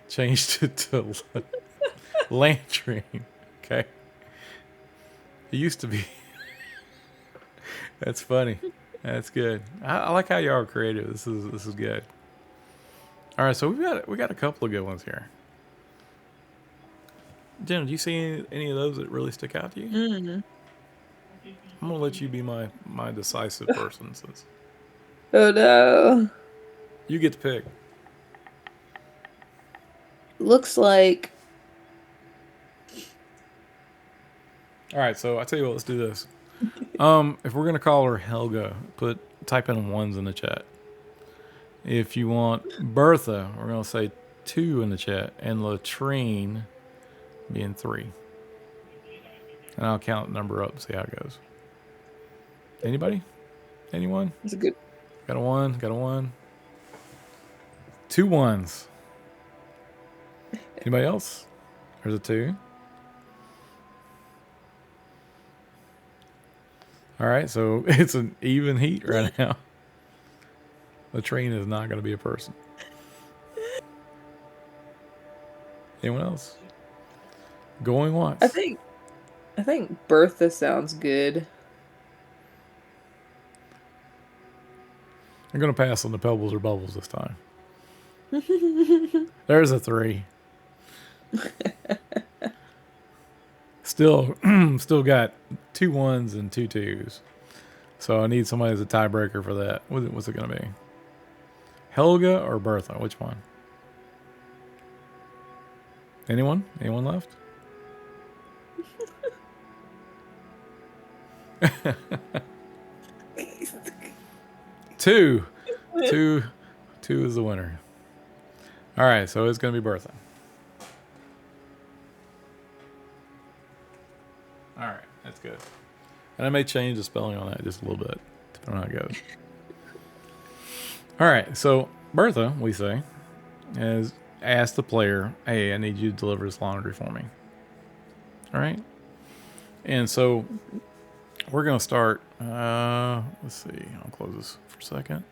Speaker 1: Changed it to latrine. Okay. It used to be. That's funny. That's good. I like how y'all are creative. This is good. All right, so we got a couple of good ones here. Jen, do you see any of those that really stick out to you?
Speaker 2: Mm.
Speaker 1: I'm gonna let you be my decisive person since
Speaker 2: Oh no.
Speaker 1: you get to pick.
Speaker 2: Looks like
Speaker 1: All right, so I tell you what, let's do this. If we're gonna call her Helga, type in ones in the chat. If you want Bertha, we're gonna say 2 in the chat, and latrine being 3. And I'll count the number up and see how it goes. Anybody? Anyone?
Speaker 2: it's a good.
Speaker 1: Got a 1? Got a 1? 2 ones. Anybody else? There's a 2. All right, so it's an even heat right now. Latrine is not going to be a person. Anyone else? Going once.
Speaker 2: I think Bertha sounds good.
Speaker 1: I'm going to pass on the pebbles or bubbles this time. There's a 3. Still got 2 1s and 2 2s. So I need somebody as a tiebreaker for that. What's it going to be? Helga or Bertha? Which one? Anyone? Anyone left? Two is the winner. All right, so it's going to be Bertha. All right, that's good. And I may change the spelling on that just a little bit, depending on how it goes. All right, so Bertha, we say, has asked the player, hey, I need you to deliver this laundry for me. All right? And so we're going to start, let's see, I'll close this for a second.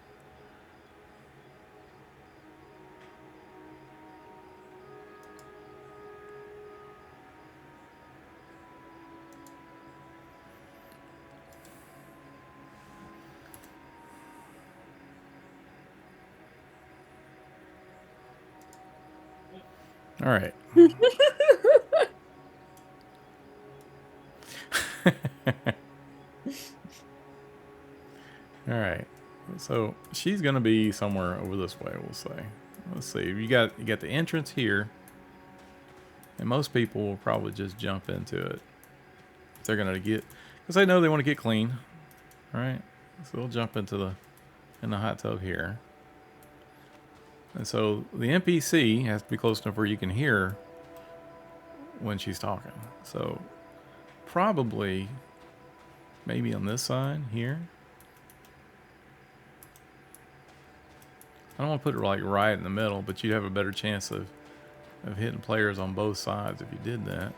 Speaker 1: All right. All right. So she's going to be somewhere over this way, we'll say. Let's see. You got the entrance here. And most people will probably just jump into it. If they're going to get, because they know they want to get clean. All right. So they'll jump into the hot tub here. And so the NPC has to be close enough where you can hear when she's talking. So probably maybe on this side here. I don't want to put it like right in the middle, but you'd have a better chance of hitting players on both sides if you did that.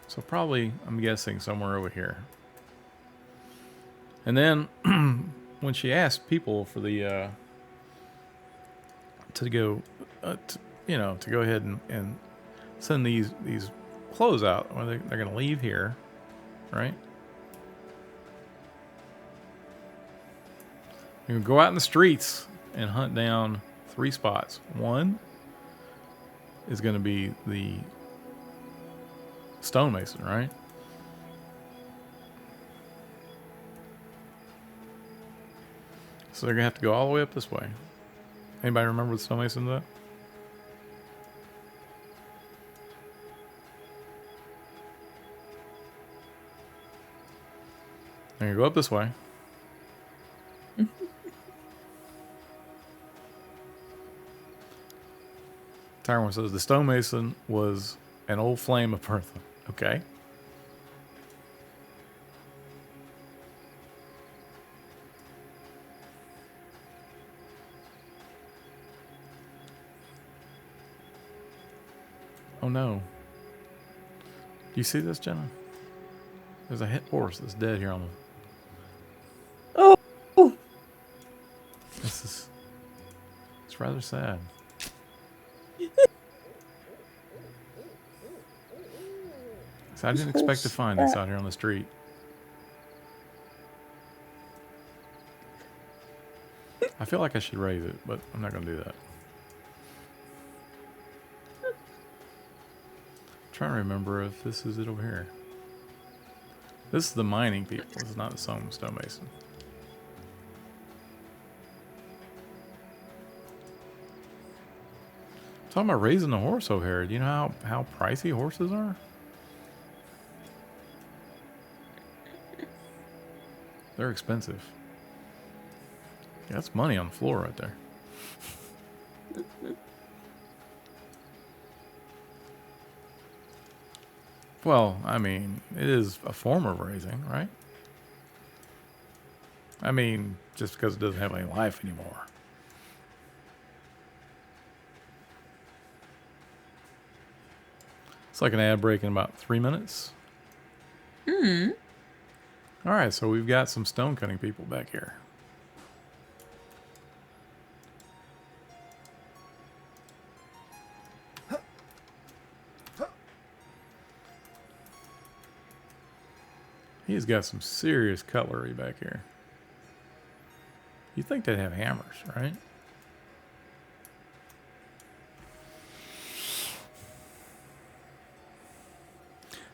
Speaker 1: So probably, I'm guessing, somewhere over here. And then when she asked people for the to go ahead and send these clothes out, or they're going to leave here, right? You're going to go out in the streets and hunt down 3 spots. One is going to be the stonemason, right? So they're going to have to go all the way up this way. Anybody remember the stonemason's at? They're going to go up this way. Tyrone says the stonemason was an old flame of Bertha. Okay. Oh Oh no. Do you see this, Jenna? There's a horse that's dead here on the...
Speaker 2: Oh,
Speaker 1: This is... It's rather sad. So I didn't expect to find this out here on the street. I feel like I should raise it, but I'm not going to do that. I'm trying to remember if this is it over here. This is the mining people. This is not the stonemason. Talking about raising a horse over here. Do you know how pricey horses are? They're expensive. Yeah, that's money on the floor right there. Well, I mean, it is a form of raising, right? I mean, just because it doesn't have any life anymore. It's like an ad break in about 3 minutes.
Speaker 2: Hmm.
Speaker 1: All right, so we've got some stone cutting people back here. He's got some serious cutlery back here. You'd think they'd have hammers, right?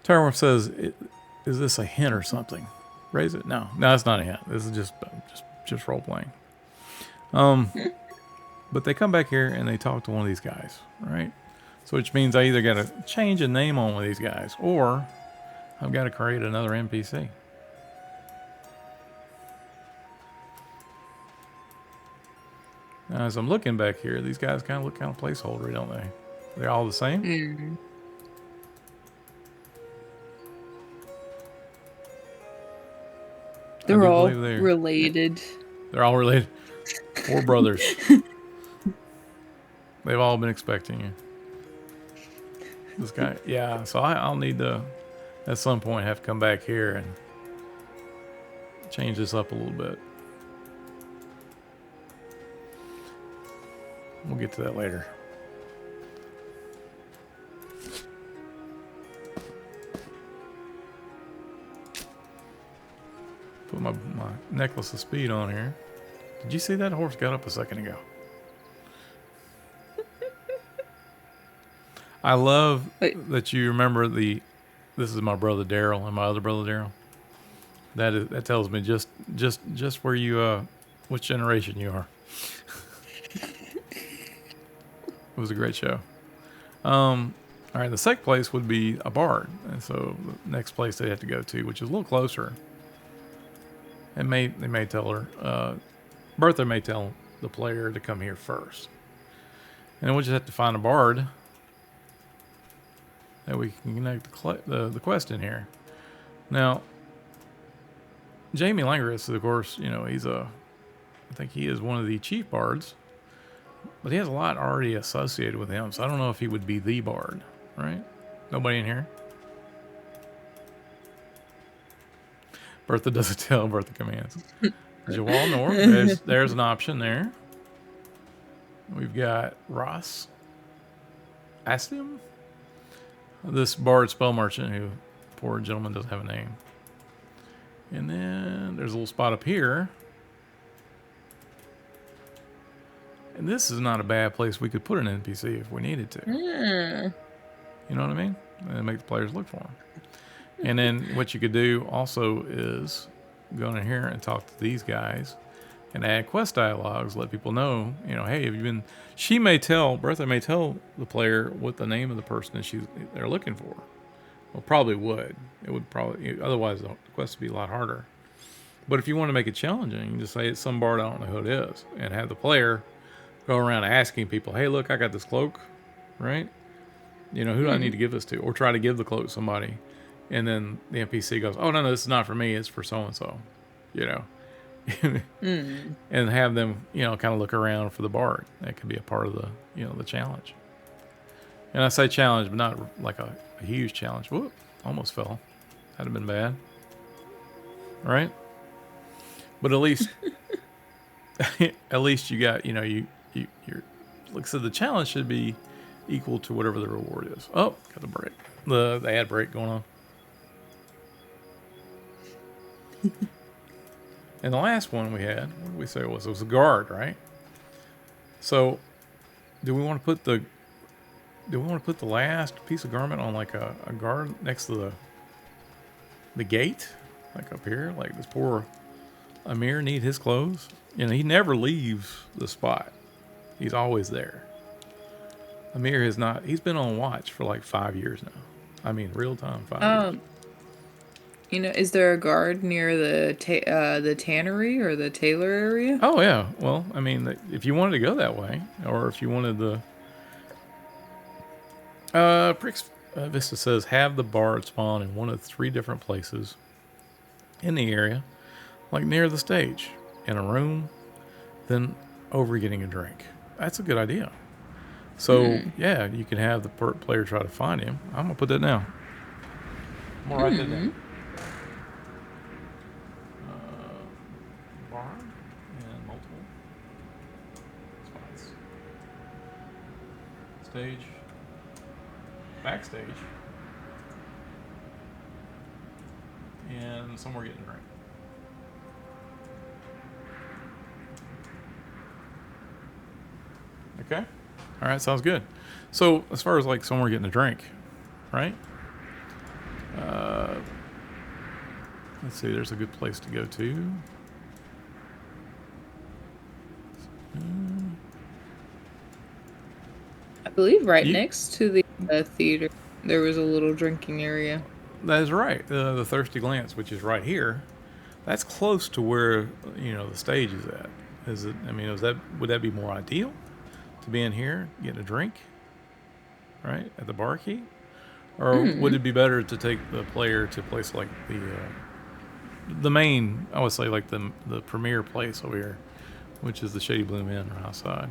Speaker 1: Tarworth says, "Is this a hint or something?" Raise it. No, it's not a hint. This is just role playing. But they come back here and they talk to one of these guys, right? So which means I either got to change a name on one of these guys, or I've got to create another NPC. Now, as I'm looking back here, these guys kind of look kind of placeholdery, don't they? They're all the same.
Speaker 2: Mm. They're all related.
Speaker 1: They're all related. 4 brothers. They've all been expecting you. This guy, yeah. So I'll need to, at some point, have to come back here and change this up a little bit. We'll get to that later. Put my necklace of speed on here. Did you see that horse got up a second ago? I love that you remember this is my brother Daryl and my other brother Daryl. That tells me just where you which generation you are. It was a great show. All right, the second place would be a bard, and so the next place they have to go to, which is a little closer. And they may tell her, Bertha may tell the player to come here first, and then we'll just have to find a bard that we can connect the quest in here. Now, Jamie Langris, of course, I think he is one of the chief bards, but he has a lot already associated with him, so I don't know if he would be the bard, right? Nobody in here? Bertha doesn't tell, Bertha commands. Jawal North, there's an option there. We've got Ross Astim, this bard spell merchant who, poor gentleman, doesn't have a name. And then there's a little spot up here. And this is not a bad place we could put an NPC if we needed to.
Speaker 2: Mm.
Speaker 1: You know what I mean? And make the players look for them. And then what you could do also is go in here and talk to these guys and add quest dialogues, let people know, hey, have you been... Bertha may tell the player what the name of the person that they're looking for. Well, probably would. It would probably... Otherwise, the quest would be a lot harder. But if you want to make it challenging, you can just say it's some bard, I don't know who it is, and have the player go around asking people, hey, look, I got this cloak, right? Who do I need to give this to? Or try to give the cloak to somebody. And then the NPC goes, oh, no, this is not for me. It's for so-and-so, And have them, kind of look around for the bard. That could be a part of the, the challenge. And I say challenge, but not like a huge challenge. Whoop, almost fell. That'd have been bad. Right? But at least, at least you got, you're, like I said, the challenge should be equal to whatever the reward is. Oh, got the break. The ad break going on. And the last one we had, what did we say it was? It was a guard, right? So, do we want to put the last piece of garment on like a guard next to the gate, like up here? Like, does poor Amir need his clothes? He never leaves the spot. He's always there. Amir has not. He's been on watch for like 5 years now. I mean, real time 5 years.
Speaker 2: Is there a guard near the tannery or the tailor area?
Speaker 1: Oh yeah. Well, I mean, if you wanted to go that way, or if you wanted the Prix Vista says have the bard spawn in one of 3 different places in the area, like near the stage, in a room, then over getting a drink. That's a good idea. So yeah, you can have the player try to find him. I'm gonna put that down. I'm gonna write that down. Bar and multiple spots. Stage. Backstage. And somewhere getting a drink. Okay. All right, sounds good. So as far as like somewhere getting a drink, right? Let's see. There's a good place to go to.
Speaker 2: I believe next to the theater, there was a little drinking area.
Speaker 1: That is right. The Thirsty Glance, which is right here, that's close to where the stage is at. Is it? I mean, would that be more ideal to be in here getting a drink, right, at the bar key, or would it be better to take the player to a place like the main? I would say like the premier place over here, which is the Shady Bloom Inn right outside.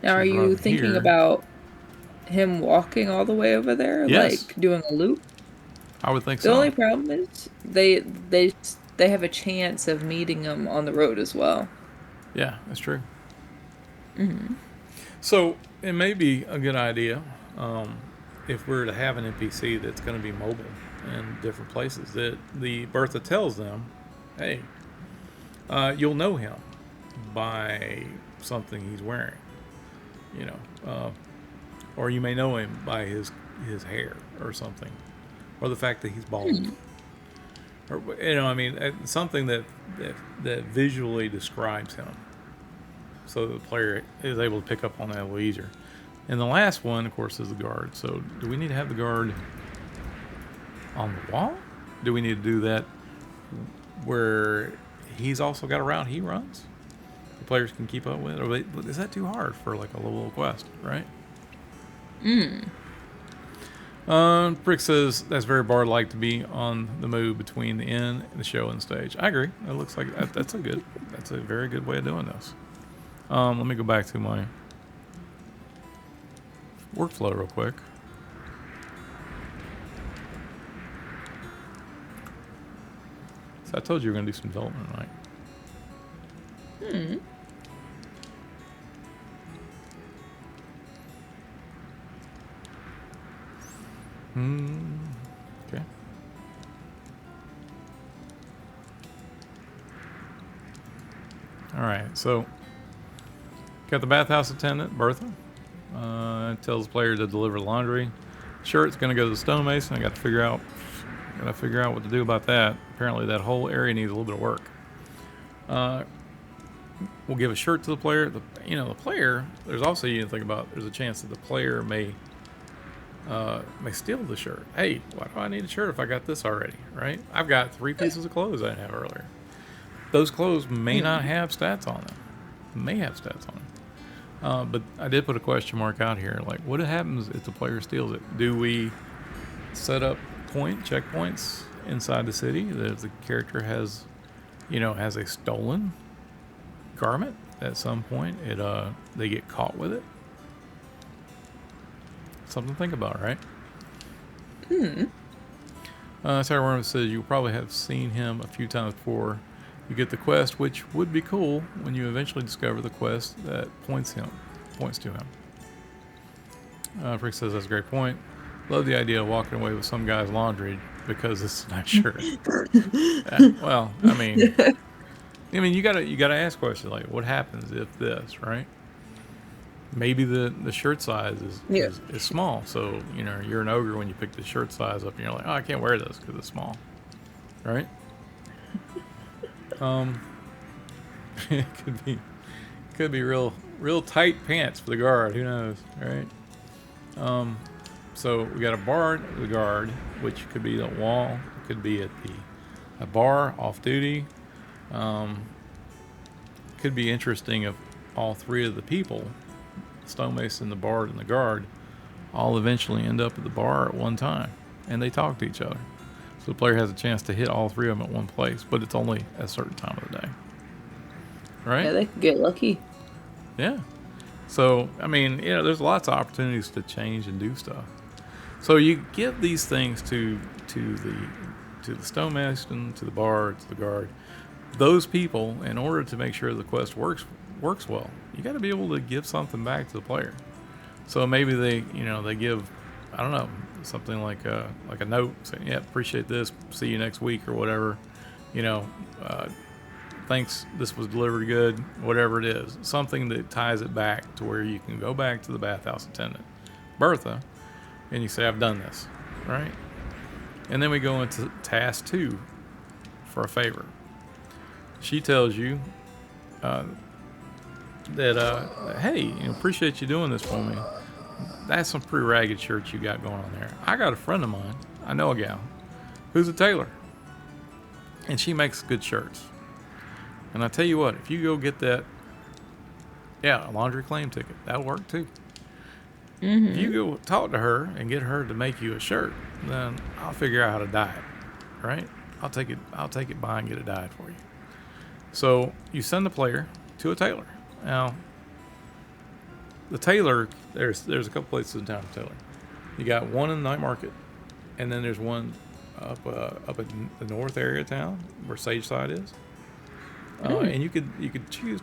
Speaker 2: Now, are you thinking about him walking all the way over there,
Speaker 1: yes,
Speaker 2: like doing a loop?
Speaker 1: I would think so.
Speaker 2: The only problem is they have a chance of meeting him on the road as well.
Speaker 1: Yeah, that's true. So it may be a good idea if we're to have an NPC that's going to be mobile in different places, that the Bertha tells them, hey, you'll know him by something he's wearing, or you may know him by his hair or something, or the fact that he's bald, or I mean, something that visually describes him, so the player is able to pick up on that a little easier. And the last one, of course, is the guard. So do we need to have the guard on the wall? Do we need to do that where he's also got a route he runs? The players can keep up with? Or is that too hard for like a little quest, right? Prick says that's very bard-like to be on the move between the inn, the show, and the stage. I agree. It looks like that's a very good way of doing this. Let me go back to my workflow real quick. So I told you we were going to do some development, right? Okay. All right, so got the bathhouse attendant, Bertha. Tells the player to deliver laundry. Shirt's gonna go to the stonemason. I got to figure out what to do about that. Apparently, that whole area needs a little bit of work. We'll give a shirt to the player. The player. There's also, you think about. There's a chance that the player may steal the shirt. Hey, why do I need a shirt if I got this already? Right? I've got 3 pieces of clothes I didn't have earlier. Those clothes may not have stats on them. May have stats on them. But I did put a question mark out here. Like, what happens if the player steals it? Do we set up checkpoints inside the city that if the character has a stolen garment at some point, they get caught with it? Something to think about, right? Sarah Worm says you probably have seen him a few times before you get the quest, which would be cool when you eventually discover the quest that points to him. Frick says that's a great point. Love the idea of walking away with some guy's laundry because it's a nice shirt. Well, I mean, you gotta ask questions like, what happens if this, right? Maybe the shirt size is small, so you're an ogre when you pick the shirt size up, and you're like, oh, I can't wear this because it's small, right? It could be real tight pants for the guard. Who knows, right? So we got a bar at the guard, which could be the wall, it could be at a bar off duty. Could be interesting if all three of the people, stonemason, the bard, and the guard, all eventually end up at the bar at one time, and they talk to each other. So the player has a chance to hit all three of them at one place, but it's only at a certain time of the day. Right?
Speaker 2: Yeah, they could get lucky.
Speaker 1: Yeah. So, there's lots of opportunities to change and do stuff. So you give these things to the stonemason, to the bard, to the guard. Those people, in order to make sure the quest works well, you got to be able to give something back to the player. So maybe they give, I don't know, something like a note saying, yeah, appreciate this, see you next week or whatever. Thanks, this was delivered good, whatever it is. Something that ties it back to where you can go back to the bathhouse attendant, Bertha, and you say, I've done this, right? And then we go into task 2 for a favor. She tells you that, hey, appreciate you doing this for me. That's some pretty ragged shirts you got going on there. I got a friend of mine, I know a gal, who's a tailor, and she makes good shirts. And I tell you what, if you go get that, a laundry claim ticket, that'll work too. Mm-hmm. If you go talk to her and get her to make you a shirt, then I'll figure out how to dye it, right? I'll take it by and get it dyed for you. So you send the player to a tailor. Now, the tailor, there's a couple places in town for tailor. You got one in the night market, and then there's one up in the north area of town where Sageside is. And you could choose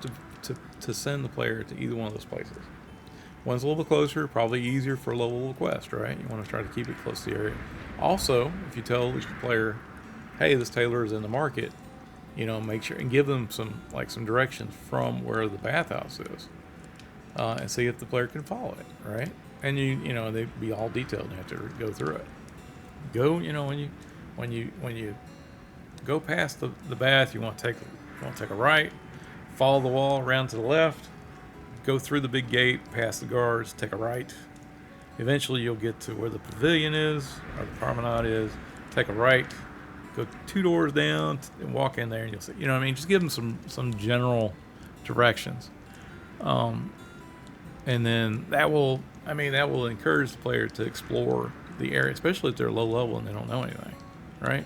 Speaker 1: to send the player to either one of those places. One's a little bit closer, probably easier for a low-level quest, right? You want to try to keep it close to the area. Also, if you tell the player, hey, this tailor is in the market, make sure and give them some directions from where the bathhouse is, and see if the player can follow it, right? And they'd be all detailed. You have to go through it. When you go past the bath, you want to take a right, follow the wall around to the left, go through the big gate, past the guards, take a right. Eventually you'll get to where the pavilion is, or the promenade is, take a right, go 2 doors down, and walk in there, and you'll see, just give them some general directions. And then that will encourage the player to explore the area, especially if they're low level and they don't know anything, right?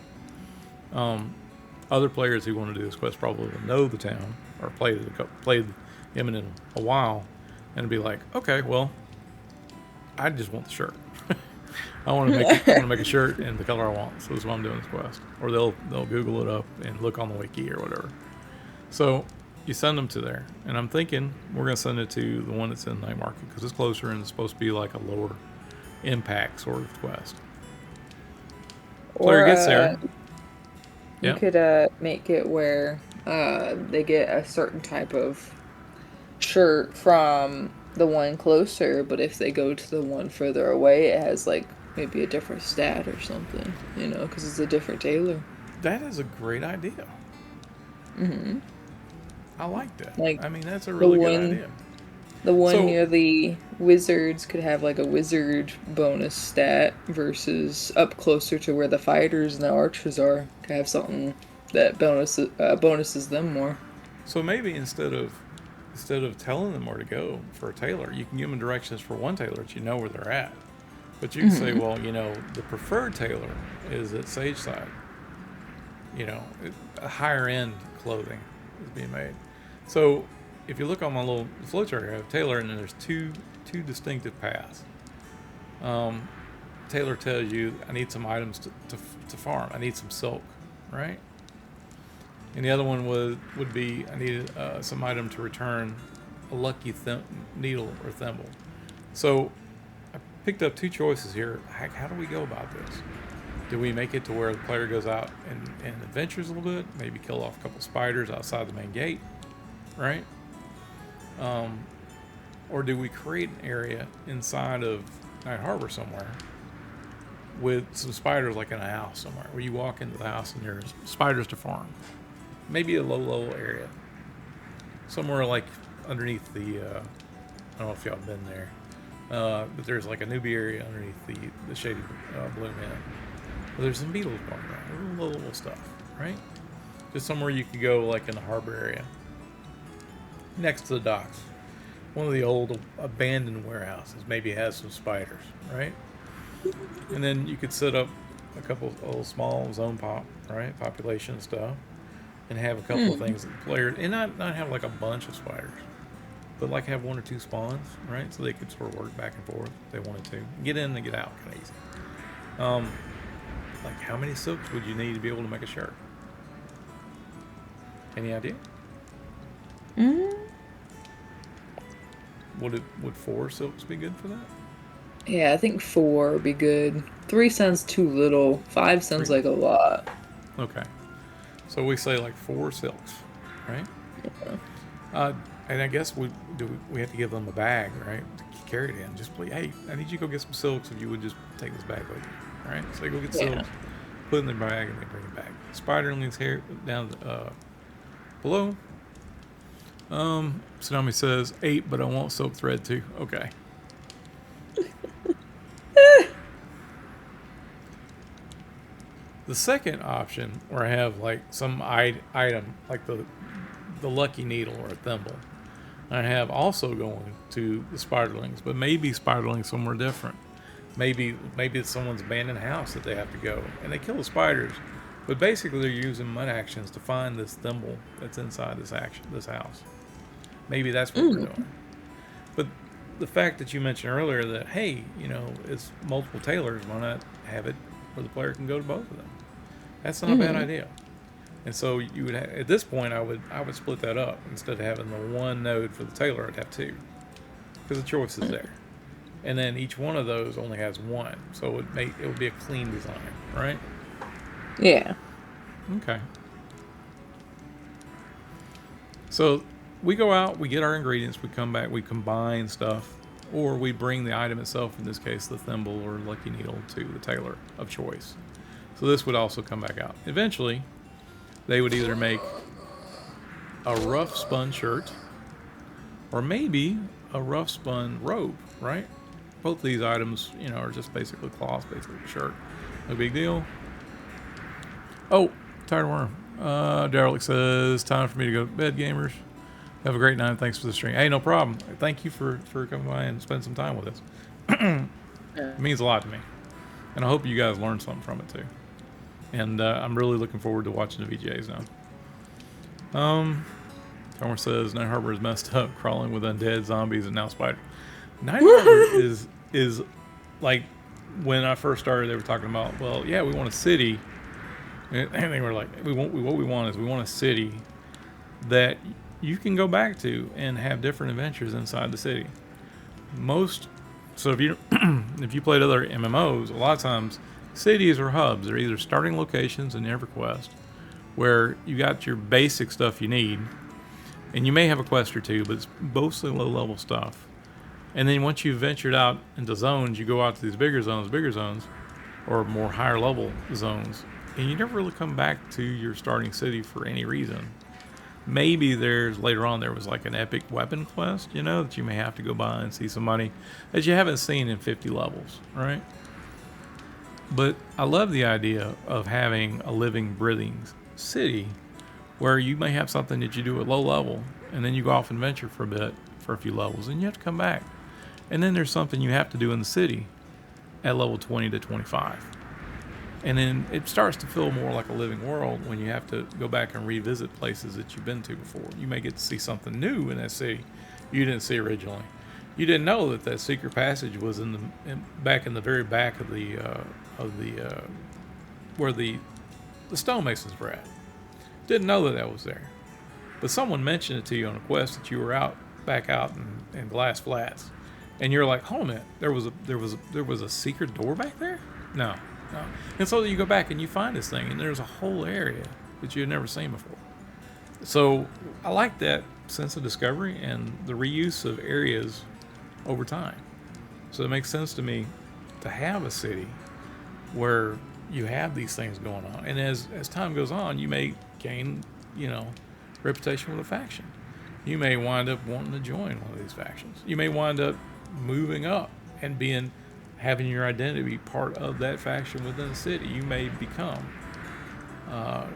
Speaker 1: Other players who want to do this quest probably will know the town or played him in a while, and be like, okay, well, I just want the shirt. I want to make a shirt in the color I want. So that's why I'm doing this quest. Or they'll Google it up and look on the wiki or whatever. So you send them to there, and I'm thinking we're gonna send it to the one that's in Night Market because it's closer and it's supposed to be like a lower impact sort of quest. Player gets there.
Speaker 2: You could make it where they get a certain type of shirt from the one closer, but if they go to the one further away, it has maybe a different stat or something, because it's a different tailor.
Speaker 1: That is a great idea.
Speaker 2: Mm-hmm.
Speaker 1: I like that. That's a really good idea.
Speaker 2: The one near the wizards could have a wizard bonus stat versus up closer to where the fighters and the archers are could have something that bonuses them more.
Speaker 1: So maybe instead of telling them where to go for a tailor, you can give them directions for one tailor that you know where they're at. But you can say, well, the preferred tailor is at Sageside. Higher end clothing is being made. So if you look on my little flowchart here, I have tailor, and then there's two distinctive paths. Taylor tells you, I need some items to farm. I need some silk, right? And the other one would be, I needed some item to return a lucky needle or thimble. So I picked up two choices here. How do we go about this? Do we make it to where the player goes out and adventures a little bit? Maybe kill off a couple spiders outside the main gate, right? Or do we create an area inside of Night Harbor somewhere with some spiders, like in a house somewhere, where you walk into the house and there's spiders to farm? Maybe a low area, somewhere like underneath the. I don't know if y'all been there, but there's like a newbie area underneath the Shady Bloom Inn. Well, there's some beetles walking around, little stuff, right? Just somewhere you could go, like in the harbor area, next to the docks. One of the old abandoned warehouses maybe has some spiders, right? And then you could set up a couple of little small zone population stuff, and have a couple of things that the player, and not have like a bunch of spiders, but like have one or two spawns, right? So they could sort of work back and forth if they wanted to. Get in and get out kind of easy. Like how many silks would you need to be able to make a shirt? Any idea? Would 4 silks be good for that?
Speaker 2: Yeah, I think 4 would be good. 3 sounds too little. 5 sounds
Speaker 1: 3.
Speaker 2: like a lot.
Speaker 1: Okay. So we say like 4 silks, right?
Speaker 2: Yeah.
Speaker 1: And I guess we have to give them a bag, right? To carry it in. Just play, hey, I need you to go get some silks if you would just take this bag with you, right? So they go get silks, put it in their bag, and they bring it back. Spiderlings here down below. Tsunami says 8, but I want silk thread too. Okay. The second option, where I have like some item, like the lucky needle or a thimble, I have also going to the spiderlings, but maybe spiderlings somewhere different. Maybe it's someone's abandoned house that they have to go, and they kill the spiders, but basically they're using mud actions to find this thimble that's inside this house. Maybe that's what we're doing. But the fact that you mentioned earlier that, hey, it's multiple tailors, why not have it where the player can go to both of them? That's not a bad idea. And so you would at this point, I would split that up. Instead of having the one node for the tailor, I'd have 2, because the choice is there. And then each one of those only has 1, so it would be a clean design, right?
Speaker 2: Yeah.
Speaker 1: Okay. So we go out, we get our ingredients, we come back, we combine stuff, or we bring the item itself, in this case the thimble or lucky needle, to the tailor of choice. So this would also come back out. Eventually, they would either make a rough spun shirt, or maybe a rough spun robe, right? Both of these items, are just basically cloth, basically a shirt. No big deal. Oh, tired worm. Derelict says, time for me to go to bed, gamers. Have a great night. Thanks for the stream. Hey, no problem. Thank you for coming by and spending some time with us. It means a lot to me. And I hope you guys learned something from it too. And I'm really looking forward to watching the VJs now. Homer says Night Harbor is messed up, crawling with undead zombies and now spiders. Night Harbor is like, when I first started, they were talking about, well, yeah, we want a city, and they were like, what we want is a city that you can go back to and have different adventures inside the city. So if you played other MMOs, a lot of times cities or hubs are either starting locations in EverQuest, where you got your basic stuff you need, and you may have a quest or two, but it's mostly low-level stuff. And then once you've ventured out into zones, you go out to these bigger zones, or more higher-level zones, and you never really come back to your starting city for any reason. Maybe later on there was like an epic weapon quest, that you may have to go by and see somebody that you haven't seen in 50 levels, right? But I love the idea of having a living, breathing city where you may have something that you do at low level, and then you go off and venture for a bit, for a few levels, and you have to come back. And then there's something you have to do in the city at level 20 to 25. And then it starts to feel more like a living world when you have to go back and revisit places that you've been to before. You may get to see something new in that city you didn't see originally. You didn't know that that secret passage was back in the very back of the where the stonemasons were at. Didn't know that that was there, but someone mentioned it to you on a quest that you were back out in Glass Flats, and you're like, "Hold a minute, there was a secret door back there." No, no. And so you go back and you find this thing, and there's a whole area that you had never seen before. So I like that sense of discovery and the reuse of areas over time. So it makes sense to me to have a city where you have these things going on, and as time goes on, you may gain, reputation with a faction. You may wind up wanting to join one of these factions. You may wind up moving up and having your identity be part of that faction within the city. You may become, a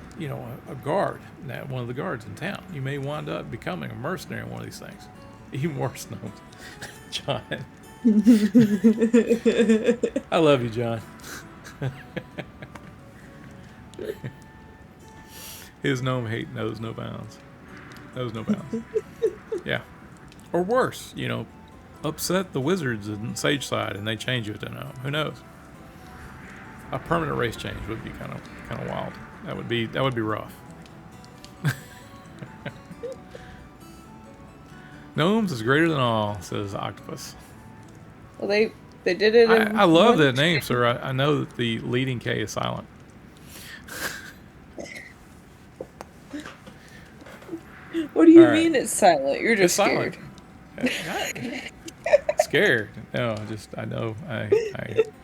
Speaker 1: guard, one of the guards in town. You may wind up becoming a mercenary in one of these things. Even worse, no, John. I love you, John. His gnome hate knows no bounds. Knows no bounds. Yeah. Or worse, upset the wizards in Sage Side and they change you to gnome. Who knows? A permanent race change would be kind of wild. That would be rough. Gnomes is greater than all, says Octopus.
Speaker 2: Well, they did it.
Speaker 1: I love that name, sir. I know that the leading K is silent.
Speaker 2: What do you mean it's silent? You're just
Speaker 1: scared.
Speaker 2: Silent.
Speaker 1: Scared? No, I know.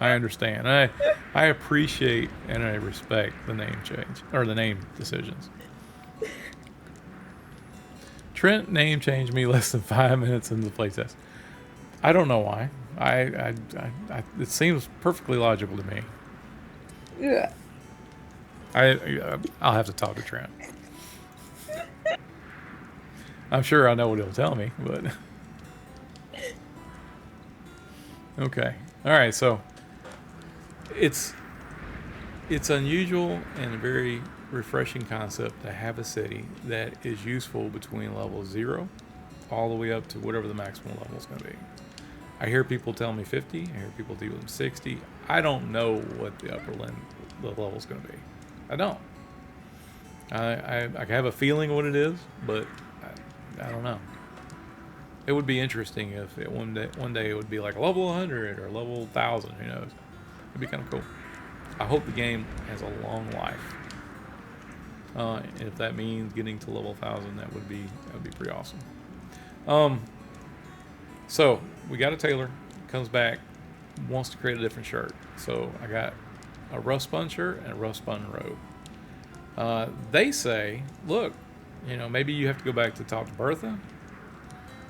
Speaker 1: I understand. I appreciate and I respect the name change or the name decisions. Trent name changed me less than 5 minutes into the playtest. I don't know why. It seems perfectly logical to me.
Speaker 2: Yeah.
Speaker 1: I'll have to talk to Trent. I'm sure I know what he'll tell me, but okay. All right. So it's unusual and a very refreshing concept to have a city that is useful between level 0 all the way up to whatever the maximum level is going to be. I hear people tell me 50. I hear people tell me 60. I don't know what the level is going to be. I don't. I have a feeling what it is, but I don't know. It would be interesting if one day it would be like level 100 or level 1000. Who knows? It'd be kind of cool. I hope the game has a long life. And if that means getting to level 1000, that would be pretty awesome. So we got a tailor, comes back, wants to create a different shirt. So I got a rough spun shirt and a rough spun robe. They say, look, maybe you have to go back to talk to Bertha.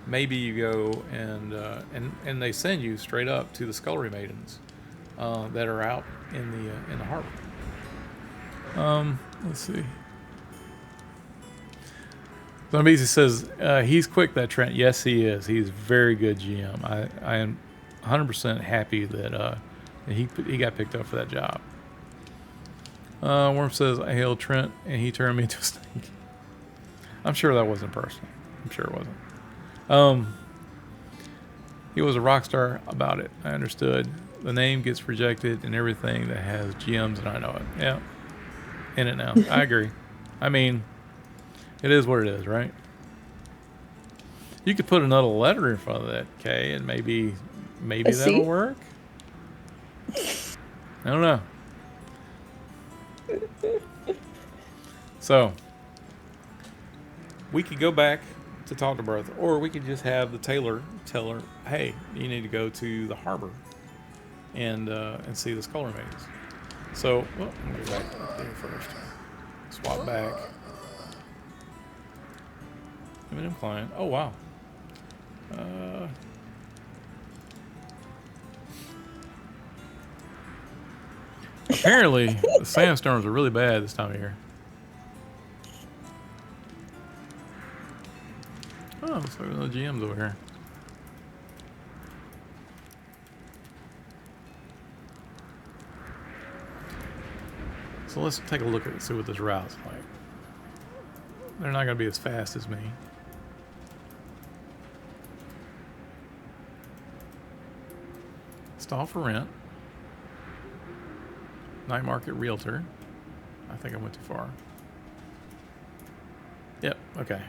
Speaker 1: Maybe you go and they send you straight up to the Scullery Maidens that are out in the harbor. Let's see. Zombies says he's quick, that Trent. Yes, he is. He's very good GM. I am 100% happy that he got picked up for that job. Worm says I hailed Trent and he turned me into a snake. I'm sure that wasn't personal. I'm sure it wasn't. He was a rock star about it. I understood. The name gets rejected and everything that has GMs, and I know it. Yeah. In it now. I agree. I mean, it is what it is, right? You could put another letter in front of that K, and maybe that'll work. I don't know. So we could go back to talk to Bertha, or we could just have the tailor tell her, "Hey, you need to go to the harbor and see the Scullery Maidens." So, well, let me go back up there first. Swap back. Eminem client. Oh wow. Apparently, the sandstorms are really bad this time of year. Oh, looks like no GMs over here. So let's take a look at it, see what this route's like. They're not going to be as fast as me. Install for rent. Night market realtor. I think I went too far. Yep, okay.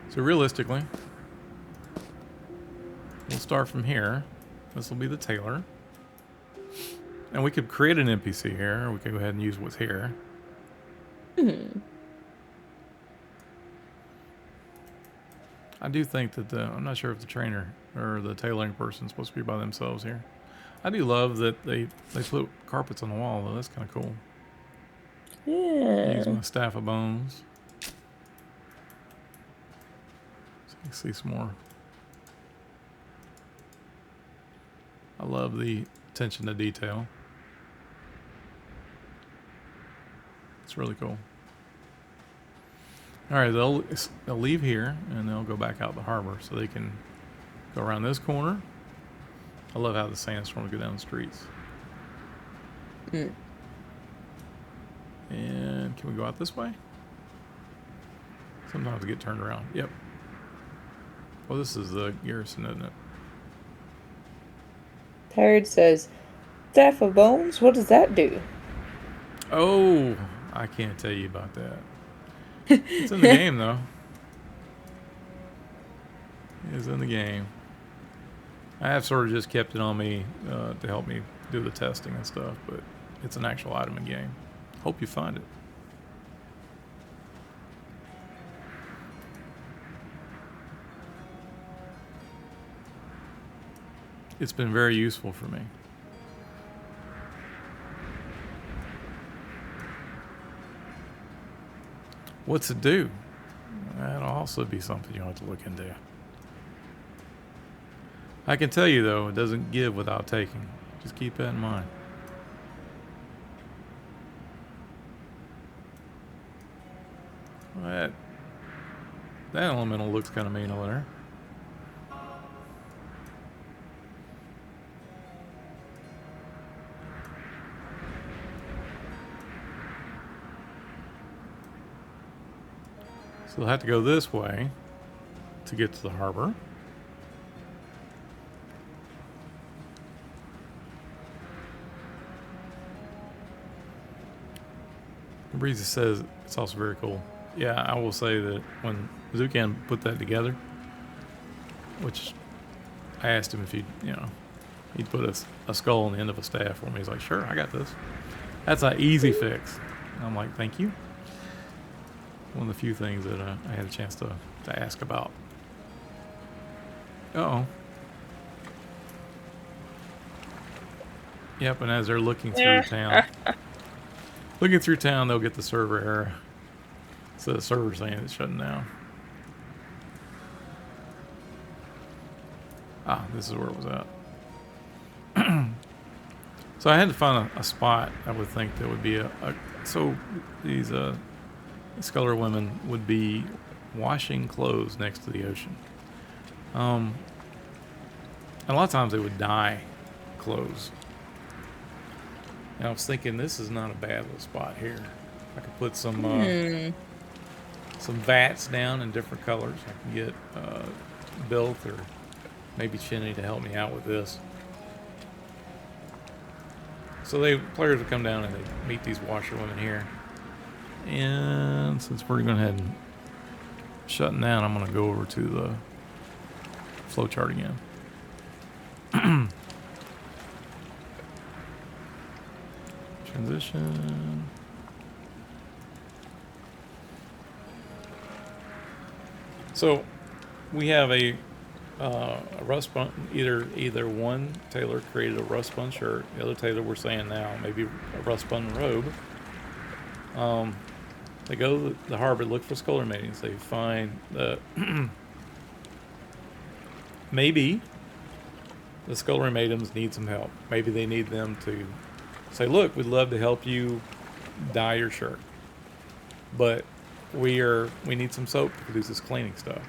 Speaker 1: So realistically, we'll start from here. This will be the tailor. And we could create an NPC here, or we could go ahead and use what's here. I do think that I'm not sure if the trainer or the tailoring person is supposed to be by themselves here. I do love that they put carpets on the wall, though. That's kind of cool. Use
Speaker 2: Yeah.
Speaker 1: my staff of bones. So you can see some more. I love the attention to detail. It's really cool. All right, they'll leave here and they'll go back out the harbor, so they can go around this corner. I love how the sandstorms go down the streets.
Speaker 2: Mm.
Speaker 1: And can we go out this way? Sometimes we get turned around. Yep. Well, this is the garrison, isn't it?
Speaker 2: Tired says, Staff of Bones? What does that do?
Speaker 1: Oh, I can't tell you about that. It's in the game, though. It is in the game. I have sort of just kept it on me to help me do the testing and stuff, but it's an actual item in game. Hope you find it. It's been very useful for me. What's it do? That'll also be something you'll have to look into. I can tell you, though, it doesn't give without taking. Just keep that in mind. That elemental looks kind of mean over there. So they'll have to go this way to get to the harbor. Breezy says it's also very cool. Yeah, I will say that when Zucan put that together, which I asked him if he'd put a skull on the end of a staff for me. He's like, sure, I got this. That's an easy fix. And I'm like, thank you. One of the few things that I had a chance to ask about. Uh-oh. Yep, and as they're looking through town, they'll get the server error. So the server's saying it's shutting down. Ah, this is where it was at. So I had to find a spot I would think that would be so these Sculler women would be washing clothes next to the ocean. And a lot of times they would dye clothes. And I was thinking this is not a bad little spot here. I could put some vats down in different colors. I can get Bilth or maybe Chinny to help me out with this. So players would come down and they meet these washerwomen here. And since we're going ahead and shutting down, I'm going to go over to the flowchart again. Transition. So we have a rust bun. Either one tailor created a rust bun shirt. The other tailor, we're saying now, maybe a rust bun robe. They go to the harbor, look for Sculler maidens. They find the maybe the Sculler maidens need some help. Maybe they need them to say, "Look, we'd love to help you dye your shirt, but we need some soap to produce this cleaning stuff."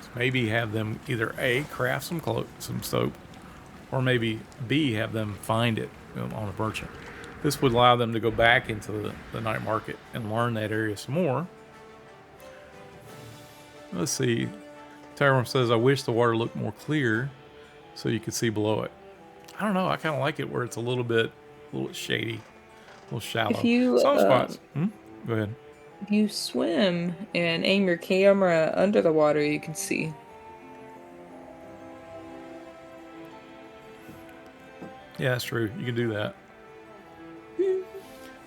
Speaker 1: So maybe have them either A, craft some soap, or maybe B, have them find it on a merchant. This would allow them to go back into the night market and learn that area some more. Let's see. Tyworm says, I wish the water looked more clear so you could see below it. I don't know. I kind of like it where it's a little bit shady, a little
Speaker 2: If
Speaker 1: shallow.
Speaker 2: you
Speaker 1: Some spots. Go ahead.
Speaker 2: if you swim and aim your camera under the water, you can see.
Speaker 1: Yeah, that's true. You can do that.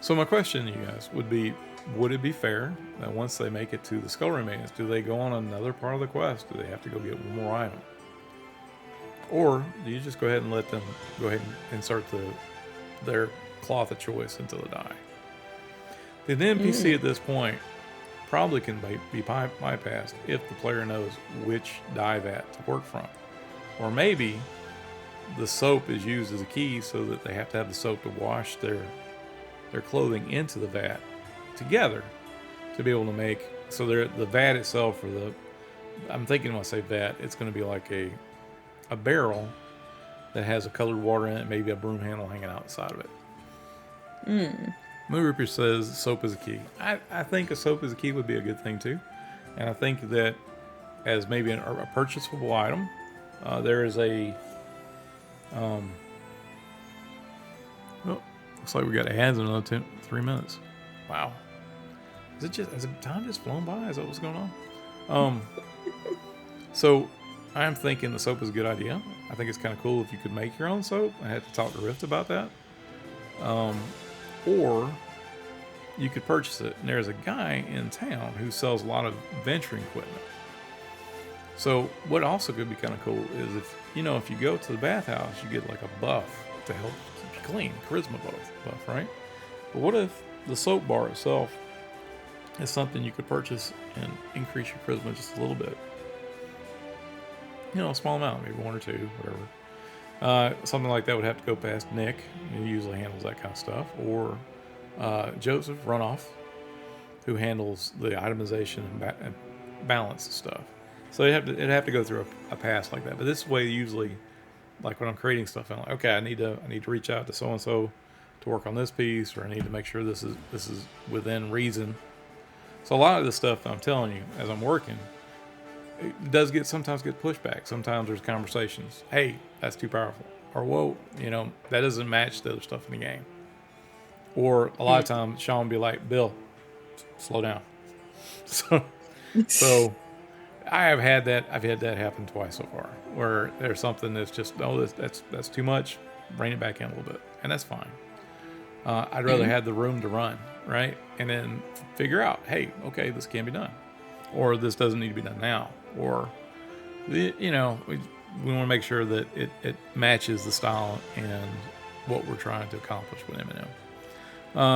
Speaker 1: So my question to you guys would be, would it be fair that once they make it to the skull remains, do they go on another part of the quest? Do they have to go get one more item? Or do you just go ahead and let them go ahead and insert their cloth of choice into the die? The NPC at this point probably can be bypassed if the player knows which die vat to work from. Or maybe the soap is used as a key so that they have to have the soap to wash their clothing into the vat together to be able to make, so the vat itself, or I'm thinking when I say vat, it's going to be like a barrel that has a colored water in it, maybe a broom handle hanging out the side of it. Moon Reaper says soap is a key. I think a soap is a key would be a good thing too. And I think that as maybe a purchasable item, there is a looks like we got ads in another 3 minutes. Wow. Has the time just flown by? Is that what's going on? So I'm thinking the soap is a good idea. I think it's kind of cool if you could make your own soap. I had to talk to Rift about that. Or you could purchase it. And there's a guy in town who sells a lot of venturing equipment. So what also could be kind of cool is if you go to the bathhouse, you get like a buff to help keep you clean, charisma buff, right? But what if the soap bar itself is something you could purchase and increase your charisma just a little bit? A small amount, maybe 1 or 2, whatever. Something like that would have to go past Nick. He usually handles that kind of stuff. Or Joseph Runoff, who handles the itemization and balance stuff. So it'd have to go through a pass like that. But this way, usually, like when I'm creating stuff, I'm like, okay, I need to reach out to so and so to work on this piece, or I need to make sure this is within reason. So a lot of this stuff I'm telling you as I'm working, it does sometimes get pushback. Sometimes there's conversations. Hey, that's too powerful. Or whoa, that doesn't match the other stuff in the game. Or a lot of times Sean will be like, Bill, slow down. So I've had that happen twice so far, where there's something that's just, that's too much. Bring it back in a little bit, and that's fine. I'd rather have the room to run, right? And then figure out, hey, okay, this can be done, or this doesn't need to be done now, or we want to make sure that it matches the style and what we're trying to accomplish with M&M.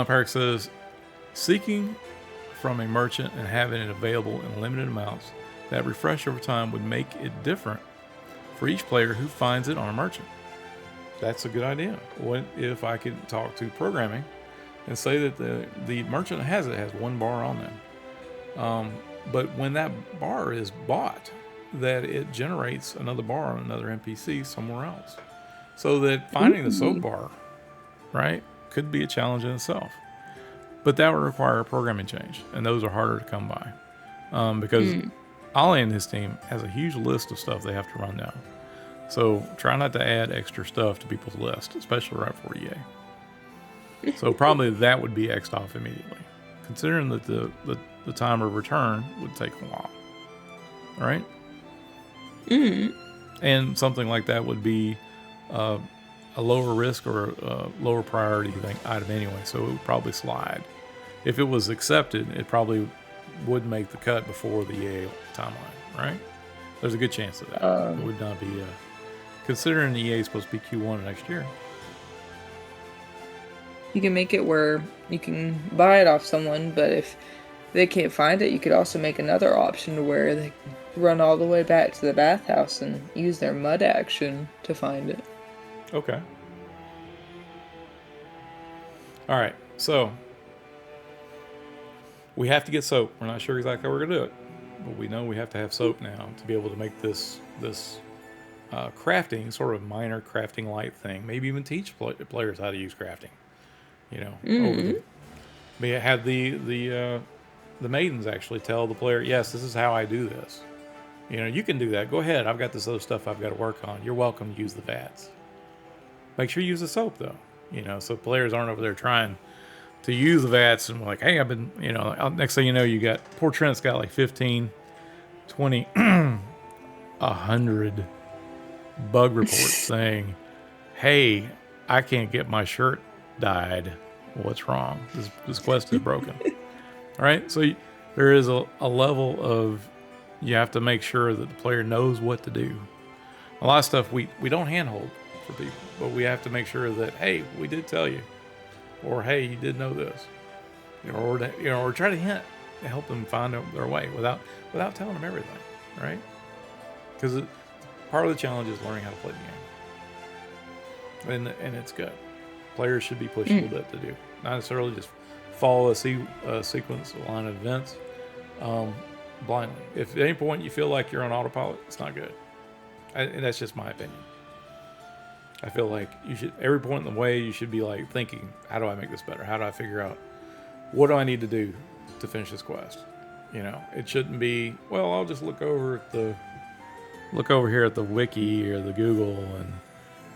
Speaker 1: Parrick says, seeking from a merchant and having it available in limited amounts that refresh over time would make it different for each player who finds it on a merchant. That's a good idea. What if I could talk to programming and say that the merchant has 1 bar on them, but when that bar is bought, that it generates another bar on another NPC somewhere else, so that finding the soap bar, right, could be a challenge in itself. But that would require a programming change, and those are harder to come by, because Ollie and his team has a huge list of stuff they have to run down. So try not to add extra stuff to people's list, especially right before EA. So probably that would be X'd off immediately, considering that the time of return would take a while. All right? And something like that would be a lower risk or a lower priority item anyway, so it would probably slide. If it was accepted, it probably would make the cut before the EA timeline, right? There's a good chance of that. It would not be, considering the EA is supposed to be Q1 next year.
Speaker 2: You can make it where you can buy it off someone, but if they can't find it, you could also make another option where they run all the way back to the bathhouse and use their mud action to find it.
Speaker 1: Okay. All right, so we have to get soap. We're not sure exactly how we're going to do it, but we know we have to have soap now to be able to make this crafting, sort of minor crafting light thing. Maybe even teach players how to use crafting. Have the maidens actually tell the player, yes, this is how I do this. You can do that. Go ahead. I've got this other stuff I've got to work on. You're welcome to use the vats. make sure you use the soap though. So players aren't over there trying to use the vats and like, hey, I've been, next thing you know, you got poor Trent's got like 15, 20, 100 bug reports saying, hey, I can't get my shirt dyed. What's wrong? This quest is broken. All right. So there is a level of, you have to make sure that the player knows what to do. A lot of stuff we don't handhold for people, but we have to make sure that, hey, we did tell you, or hey, you did know this, or try to hint to help them find their way without telling them everything, right? Because part of the challenge is learning how to play the game, and it's good. Players should be pushed a little bit to do, not necessarily just follow a sequence, a line of events blindly. If at any point you feel like you're on autopilot, it's not good. And that's just my opinion. I feel like you should, every point in the way, you should be like thinking, how do I make this better? How do I figure out what do I need to do to finish this quest? It shouldn't be, well, I'll just look over here at the wiki or the Google,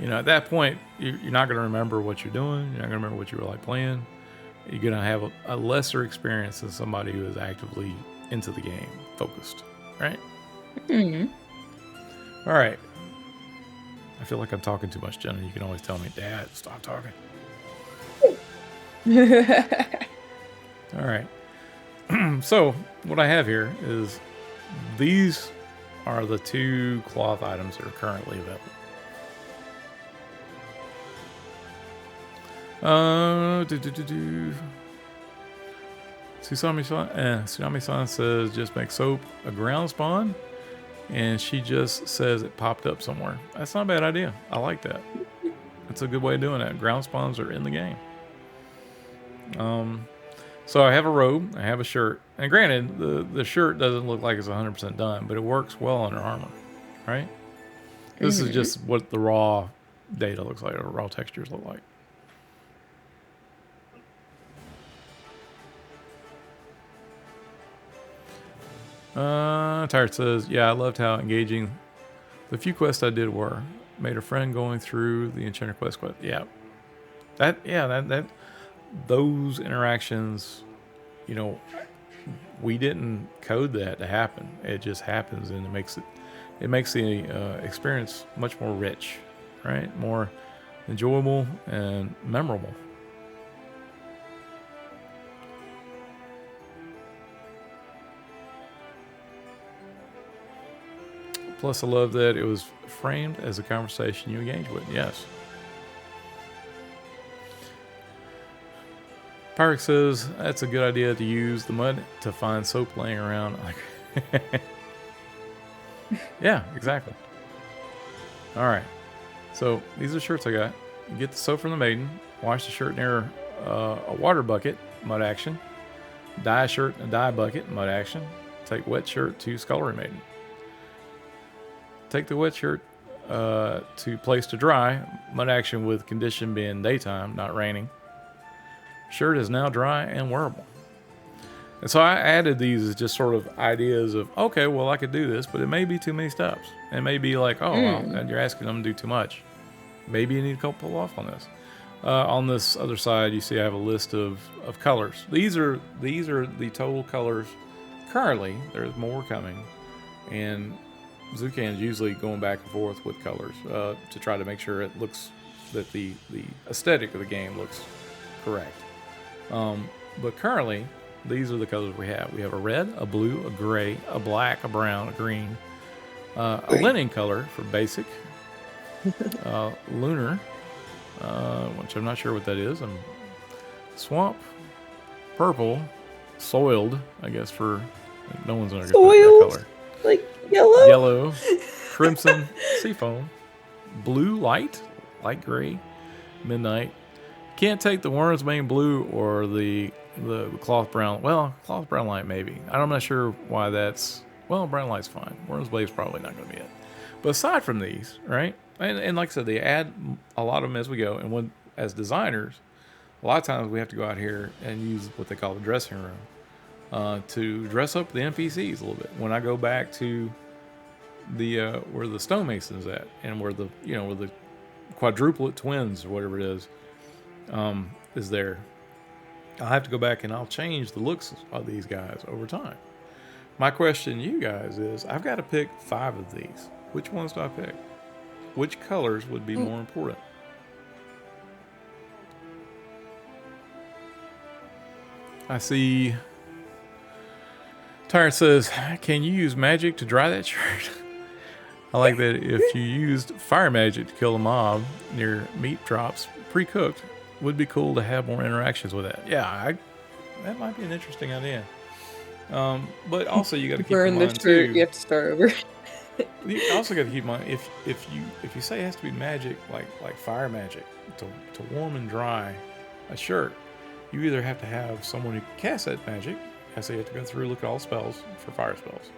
Speaker 1: and at that point you're not going to remember what you're doing. You're not going to remember what you were like playing. You're going to have a lesser experience than somebody who is actively into the game, focused, right?
Speaker 2: Mm-hmm.
Speaker 1: All right. I feel like I'm talking too much, Jenna. You can always tell me, Dad, stop talking. All right. So what I have here is these are the 2 cloth items that are currently available. Tsunami-san says just make soap a ground spawn, and she just says it popped up somewhere. That's not a bad idea. I like that. That's a good way of doing that. Ground spawns are in the game. So I have a robe, I have a shirt, and granted, the shirt doesn't look like it's 100% done, but it works well under armor, right? This is just what the raw data looks like, or raw textures look like. Tired says, yeah, I loved how engaging the few quests I did were. Made a friend going through the Enchanter quest. Yeah. That those interactions, we didn't code that to happen. It just happens, and it makes the experience much more rich, right? More enjoyable and memorable. Plus, I love that it was framed as a conversation you engage with. Yes. Pyrex says, that's a good idea to use the mud to find soap laying around. Yeah, exactly. All right. So these are shirts I got. You get the soap from the maiden. Wash the shirt near a water bucket, mud action. Dye a shirt in a dye bucket, mud action. Take wet shirt to scullery maiden. Take the wet shirt to place to dry, mud action with condition being daytime, not raining. Shirt is now dry and wearable. And so I added these as just sort of ideas of, okay, well, I could do this, but it may be too many steps. It may be like, well, you're asking them to do too much. Maybe you need to pull off on this. On this other side, you see I have a list of colors. These are the total colors currently. There's more coming. And Zukan's usually going back and forth with colors to try to make sure it looks, that the aesthetic of the game looks correct. But currently, these are the colors we have. We have a red, a blue, a gray, a black, a brown, a green, a linen color for basic, lunar, which I'm not sure what that is. Swamp, purple, soiled, I guess, for no one's gonna get that color.
Speaker 2: Like yellow?
Speaker 1: Yellow, crimson, seafoam, blue, light gray, midnight. Can't take the Wormsbane blue or the cloth brown. Well, cloth brown light maybe. I'm not sure why that's. Well, brown light's fine. Wormsbane's probably not going to be it. But aside from these, right? And like I said, they add a lot of them as we go. And when, as designers, a lot of times we have to go out here and use what they call the dressing room to dress up the NPCs a little bit. When I go back to the where the stonemason's at, and where the quadruplet twins or whatever it is there. I'll have to go back and I'll change the looks of these guys over time. My question to you guys is, I've got to pick 5 of these. Which ones do I pick? Which colors would be more important? I see Tyrant says, can you use magic to dry that shirt? I like that if you used fire magic to kill a mob near meat drops pre-cooked, would be cool to have more interactions with that. Yeah, that might be an interesting idea. But also you got to keep
Speaker 2: Burn
Speaker 1: in
Speaker 2: the
Speaker 1: mind
Speaker 2: shirt.
Speaker 1: too.
Speaker 2: You have to start over.
Speaker 1: You also got to keep in mind if you say it has to be magic like fire magic to warm and dry a shirt, you either have to have someone who can cast that magic. So you have to go through, look at all spells for fire spells.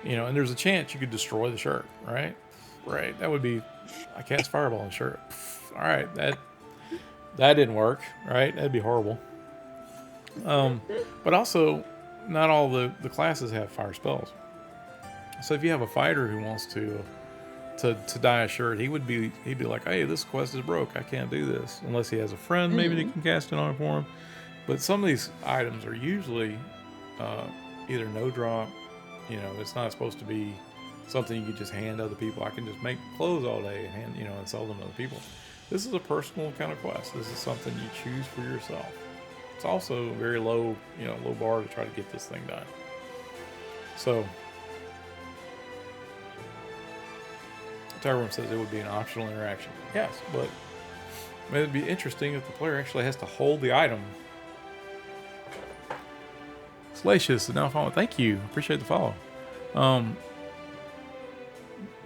Speaker 1: And there's a chance you could destroy the shirt, right? Right. That would be, I cast fireball on the shirt. All right, that didn't work, right? That'd be horrible. But also, not all the classes have fire spells. So if you have a fighter who wants to dye a shirt, he'd be like, hey, this quest is broke. I can't do this unless he has a friend maybe that can cast it on for him. But some of these items are usually either no drop. It's not supposed to be something you can just hand other people. I can just make clothes all day and hand, and sell them to other people. This is a personal kind of quest. This is something you choose for yourself. It's also very low, low bar to try to get this thing done. So, Tyrone says it would be an optional interaction. Yes, but it'd be interesting if the player actually has to hold the item. Salacious is now following. Thank you. Appreciate the follow.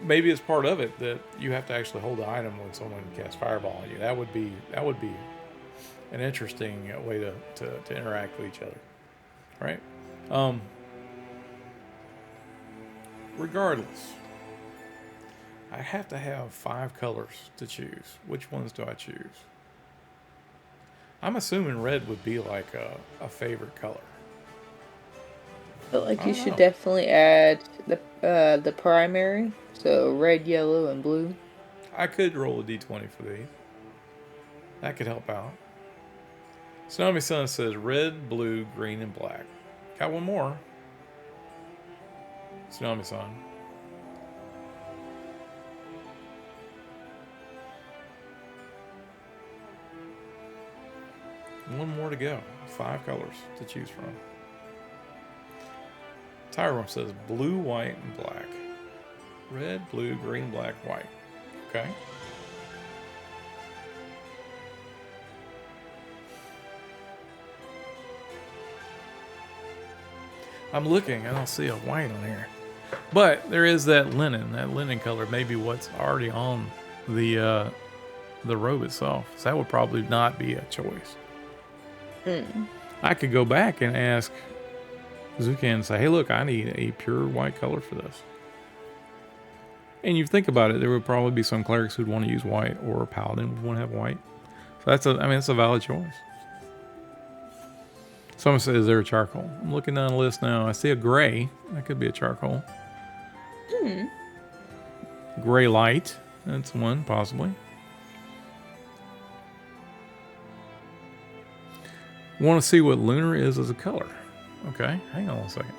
Speaker 1: Maybe it's part of it that you have to actually hold the item when someone casts fireball on you. That would be an interesting way to interact with each other, right? Regardless, I have to have 5 colors to choose. Which ones do I choose? I'm assuming red would be like a favorite color.
Speaker 2: But you should definitely add the primary, so red, yellow, and blue.
Speaker 1: I could roll a d20 for these. That could help out. Tsunami Sun says red, blue, green, and black. Got one more. Tsunami Sun. One more to go. 5 colors to choose from. Tyrone says blue, white, and black. Red, blue, green, black, white. Okay. I'm looking. I don't see a white on here. But there is that linen color, maybe what's already on the robe itself. So that would probably not be a choice. I could go back and ask Zukan and say, hey, look, I need a pure white color for this. And you think about it, there would probably be some clerics who'd want to use white, or a paladin would want to have white. So that's a valid choice. Someone says, is there a charcoal? I'm looking down the list now. I see a gray. That could be a charcoal. Gray light. That's one, possibly. Want to see what lunar is as a color. Okay, hang on a second.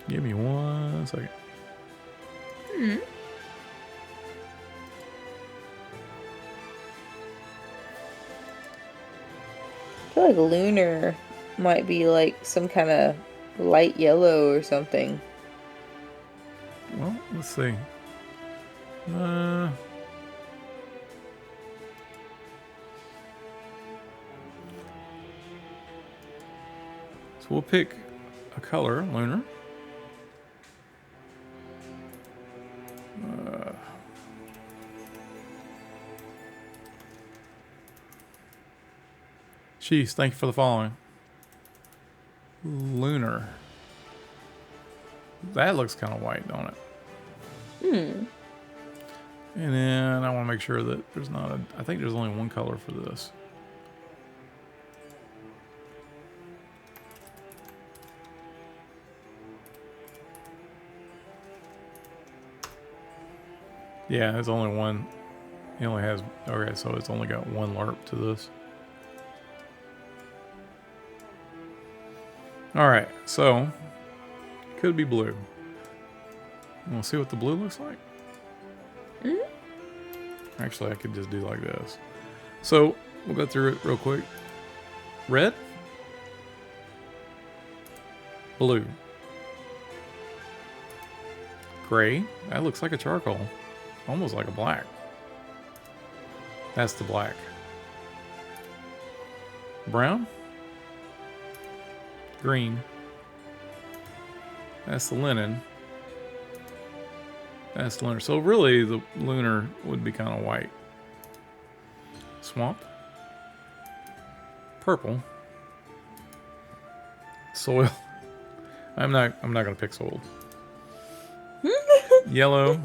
Speaker 1: Give me 1 second.
Speaker 2: I feel like lunar might be like some kind of light yellow or something.
Speaker 1: Well, let's see. So we'll pick a color, lunar. Jeez, thank you for the following. Lunar. That looks kind of white, don't it? And then I want to make sure that there's not I think there's only one color for this. Yeah, there's only one. He only has. Okay, so it's only got one LARP to this. All right, so could be blue. We'll see what the blue looks like. Actually, I could just do like this. So we'll go through it real quick. Red, blue, gray. That looks like a charcoal, almost like a black. That's the black. Brown, green. That's the linen. That's lunar. So really, the lunar would be kind of white. Swamp. Purple. Soil. I'm not gonna pick soil. Yellow.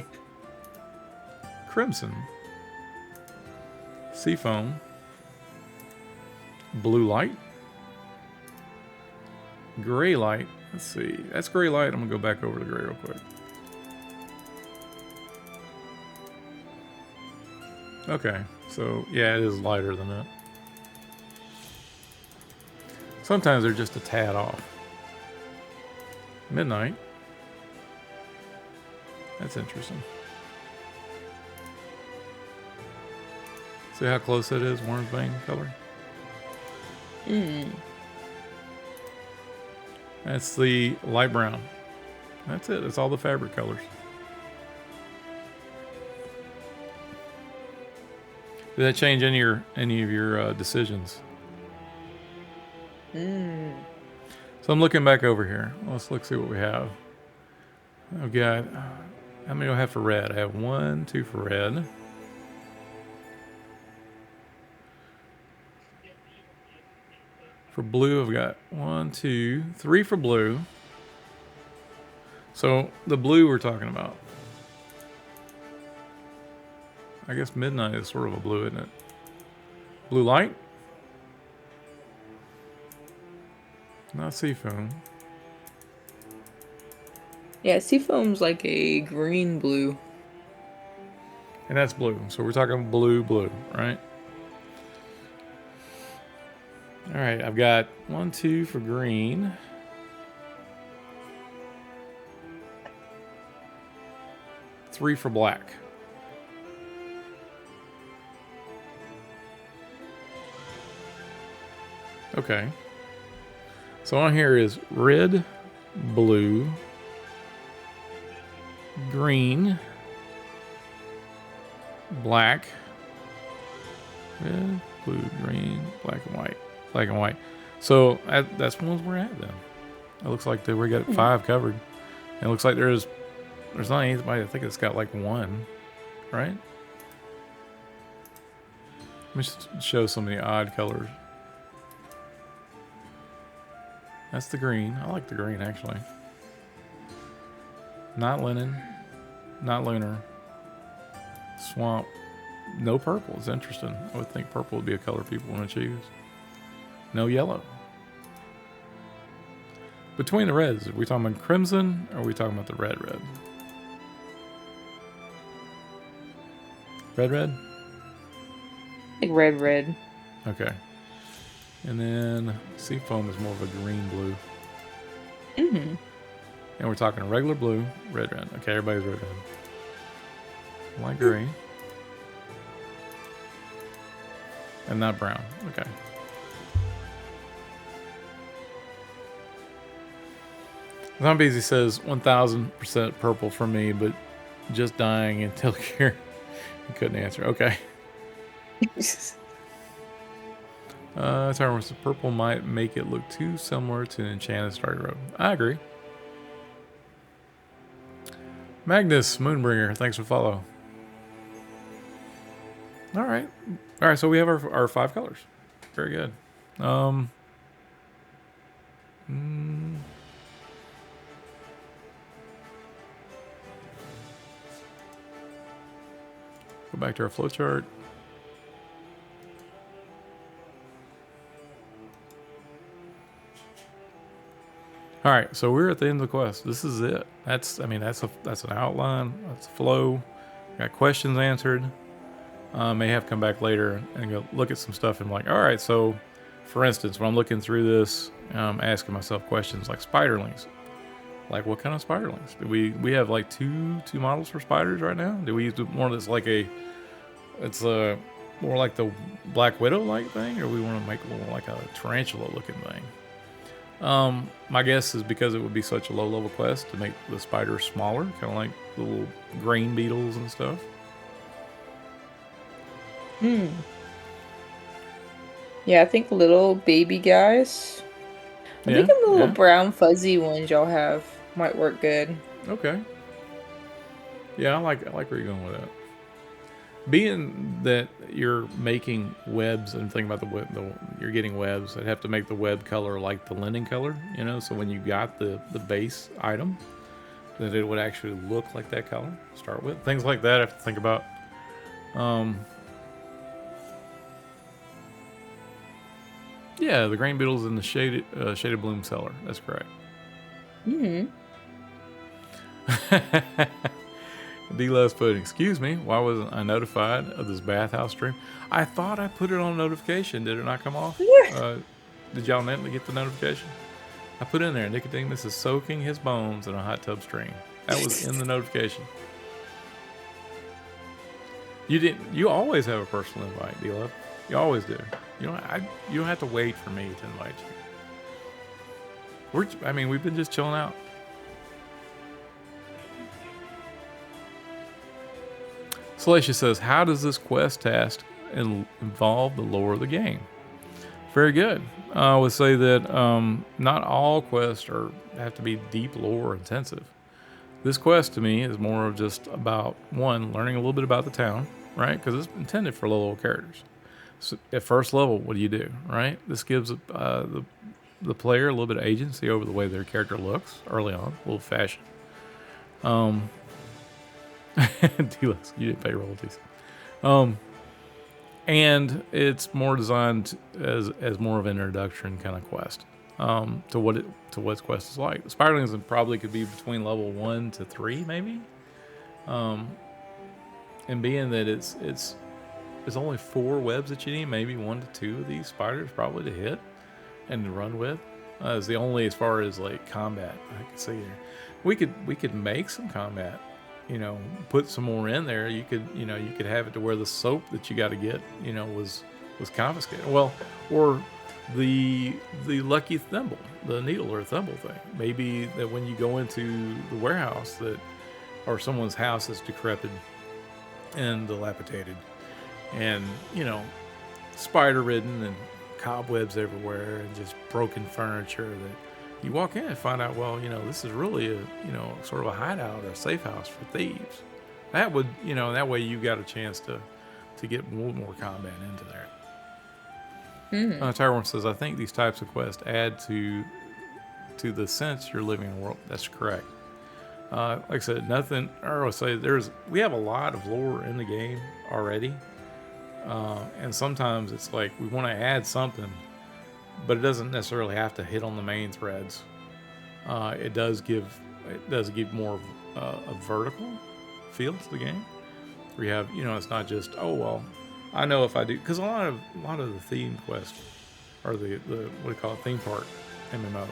Speaker 1: Crimson. Seafoam. Blue light. Gray light. Let's see. That's gray light. I'm gonna go back over to gray real quick. Okay, so yeah, it is lighter than that. Sometimes they're just a tad off. Midnight. That's interesting. See how close it is, orange vein color? That's the light brown. That's it. It's all the fabric colors. Did that change any of your decisions? So I'm looking back over here. Let's see what we have. I've got how many do I have for red? I have 1, 2 for red. For blue, I've got 1, 2, 3 for blue. So the blue we're talking about. I guess midnight is sort of a blue, isn't it? Blue light? Not seafoam.
Speaker 2: Yeah, seafoam's like a green blue.
Speaker 1: And that's blue. So we're talking blue, right? All right, I've got 1, 2 for green. Three for black. Okay. So on here is red, blue, green, black, red, blue, green, black and white. Black and white. So that's ones we're at then. It looks like we got 5 covered. And it looks like there's not anybody I think it's got like 1, right? Let me just show some of the odd colors. That's the green. I like the green actually. Not linen. Not lunar. Swamp. No purple. It's interesting. I would think purple would be a color people want to choose. No yellow. Between the reds, are we talking about crimson or are we talking about the red? Red?
Speaker 2: Like red.
Speaker 1: Okay. And then seafoam is more of a green blue.
Speaker 2: Mm-hmm.
Speaker 1: And we're talking regular blue, red. Okay, everybody's red. Light gray. And not brown. Okay. Zombiesy says 1000% purple for me, but just dying until here. He couldn't answer. Okay. Terminus purple might make it look too similar to an enchanted Starry Road. I agree. Magnus Moonbringer, thanks for follow. All right, so we have our 5 colors. Very good. Go back to our flowchart. All right, so we're at the end of the quest. This is it. That's an outline. That's a flow. got questions answered. May have to come back later and go look at some stuff and like, all right, so for instance, when I'm looking through this, asking myself questions like spiderlings. Like, what kind of spiderlings? Do we have like two models for spiders right now? Do we use more that's like it's more like the Black Widow like thing, or we want to make it more like a tarantula looking thing? My guess is because it would be such a low level quest to make the spiders smaller, kind of like little grain beetles and stuff.
Speaker 2: Yeah, I think little baby guys. I think the little brown fuzzy ones y'all have might work good.
Speaker 1: Okay. Yeah, I like where you're going with that. Being that you're making webs and thinking about the web, you're getting webs, I'd have to make the web color like the linen color, you know, so when you got the base item, that it would actually look like that color to start with. Things like that I have to think about. Yeah, the grain beetles in the shaded bloom cellar. That's correct. D-Love's putting, excuse me, why wasn't I notified of this bathhouse stream? I thought I put it on notification. Did it not come off? Did y'all not get the notification? I put in there, Nicodemus is soaking his bones in a hot tub stream. That was in the notification. You always have a personal invite, D-Love. You always do. You don't have to wait for me to invite you. We've been just chilling out. Salacia says, how does this quest task involve the lore of the game? Very good. I would say that not all quests have to be deep lore intensive. This quest to me is more of just about, one, learning a little bit about the town, right? Because it's intended for low level characters. So at first level, what do, right? This gives the player a little bit of agency over the way their character looks early on, a little fashion. D-Lux, you didn't pay royalties. And it's more designed as more of an introduction kind of quest to what its quest is like. The spiderlings probably could be between level 1 to 3, maybe. And being that it's only 4 webs that you need, maybe 1 to 2 of these spiders probably to hit and to run with. Is the only, as far as like combat I could see there. We could make some combat. Put some more in there. You could have it to where the soap that you got to get, was confiscated. Well, or the lucky thimble, the needle or thimble thing. Maybe that when you go into the warehouse or someone's house is decrepit and dilapidated, and spider ridden and cobwebs everywhere and just broken furniture, that you walk in and find out, well, this is really a, sort of a hideout or a safe house for thieves. That would, that way you got a chance to get a little more combat into there. Tyworm says, I think these types of quests add to the sense you're living in a world. That's correct. Like I said, nothing, or I'll say we have a lot of lore in the game already. And sometimes it's like we want to add something, but it doesn't necessarily have to hit on the main threads. It does give more of a vertical feel to the game. We have, it's not just, oh well, I know if I do, because a lot of the theme quests or the what do you call it, theme park MMOs.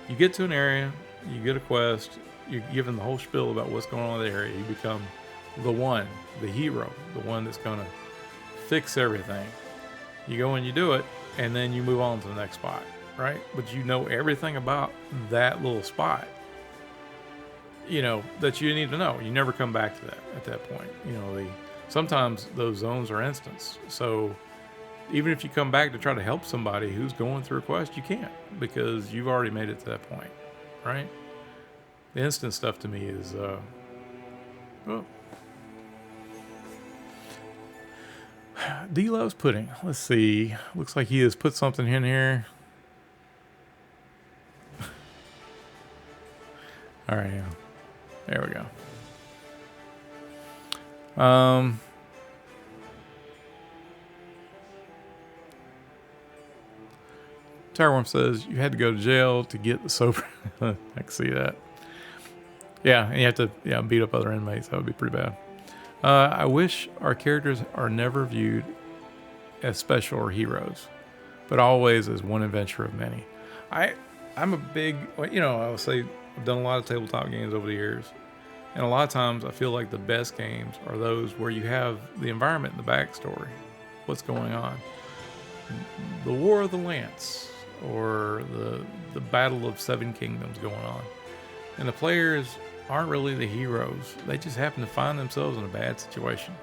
Speaker 1: You get to an area, you get a quest, you're given the whole spiel about what's going on in the area. You become the hero, the one that's gonna fix everything. You go and you do it, and then you move on to the next spot, right? But you know everything about that little spot, that you need to know. You never come back to that at that point. Sometimes those zones are instants. So even if you come back to try to help somebody who's going through a quest, you can't, because you've already made it to that point, right? The instant stuff to me is, D loves pudding. Let's see. Looks like he has put something in here. All right, yeah. There we go. Tireworm says you had to go to jail to get the soap. I can see that. Yeah, and you have to beat up other inmates. That would be pretty bad. I wish our characters are never viewed as special or heroes, but always as one adventure of many. I'm a big, I would say I've done a lot of tabletop games over the years, and a lot of times I feel like the best games are those where you have the environment and the backstory, what's going on, the War of the Lance, or the Battle of Seven Kingdoms going on, and the players aren't really the heroes. They just happen to find themselves in a bad situation,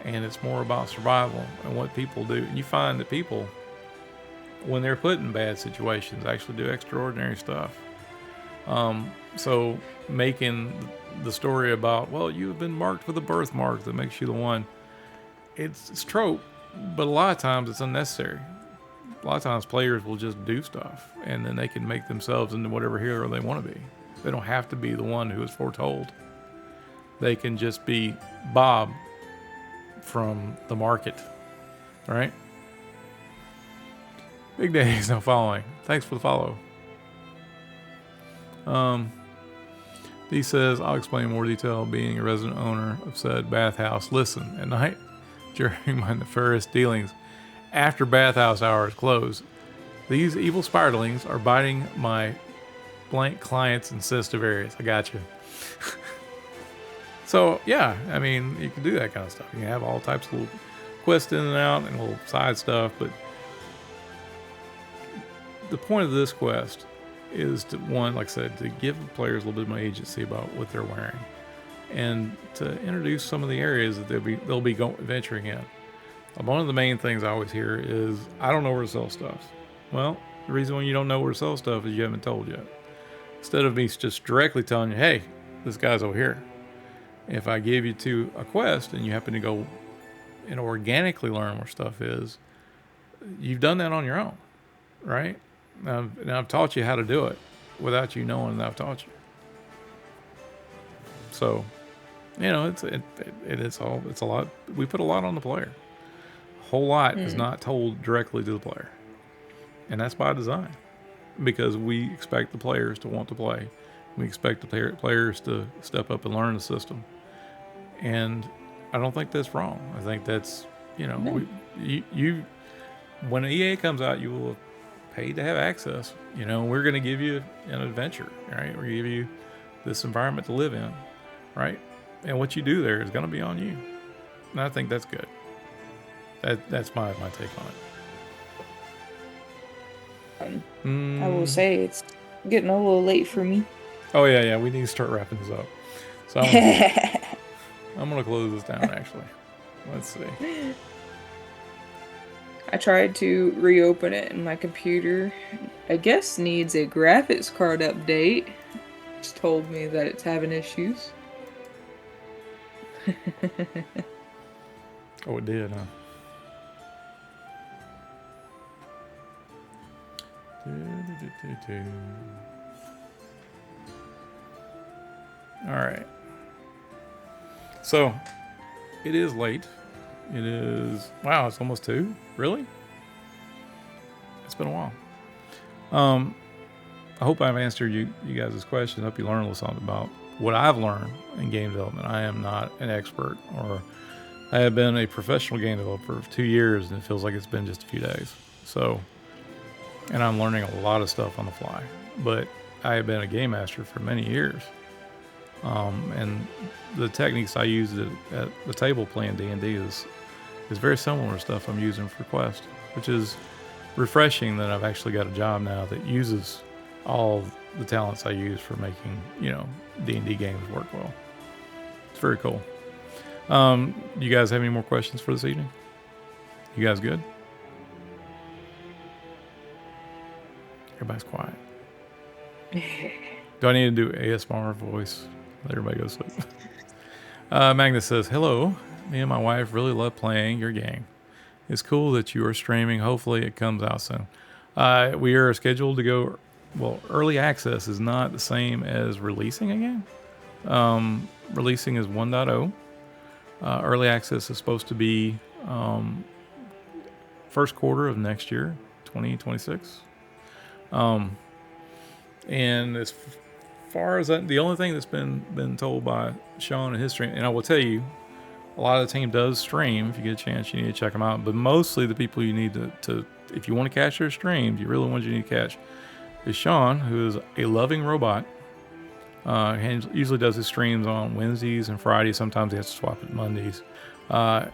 Speaker 1: and it's more about survival and what people do. And you find that people, when they're put in bad situations, actually do extraordinary stuff. So making the story about, well, you have been marked with a birthmark that makes you the one, it's trope, but a lot of times it's unnecessary. A lot of times players will just do stuff, and then they can make themselves into whatever hero they want to be. They don't have to be the one who is foretold. They can just be Bob from the market, right? Big Daddy's no following. Thanks for the follow. He says, I'll explain in more detail. Being a resident owner of said bathhouse, listen, at night during my nefarious dealings after bathhouse hours close, these evil spiderlings are biting my blank clients in sensitive areas. I got you. So yeah, I mean, you can do that kind of stuff. You can have all types of little quests in and out and little side stuff, but the point of this quest is to, one, like I said, to give the players a little bit more agency about what they're wearing, and to introduce some of the areas that they'll be venturing in. One of the main things I always hear is, I don't know where to sell stuff. Well, the reason why you don't know where to sell stuff is you haven't told yet. Instead of me just directly telling you, hey, this guy's over here. If I give you to a quest and you happen to go and organically learn where stuff is, you've done that on your own, right? And I've taught you how to do it without you knowing that I've taught you. So, it's a lot. We put a lot on the player. A whole lot is not told directly to the player, and that's by design, because we expect the players to want to play. We expect the players to step up and learn the system, and I don't think that's wrong. I think that's when EA comes out, you will have paid to have access. We're going to give you an adventure, right? We're going to give you this environment to live in, right? And what you do there is going to be on you. And I think that's good. That's my take on it.
Speaker 4: I will say it's getting a little late for me.
Speaker 1: Oh yeah, we need to start wrapping this up. So I'm gonna close this down. Actually, let's see.
Speaker 4: I tried to reopen it and my computer, I guess, needs a graphics card update. It's told me that it's having issues.
Speaker 1: Oh, it did, huh? All right. So, it is late. It is... Wow, it's almost 2? Really? It's been a while. I hope I've answered you guys' question. I hope you learned a little something about what I've learned in game development. I am not an expert, or I have been a professional game developer for 2 years, and it feels like it's been just a few days. So, and I'm learning a lot of stuff on the fly. But I have been a game master for many years. And the techniques I use at the table playing D&D is very similar to stuff I'm using for Quest, which is refreshing that I've actually got a job now that uses all the talents I use for making, D&D games work well. It's very cool. You guys have any more questions for this evening? You guys good? Everybody's quiet. Do I need to do ASMR voice? Let everybody go to sleep. Magnus says, hello. Me and my wife really love playing your game. It's cool that you are streaming. Hopefully it comes out soon. We are scheduled to go... Well, early access is not the same as releasing a game. Releasing is 1.0. Early access is supposed to be first quarter of next year, 2026. And as far as that, the only thing that's been told by Sean and his stream, and I will tell you, a lot of the team does stream. If you get a chance, you need to check them out. But mostly the people you need to if you want to catch their streams, you really want you need to catch is Sean, who is a loving robot. He usually does his streams on Wednesdays and Fridays. Sometimes he has to swap it Mondays. But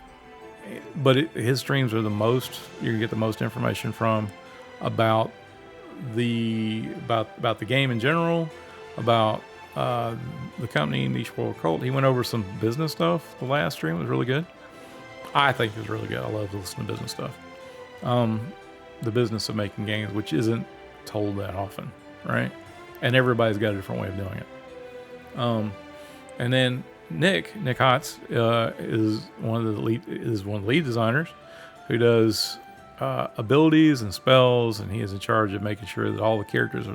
Speaker 1: his streams are the most you can get the most information from about the game in general, about the company Niche World Cult. He went over some business stuff. The last stream was really good. I think it was really good. I love to listen to business stuff. The business of making games, which isn't told that often, right? And everybody's got a different way of doing it. And then Nick Hotz is one of the lead designers who does abilities and spells, and he is in charge of making sure that all the characters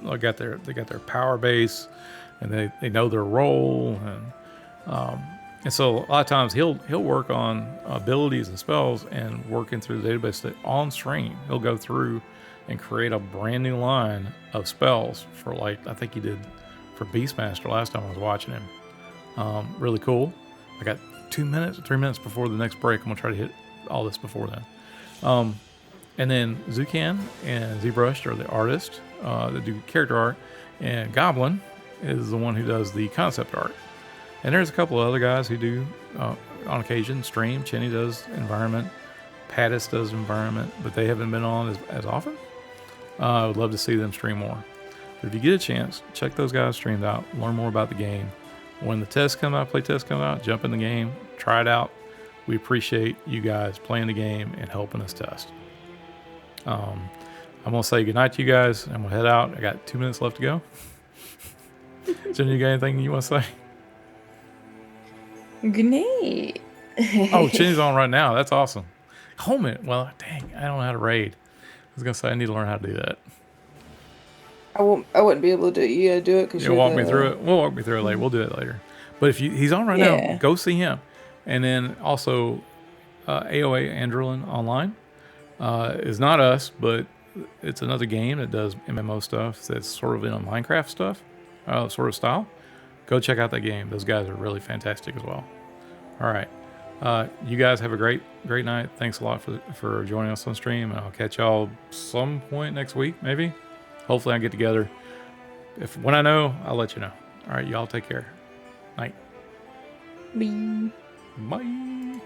Speaker 1: they got their power base, and they know their role, and so a lot of times he'll work on abilities and spells and working through the database on stream. He'll go through and create a brand new line of spells for, like, I think he did for Beastmaster last time I was watching him. Really cool. I got 3 minutes before the next break. I'm gonna try to hit all this before then. And then Zucan and ZBrush are the artists that do character art, and Goblin is the one who does the concept art. And there's a couple of other guys who do on occasion stream. Chinny does environment, Pattis does environment, but they haven't been on as often. I would love to see them stream more. But if you get a chance, check those guys' streams out, learn more about the game. When the tests come out, jump in the game, try it out. We appreciate you guys playing the game and helping us test. I'm going to say goodnight to you guys. I'm going to head out. I got 2 minutes left to go. Jenny, you got anything you want to say?
Speaker 4: Good night.
Speaker 1: Oh, Chinny's on right now. That's awesome. Home it. Well, dang, I don't know how to raid. I was going to say I need to learn how to do that.
Speaker 4: I wouldn't be able to do it. You gotta do it because
Speaker 1: You'll walk me through it. We'll walk me through it later. We'll do it later. But if he's on right now, go see him. And then also AOA Androlin Online is not us, but it's another game that does MMO stuff that's sort of in a Minecraft stuff sort of style. Go check out that game. Those guys are really fantastic as well. All right. You guys have a great night. Thanks a lot for joining us on stream, and I'll catch y'all some point next week, maybe. Hopefully I get together. When I know, I'll let you know. All right, y'all take care. Night.
Speaker 4: Bye.
Speaker 1: Bye.